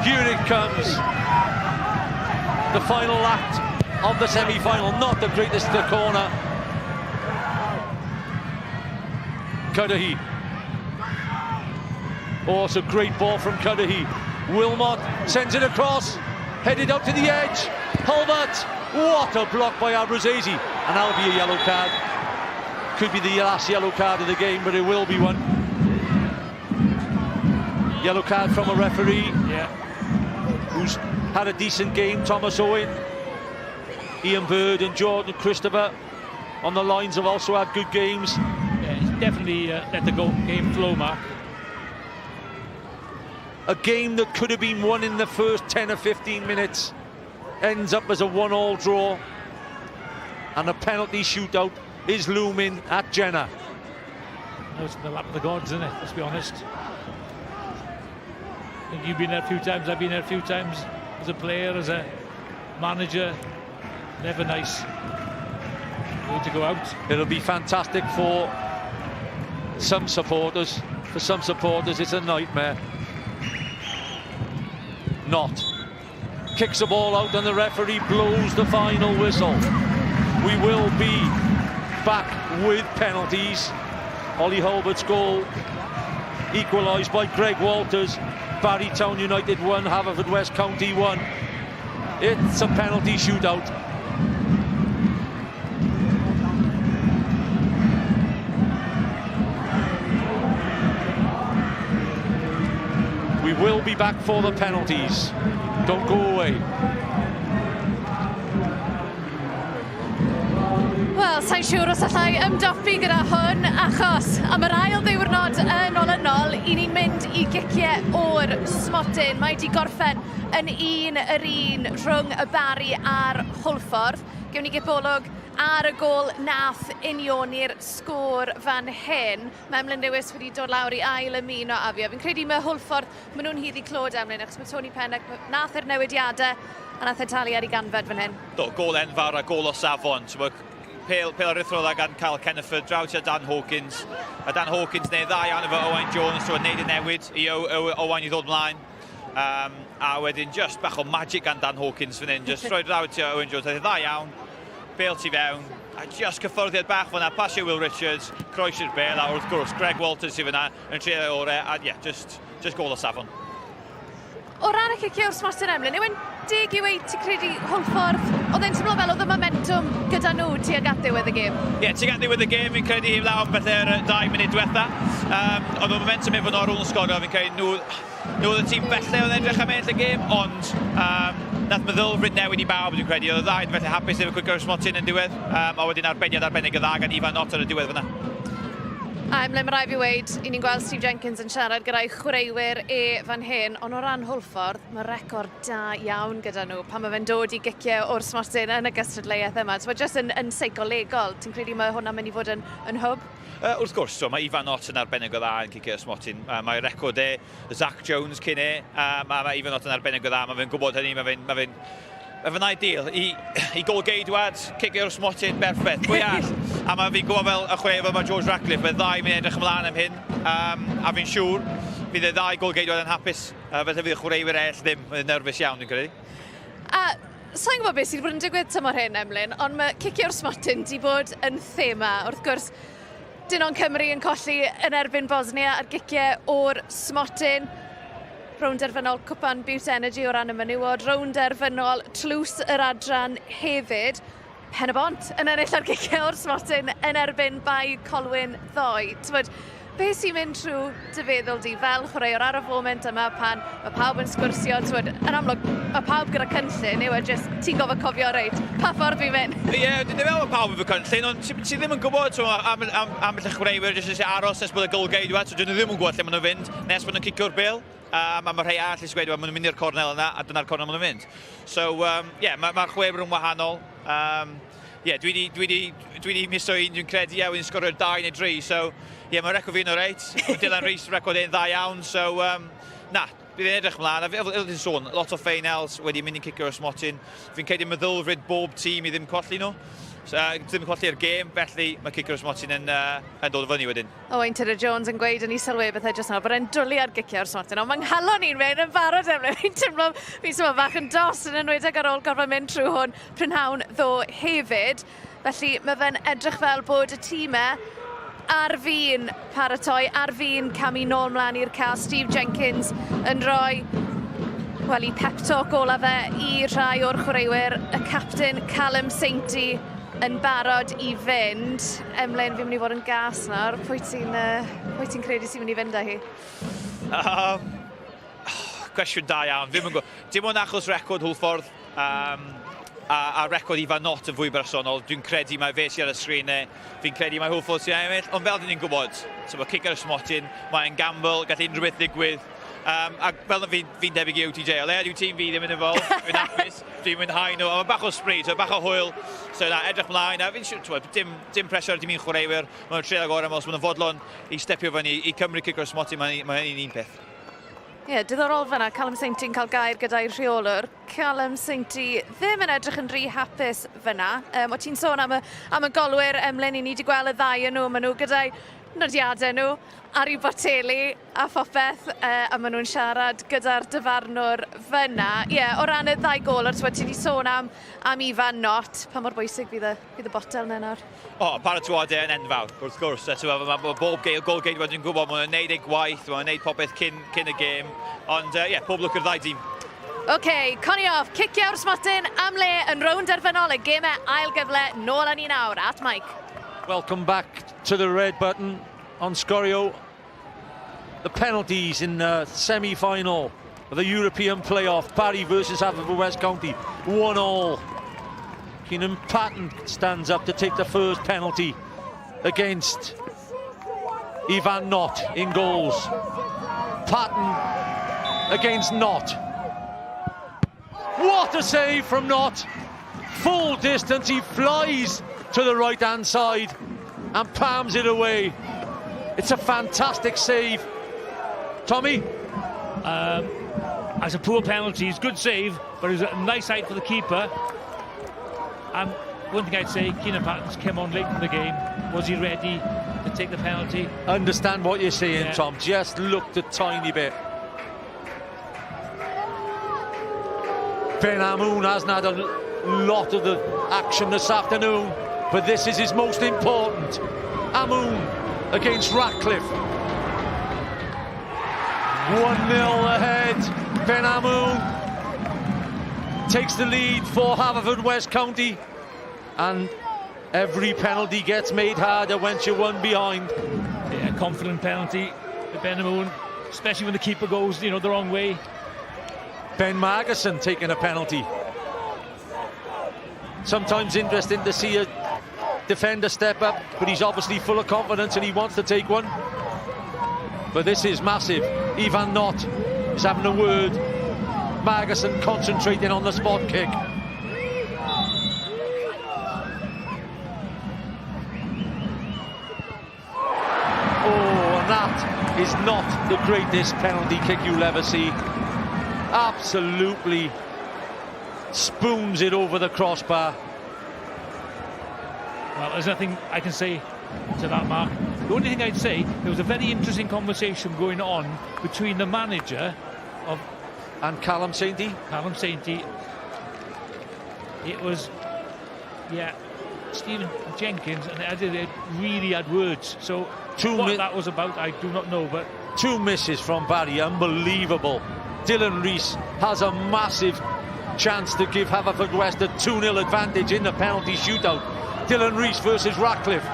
Here it comes. The final act of the semi-final. Not the greatest to the corner. Cudahy. Oh, it's a great ball from Cudahy. Wilmot sends it across. Headed out to the edge. Hulbert. What a block by Abruzzese. And that'll be a yellow card. Could be the last yellow card of the game, but it will be one. Yellow card from a referee. Yeah. Who's had a decent game. Thomas Owen, Ian Bird and Jordan Christopher on the lines have also had good games. Yeah, he's definitely let the game flow, Mark. A game that could have been won in the first 10 or 15 minutes ends up as a 1-1 draw, and a penalty shootout is looming at Jenner. No, it's in the lap of the gods, isn't it? Let's be honest. I think you've been there a few times, I've been there a few times, as a player, as a manager. Never nice way to go out. It'll be fantastic for some supporters. For some supporters, it's a nightmare. Not. Kicks the ball out and the referee blows the final whistle. We will be back with penalties. Ollie Hulbert's goal equalised by Greg Walters. Barry Town United 1, Haverfordwest County 1. It's a penalty shootout. We will be back for the penalties. Don't go away. Wel, sa'n siŵr os allai ymdoppi gyda hwn, achos am yr ail ddiwrnod yn olynol, i ni'n mynd i giciau o'r smotyn. Mae wedi gorffen yn yr un rhwng y Barry a'r Hwlffordd. Gewn ni gibolwg ar y gol nath unioni'r sgôr fan hyn. Mae Emlyn Lewis wedi dod lawr i ail ymuno a fi. Fi'n credu mae Hwlffordd, maen nhw'n hyddi clod Emlyn, achos mae Tony Pennock nath yr newidiadau a nath e talu ar ei ganfed fan hyn. Gol enfawr a gol o safon. Pêl aruthrol ag an cael Kenneford draw to Dan Hawkins. A Dan Hawkins neu dda iawn efo Owain Jones to wneud y newid i Owain i ddod mlaen. A wedyn just bach o magic gan Dan Hawkins fan hyn. Just rhoi draw to Owain Jones. Oedd dda iawn. Bêl tu fewn. A just cyfforddiad bach fan'na. Pasio Will Richards. Croesi'r bêl. A wrth gwrs Greg Walters sydd fan'na yn trio ore. A yeah, just gol o safon. O ran y ciciau o'r smotyn Emlyn, yw e'n deg i weid ti'n credu Hwlffordd, oedd e'n teimlo fel oedd y momentum gyda nhw tuag at ddiwedd y gêm? Ie, tuag at ddiwedd y gêm, fi'n credu i lawn bethau'r 2 munud diwetha. Oedd y momentum efo nhw ar ôl yn Sgorio, fi'n credu nhw oedd y tîm bellau oedd edrych am ennill y gêm, ond nath meddylfryd newid i bawb, dwi'n credu. Oedd y ddau yn felly hapus efo cwicio'r smotyn yn diwedd, a wedyn arbeniad arbennig y dda gan Ifan Knott ar y diwedd fyna. Le mae rai fi weid, i ni'n gweld Steve Jenkins yn siarad gyda'i chwaraewyr fan hyn, ond o ran Hwlffordd, mae record da iawn gyda nhw pan mae fe'n dod i giciau o'r smotyn yn y gystadleuaeth yma. So, jyst yn seicolegol, ti'n credu mae hwnna'n mynd i fod yn hwb? Wrth gwrs, mae Ifan Nott yn arbennig o dda yn cicio'r smotyn. Mae record Zach Jones cyn mae Ifan Nott yn arbennig o dda, mae fe'n gwybod hynny, mae fe'n ideal i golgeidwad, cicio'r smotyn, berffaith, pwy all. A mae fi'n gwybod fel y chwaraewyr fel mae George Ratcliffe, fe ddau mynd edrych ymlaen am hyn, a fi'n siŵr bydd y ddau golgeidwad yn hapus, fel fydd y chwaraewyr eraill ddim yn nerfus iawn, dwi'n credu. A sa'n gwybod beth sydd wedi bod yn digwydd tymor hyn, Emlyn, ond mae cicio'r smotyn wedi bod yn thema. Wrth gwrs, Dynon Cymru yn colli yn erbyn Bosnia ar giciau o'r smotyn. Rownd derfynol cwpan Bute Energy o ran y menywod, rownd derfynol tlws yr adran hefyd. Pen y Bont yn ennill ar giciau o'r smotyn yn erbyn bai Colwyn ddoe. Beth sy'n mynd trwy dy feddwl di fel chwaraewr ar y foment yma pan mae pawb yn sgwrsio, yn amlwg mae pawb gyda cynllun, yw e jyst ti'n gofio cofio reit, pa ffordd fi'n mynd? Ie, dwi'n meddwl mae pawb efo cynllun, ond ti ddim yn gwybod am y chwaraewyr jyst eisiau aros nes bod y golgeidwad, so dyn nhw ddim yn gwybod lle maen nhw'n fynd nes bod nhw'n cicio'r bil. A mae rhai all eisiau gweud, maen nhw'n mynd i'r cornel yna, a dyna'r cornel maen nhw'n mynd. So, mae'r chwaraewyr yn wahanol. Dwi wedi miso un, dwi'n credu, wy'n sgorio'r 2 neu 3, so, mae record fi'n o reit. Dylan Rees record e'n dda iawn, so, bydd e'n edrych mlaen. A fel ti'n sôn, lot o ffeinels wedi mynd i cicio'r smotyn. Fi'n credu meddylfryd bob tîm i ddim colli nhw. Ddim yn colli'r gêm, felly mae cicio'r smotyn yn dod o fyny wedyn. Owain Tudur-Jones yn gweud yn ei sylwi bethau jyst nawr bod e'n dwlu ar gicio'r smotyn, ond mae'n nghalon ni'n mynd yn barod Emlyn. Fi'n teimlo bach yn dos yn enwedig ar ôl gorfod mynd trwy hwn prynhawn ddo hefyd. Felly mae fe'n edrych fel bod y tîmau ar fi'n paratoi, ar fi'n camu nôl mlaen i'r cael. Steve Jenkins yn rhoi i pep talk ola fe i rhai o'r chwaraewyr, y captain Callum Sainty yn barod i fynd. Emlyn, fi'n mynd i fod yn gas nawr. Pwy ti'n credu sy'n mynd i fynd â hi? Cwestiwn da iawn. Dim ond achos record Hwlffordd a record Ifan Nott yn fwy bersonol. Dwi'n credu mae fe sy'n ar y sgrinau. Fi'n credu mae Hwlffordd sy'n ennill. Ond fel dyn ni'n gwybod, mae cicio'r smotyn, mae'n gamble, gall unrhyw beth ddigwydd. A fel fi'n debyg i OTJ, o le yw tîm fi ddim yn efo, fi'n hapus, fi'n mwynhau nhw, a mae bach o spree, bach o hwyl, so edrych mlaen, a fi'n siŵr, dim presur dim un chwaraewyr, mae'n treul agor am os mae'n fodlon i stepio fyny i Cymru cicio'r smotyn, mae hynny'n un peth. Ie, diddorol fyna, Callum Sainty'n cael gair gyda'i rheolwr. Callum Sainty ddim yn edrych yn rhy hapus fyna. O ti'n sôn am y golwyr, Emlyn, i ni wedi gweld y ddau yn nhw, maen nhw gyda'i nodiadau nhw ar ei boteli a phopeth, a maen nhw'n siarad gyda'r dyfarnwr fyna. Ie, o ran y ddau golwr, ti wedi sôn am Ifan Nott, pa mor bwysig fydd y botel yna nawr? Paratoadau yn enfawr, wrth gwrs. Mae bob golgeidwad dwi'n gwybod, mae'n gwneud ei gwaith, mae'n gwneud popeth cyn y gêm, ond pob lwc i'r ddau dîm. OK, coni off, cicio'r smotyn am le yn rownd derfynol y gemau ail gyfle nôl â ni nawr, at Mike. Welcome back to the red button on Sgorio. The penalties in the semi-final of the European playoff. Barry versus Haverfordwest County, 1-1. Keenan Patton stands up to take the first penalty against Ifan Nott in goals. Patton against Nott. What a save from Nott! Full distance, he flies to the right-hand side and palms it away. It's a fantastic save. Tommy? As a poor penalty, it's a good save, but it was a nice sight for the keeper. And one thing I'd say, Keenan Patton's came on late in the game. Was he ready to take the penalty? Understand what you're saying, Tom. Just looked a tiny bit. Ben Amoun hasn't had a lot of the action this afternoon, but this is his most important. Amoun against Ratcliffe. 1-0 ahead. Ben Amoun takes the lead for Haverfordwest County, and every penalty gets made harder once you're one behind. Yeah, confident penalty for Ben Amoun, especially when the keeper goes, the wrong way. Ben Margerson taking a penalty. Sometimes interesting to see a defender step up, but he's obviously full of confidence and he wants to take one. But this is massive. Ivan Knott is having a word. Margerson concentrating on the spot kick. Oh, and that is not the greatest penalty kick you'll ever see. Absolutely spoons it over the crossbar. Well, there's nothing I can say to that, Mark. The only thing I'd say, there was a very interesting conversation going on between the manager of... And Callum Sainty. Callum Sainty. It was, yeah, Stephen Jenkins, and they really had words. So what that was about, I do not know, but... 2 misses from Barry, unbelievable. Dylan Rees has a massive chance to give Haverfordwest a 2-0 advantage in the penalty shootout. Dylan Rees versus Ratcliffe.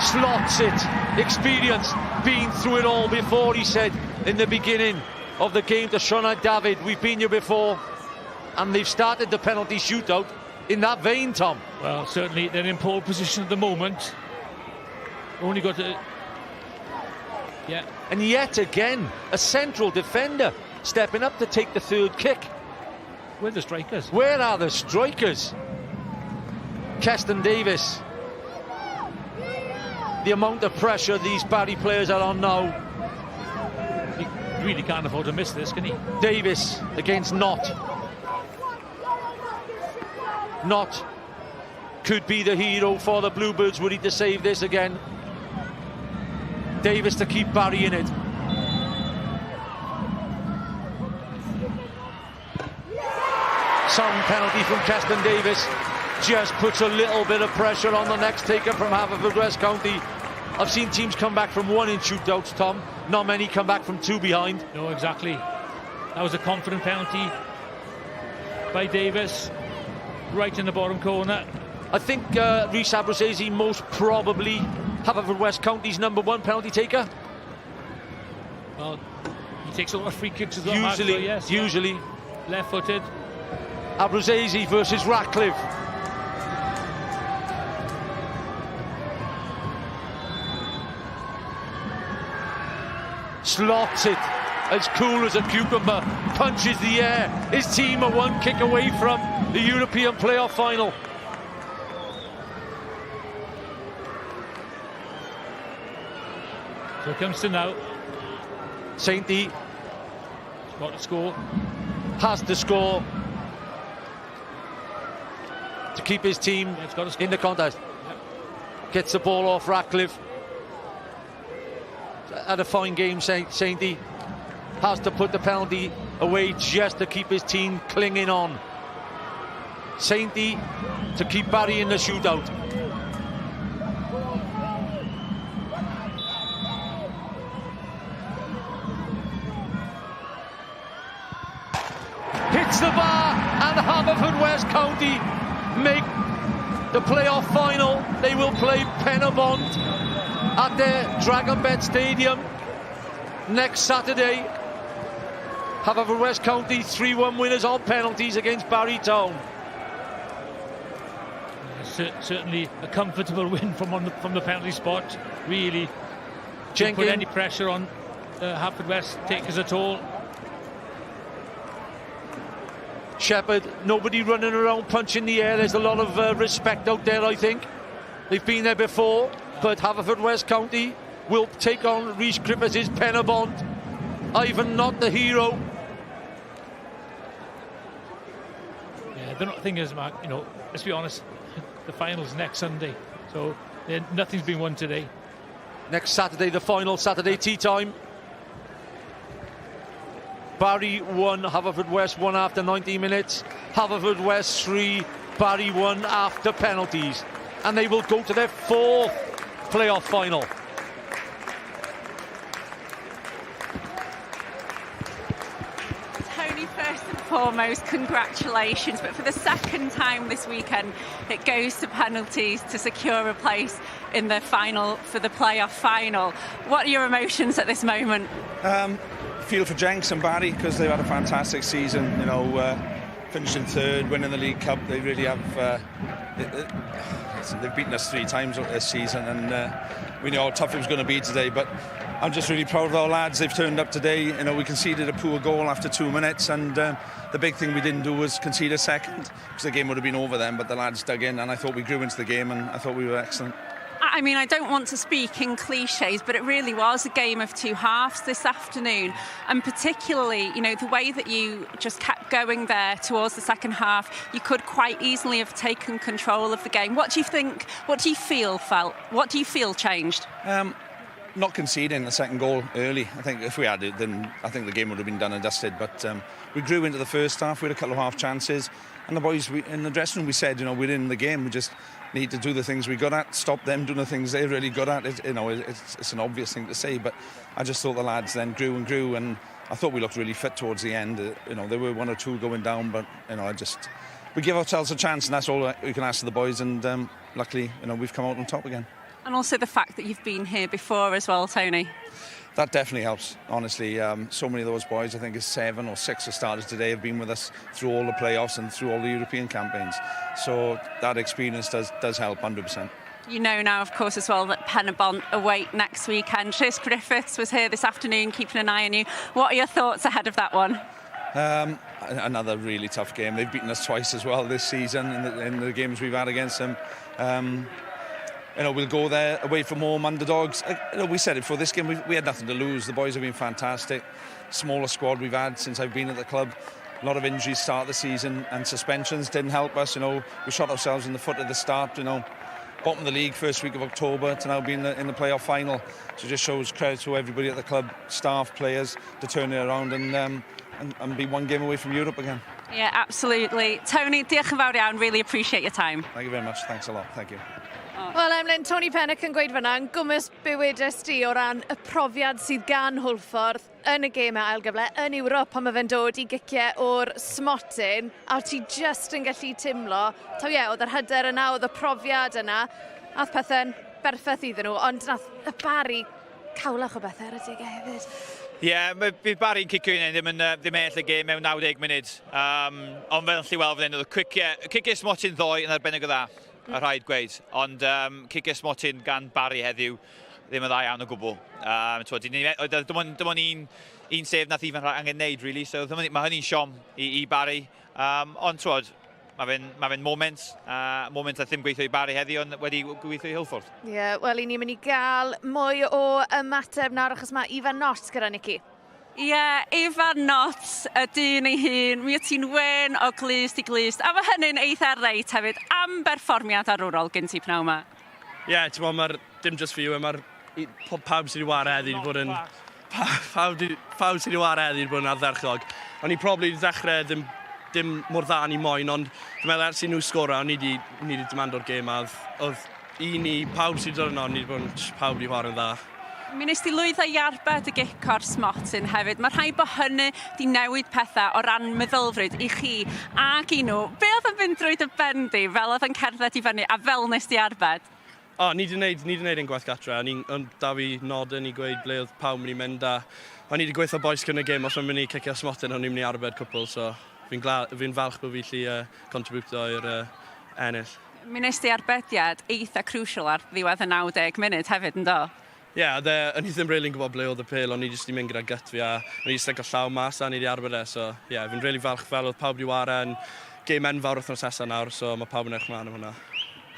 Slots it. Experience, been through it all before, he said in the beginning of the game to Shona David. We've been here before. And they've started the penalty shootout in that vein, Tom. Well, certainly they're in pole position at the moment. Only got to... Yeah. And yet again, a central defender stepping up to take the third kick. Where are the strikers? Where are the strikers? Keston Davis. The amount of pressure these Barry players are on now. He really can't afford to miss this, can he? Davis against Knott. Knott could be the hero for the Bluebirds. Would he to save this again? Davis to keep Barry in it. Sound penalty from Keston Davis. Just puts a little bit of pressure on the next taker from Haverfordwest County. I've seen teams come back from 1 in shootouts, Tom. Not many come back from 2 behind. No, exactly. That was a confident penalty by Davis, right in the bottom corner. I think Rhys Abruzzese most probably Haverfordwest County's #1 penalty taker. Well, he takes a lot of free kicks as well. Usually, Mark, so yes, usually. Left-footed. Abruzzese versus Ratcliffe. Slots it as cool as a cucumber, punches the air. His team are 1 kick away from the European playoff final. So it comes to now. Sainty got to score. Has to score to keep his team in the contest. Yep. Gets the ball off Ratcliffe. Had a fine game, Sainty. Has to put the penalty away just to keep his team clinging on. Sainty to keep Barry in the shootout. Hits the bar, and Haverfordwest County make the playoff final. They will play Penabont at their Dragonbet Stadium next Saturday. Haverfordwest County 3-1 winners on penalties against Barry Town. Certainly a comfortable win from the penalty spot. Really didn't put any pressure on Haverfordwest takers at all. Shepherd, nobody running around punching the air. There's a lot of respect out there, I think. They've been there before, but Haverfordwest County will take on Rhys Griffiths' Penabont. Ivan Knott, the hero. Yeah, the thing is, Mark, you know, let's be honest, the final's next Sunday, so nothing's been won today. Next Saturday, the final, Saturday tea time. Barry 1, Haverfordwest 1 after 90 minutes. Haverfordwest 3, Barry 1 after penalties. And they will go to their 4th playoff final. Tony, first and foremost, congratulations. But for the second time this weekend, it goes to penalties to secure a place in the final for the playoff final. What are your emotions at this moment? Feel for Jenks and Barry because they've had a fantastic season. You know, finishing 3rd, winning the League Cup. They really have they've beaten us 3 times this season, and we know how tough it was going to be today. But I'm just really proud of our lads. They've turned up today. You know, we conceded a poor goal after 2 minutes, and the big thing we didn't do was concede a second, because the game would have been over then. But the lads dug in, and I thought we grew into the game, and I thought we were excellent. I mean, I don't want to speak in cliches, but it really was a game of 2 halves this afternoon. And particularly, you know, the way that you just kept going there towards the second half, you could quite easily have taken control of the game. What do you think, what do you feel changed? Not conceding the second goal early. I think if we had it, then I think the game would have been done and dusted. But we grew into the first half. We had a couple of half chances. And the boys, in the dressing room, we said, you know, we're in the game. We just need to do the things we're good at, stop them doing the things they're really good at. It's an obvious thing to say, but I just thought the lads then grew and grew, and I thought we looked really fit towards the end. You know, there were 1 or 2 going down, but, you know, we give ourselves a chance, and that's all we can ask of the boys, and luckily, you know, we've come out on top again. And also the fact that you've been here before as well, Tony. That definitely helps, honestly. So many of those boys, I think it's 7 or 6 that started today, have been with us through all the playoffs and through all the European campaigns. So that experience does help 100%. You know now, of course, as well, that Penabont await next weekend. Chris Griffiths was here this afternoon keeping an eye on you. What are your thoughts ahead of that one? Another really tough game. They've beaten us twice as well this season in the games we've had against them. You know, we'll go there away from home, underdogs. You know, we said it before this game, we had nothing to lose. The boys have been fantastic. Smaller squad we've had since I've been at the club. A lot of injuries start the season, and suspensions didn't help us. You know, we shot ourselves in the foot at the start. You know, bottom of the league first week of October to now be in the playoff final. So it just shows credit to everybody at the club, staff, players, to turn it around and be 1 game away from Europe again. Yeah, absolutely. Tony, diolch yn fawr iawn. Really appreciate your time. Thank you very much. Thanks a lot. Thank you. Wel, Emlyn, Tony Pennock yn gweud fyna, yn gwmys bywydus di o ran y profiad sydd gan Hwlffordd yn y gemau ail gyfle yn Ewrop pan mae fe'n dod I giciau o'r smotyn, a ti just yn gallu timlo, taw ie, oedd yr hyder yna, oedd y profiad yna, ath pethau'n berffaith iddyn nhw, ond nath y Bari cawlach o bethau ar y digau hefyd. Ie, bydd Bari'n cicio un ddim ell y gêm mewn 90 munud. Ond fel chi weld fan hyn, oedd y ciciau smotyn ddoe yn arbennig o dda. A rhaid gweud, ond ciciau smotyn gan Bari heddiw ddim yn dda iawn o gwbl. Dim ond un sef nath Ifan angen neud, really, so mae hynny'n siom I Bari. Ond twod, mae fe'n moment a ddim gweithio I Bari heddiw, ond wedi gweithio I Hwlffordd. Ie, wel, I ni'n mynd I gael mwy o ymateb nawr, achos mae Ifan Nott gyda ni ci. Ie, Ifan Nott, y dyn ei hun, mi wyt ti'n wen o glust I glust, a mae hynny'n eitha reit hefyd am berfformiad arwrol gen ti pnawn yma. Ie, ti'n meddwl, dim just fi yw, mae'r pawb sydd wedi wario heddi wedi bod yn... Pawb sydd wedi wario heddi wedi bod yn ardderchog. O'n I probably wedi dechrau dim mor dda ni moyn, ond dwi'n meddwl ers I nhw sgora, o'n I wedi demand o'r gêm, a oedd pawb sydd wedi dod yno, ni wedi bod yn pawb wedi wario'n dda. Mi nes ti lwyddo I arbed y gic o'r smotyn hefyd. Mae rhaid bod hynny di newid pethau o ran meddylfryd I chi ac I nhw. Be oedd yn fynd drwy dy ben di fel oedd yn cerdded I fyny a fel nes ti arbed? Ni wedi gwneud ein gwaith gatra. Ond da fi nod yn I gweud ble oedd pawb yn mynd a ni wedi gweithio boes cyn y gêm os o'n mynd I cicio smotyn o'n i'n mynd I arbed cwpl. So fi'n falch bod fi lli contributo i'r ennill. Mi nes ti arbediad eitha crucial ar ddiwedd y 90 munud hefyd yn do? Ie, o'n I ddim rili'n gwybod ble oedd y pêl, o'n I jyst I mynd gyda gut fi a o'n I jyst yn cael llaw mas a ni wedi arbed e, so ie, fi'n rili falch fel oedd pawb wedi wario yn gêm enfawr wythnos nesa nawr, so mae pawb yn eich mlaen am hwnna.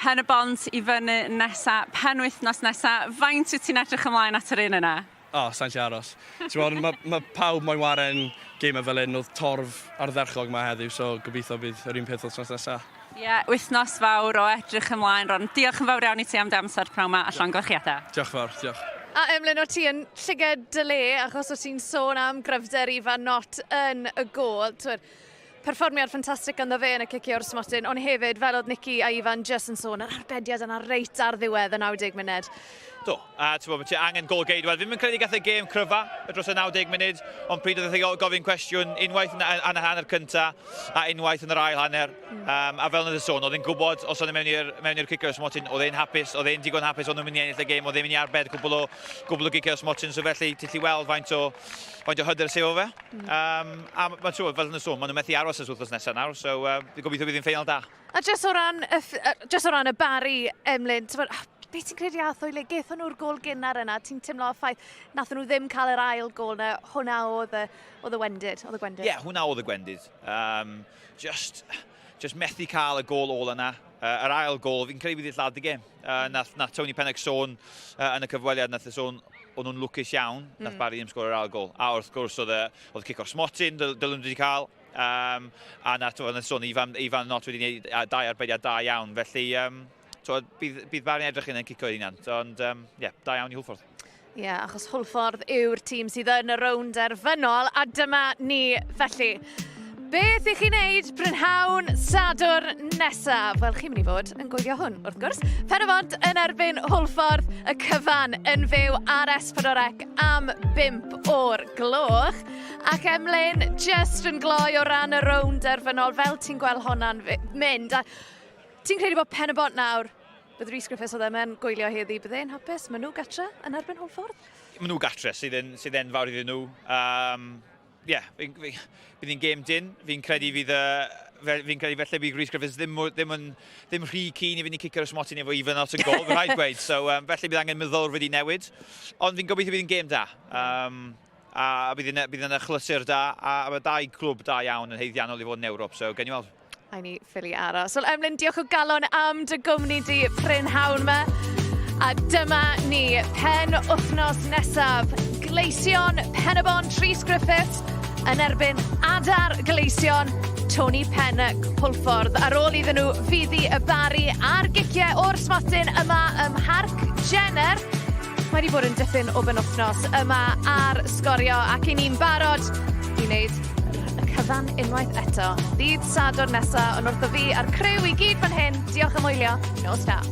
Penabont I fyny nesa, penwythnos nesa, faint wyt ti'n edrych ymlaen at yr un yna? Sa'n ti aros. Mae pawb moyn wario yn gêm fel un, oedd torf ardderchog yma heddiw, so gobeithio bydd yr un peth wythnos nesa. Ie, wythnos fawr o edrych ymlaen, Ron. Diolch yn fawr iawn I ti am dy amser pnawn yma a llongyfarchiadau. Diolch fawr, diolch. A Emlyn, o ti yn llyged dy le, achos o ti'n sôn am gryfder Ifan Nott yn y gôl. Perfformiad ffantastig ganddo fe yn y cicio o'r smotyn, ond hefyd, fel oedd Nicky a Ifan just yn sôn, yr arbediad yna reit ar ddiwedd y 90 munud. Do, a ti angen gol geidwad. Fi'n credu gath y gêm cryfa dros y 90 munud, ond pryd oedd eich gofyn cwestiwn unwaith yn y hanner cynta a unwaith yn yr ail hanner. A fel nad y sôn, oedd e'n gwybod os oedd e'n mewn i'r cicio o'r smotyn, oedd e'n hapus, oedd e'n digon hapus, oedd e'n mynd I ennill y gêm, oedd e'n mynd I arbed cwbl o cicio o'r smotyn, so felly ti weld faint o hyder sydd o fe. A mae'n siŵr, fel yn y sôn, maen nhw'n methu aros aros ys wythnos nesaf nawr, so fi'n gobeithio bydd hi'n ffeinal da. A just o ran y Bari, Emlyn, beth ti'n credu athwy, gaethon nhw'r gol gynnar yna, ti'n teimlo o ffaith, nathon nhw ddim cael yr ail gol na, hwnna oedd y gwendid, Ie, hwnna oedd y gwendid. Just methu cael y gol ôl yna. Yr ail gol, fi'n credu bydd i'n lladd y gêm. Nath Tony Pennock sôn yn y cyfweliad, nath y sôn o'n nhw'n lwcus iawn, nath Bari ddim sgor yr ail gol. A wrth gwrs oedd cic o'r smotyn, dylwn wedi cael. A nath sôn Ifan Not wedi gwneud 2 arbediad da iawn, felly bydd Bari'n edrych yn cico ei hunan. Ond, da iawn i Hwlffordd. Ie, achos Hwlffordd yw'r tîm sydd yn y rownd erfynol, a dyma ni felly. Beth i chi wneud prynhawn Sadwr nesaf? Wel, chi'n mynd i fod yn gwylio hwn, wrth gwrs. Penabont yn erbyn Hwlffordd, y cyfan yn fyw ar S4C am 5 o'r gloch. Ac Emlyn, just yn gloi o ran y rownd erfynol, fel ti'n gweld hwnna'n mynd. Ti'n credu bod Penabont nawr, bydd Rhys Griffiths o ddim yn gwylio heddi, bydd e'n hapus? Maen nhw gatre yn erbyn Hwlffordd? Maen nhw gatre sydd yn fawr iddyn nhw. Bydd hi'n gêm dyn. Fi'n credu felly bydd Rhys Griffiths ddim rhy keen i fynd i cicer y smotyn efo Ifan Not yn gol, fy rhaid gweud. So, felly bydd angen meddwl wedi newid. Ond fi'n gobeithio bydd hi'n gêm da. A bydd yn achlysur da, a mae 2 clwb da iawn yn heiddiannol i fod yn Ewrop. So, gen i weld. A ni ffili aros. Wel, Emlyn, diolch o galon am dy gwmni di prynhawn me. A dyma ni, pen wythnos nesaf. Gleision Penabont Rhys Griffiths yn erbyn Adar Gleision Tony Pennock Hwlffordd. Ar ôl iddyn nhw fuddi y Bari a'r giciau o'r smotyn yma ym Mharc Jenner. Mae wedi bod yn dipyn o benwythnos yma ar Sgorio ac i ni'n barod i wneud y cyfan unwaith eto. Dydd Sadwrn nesaf, ond wrtho fi a'r criw i gyd fan hyn. Diolch am wylio. Nos da.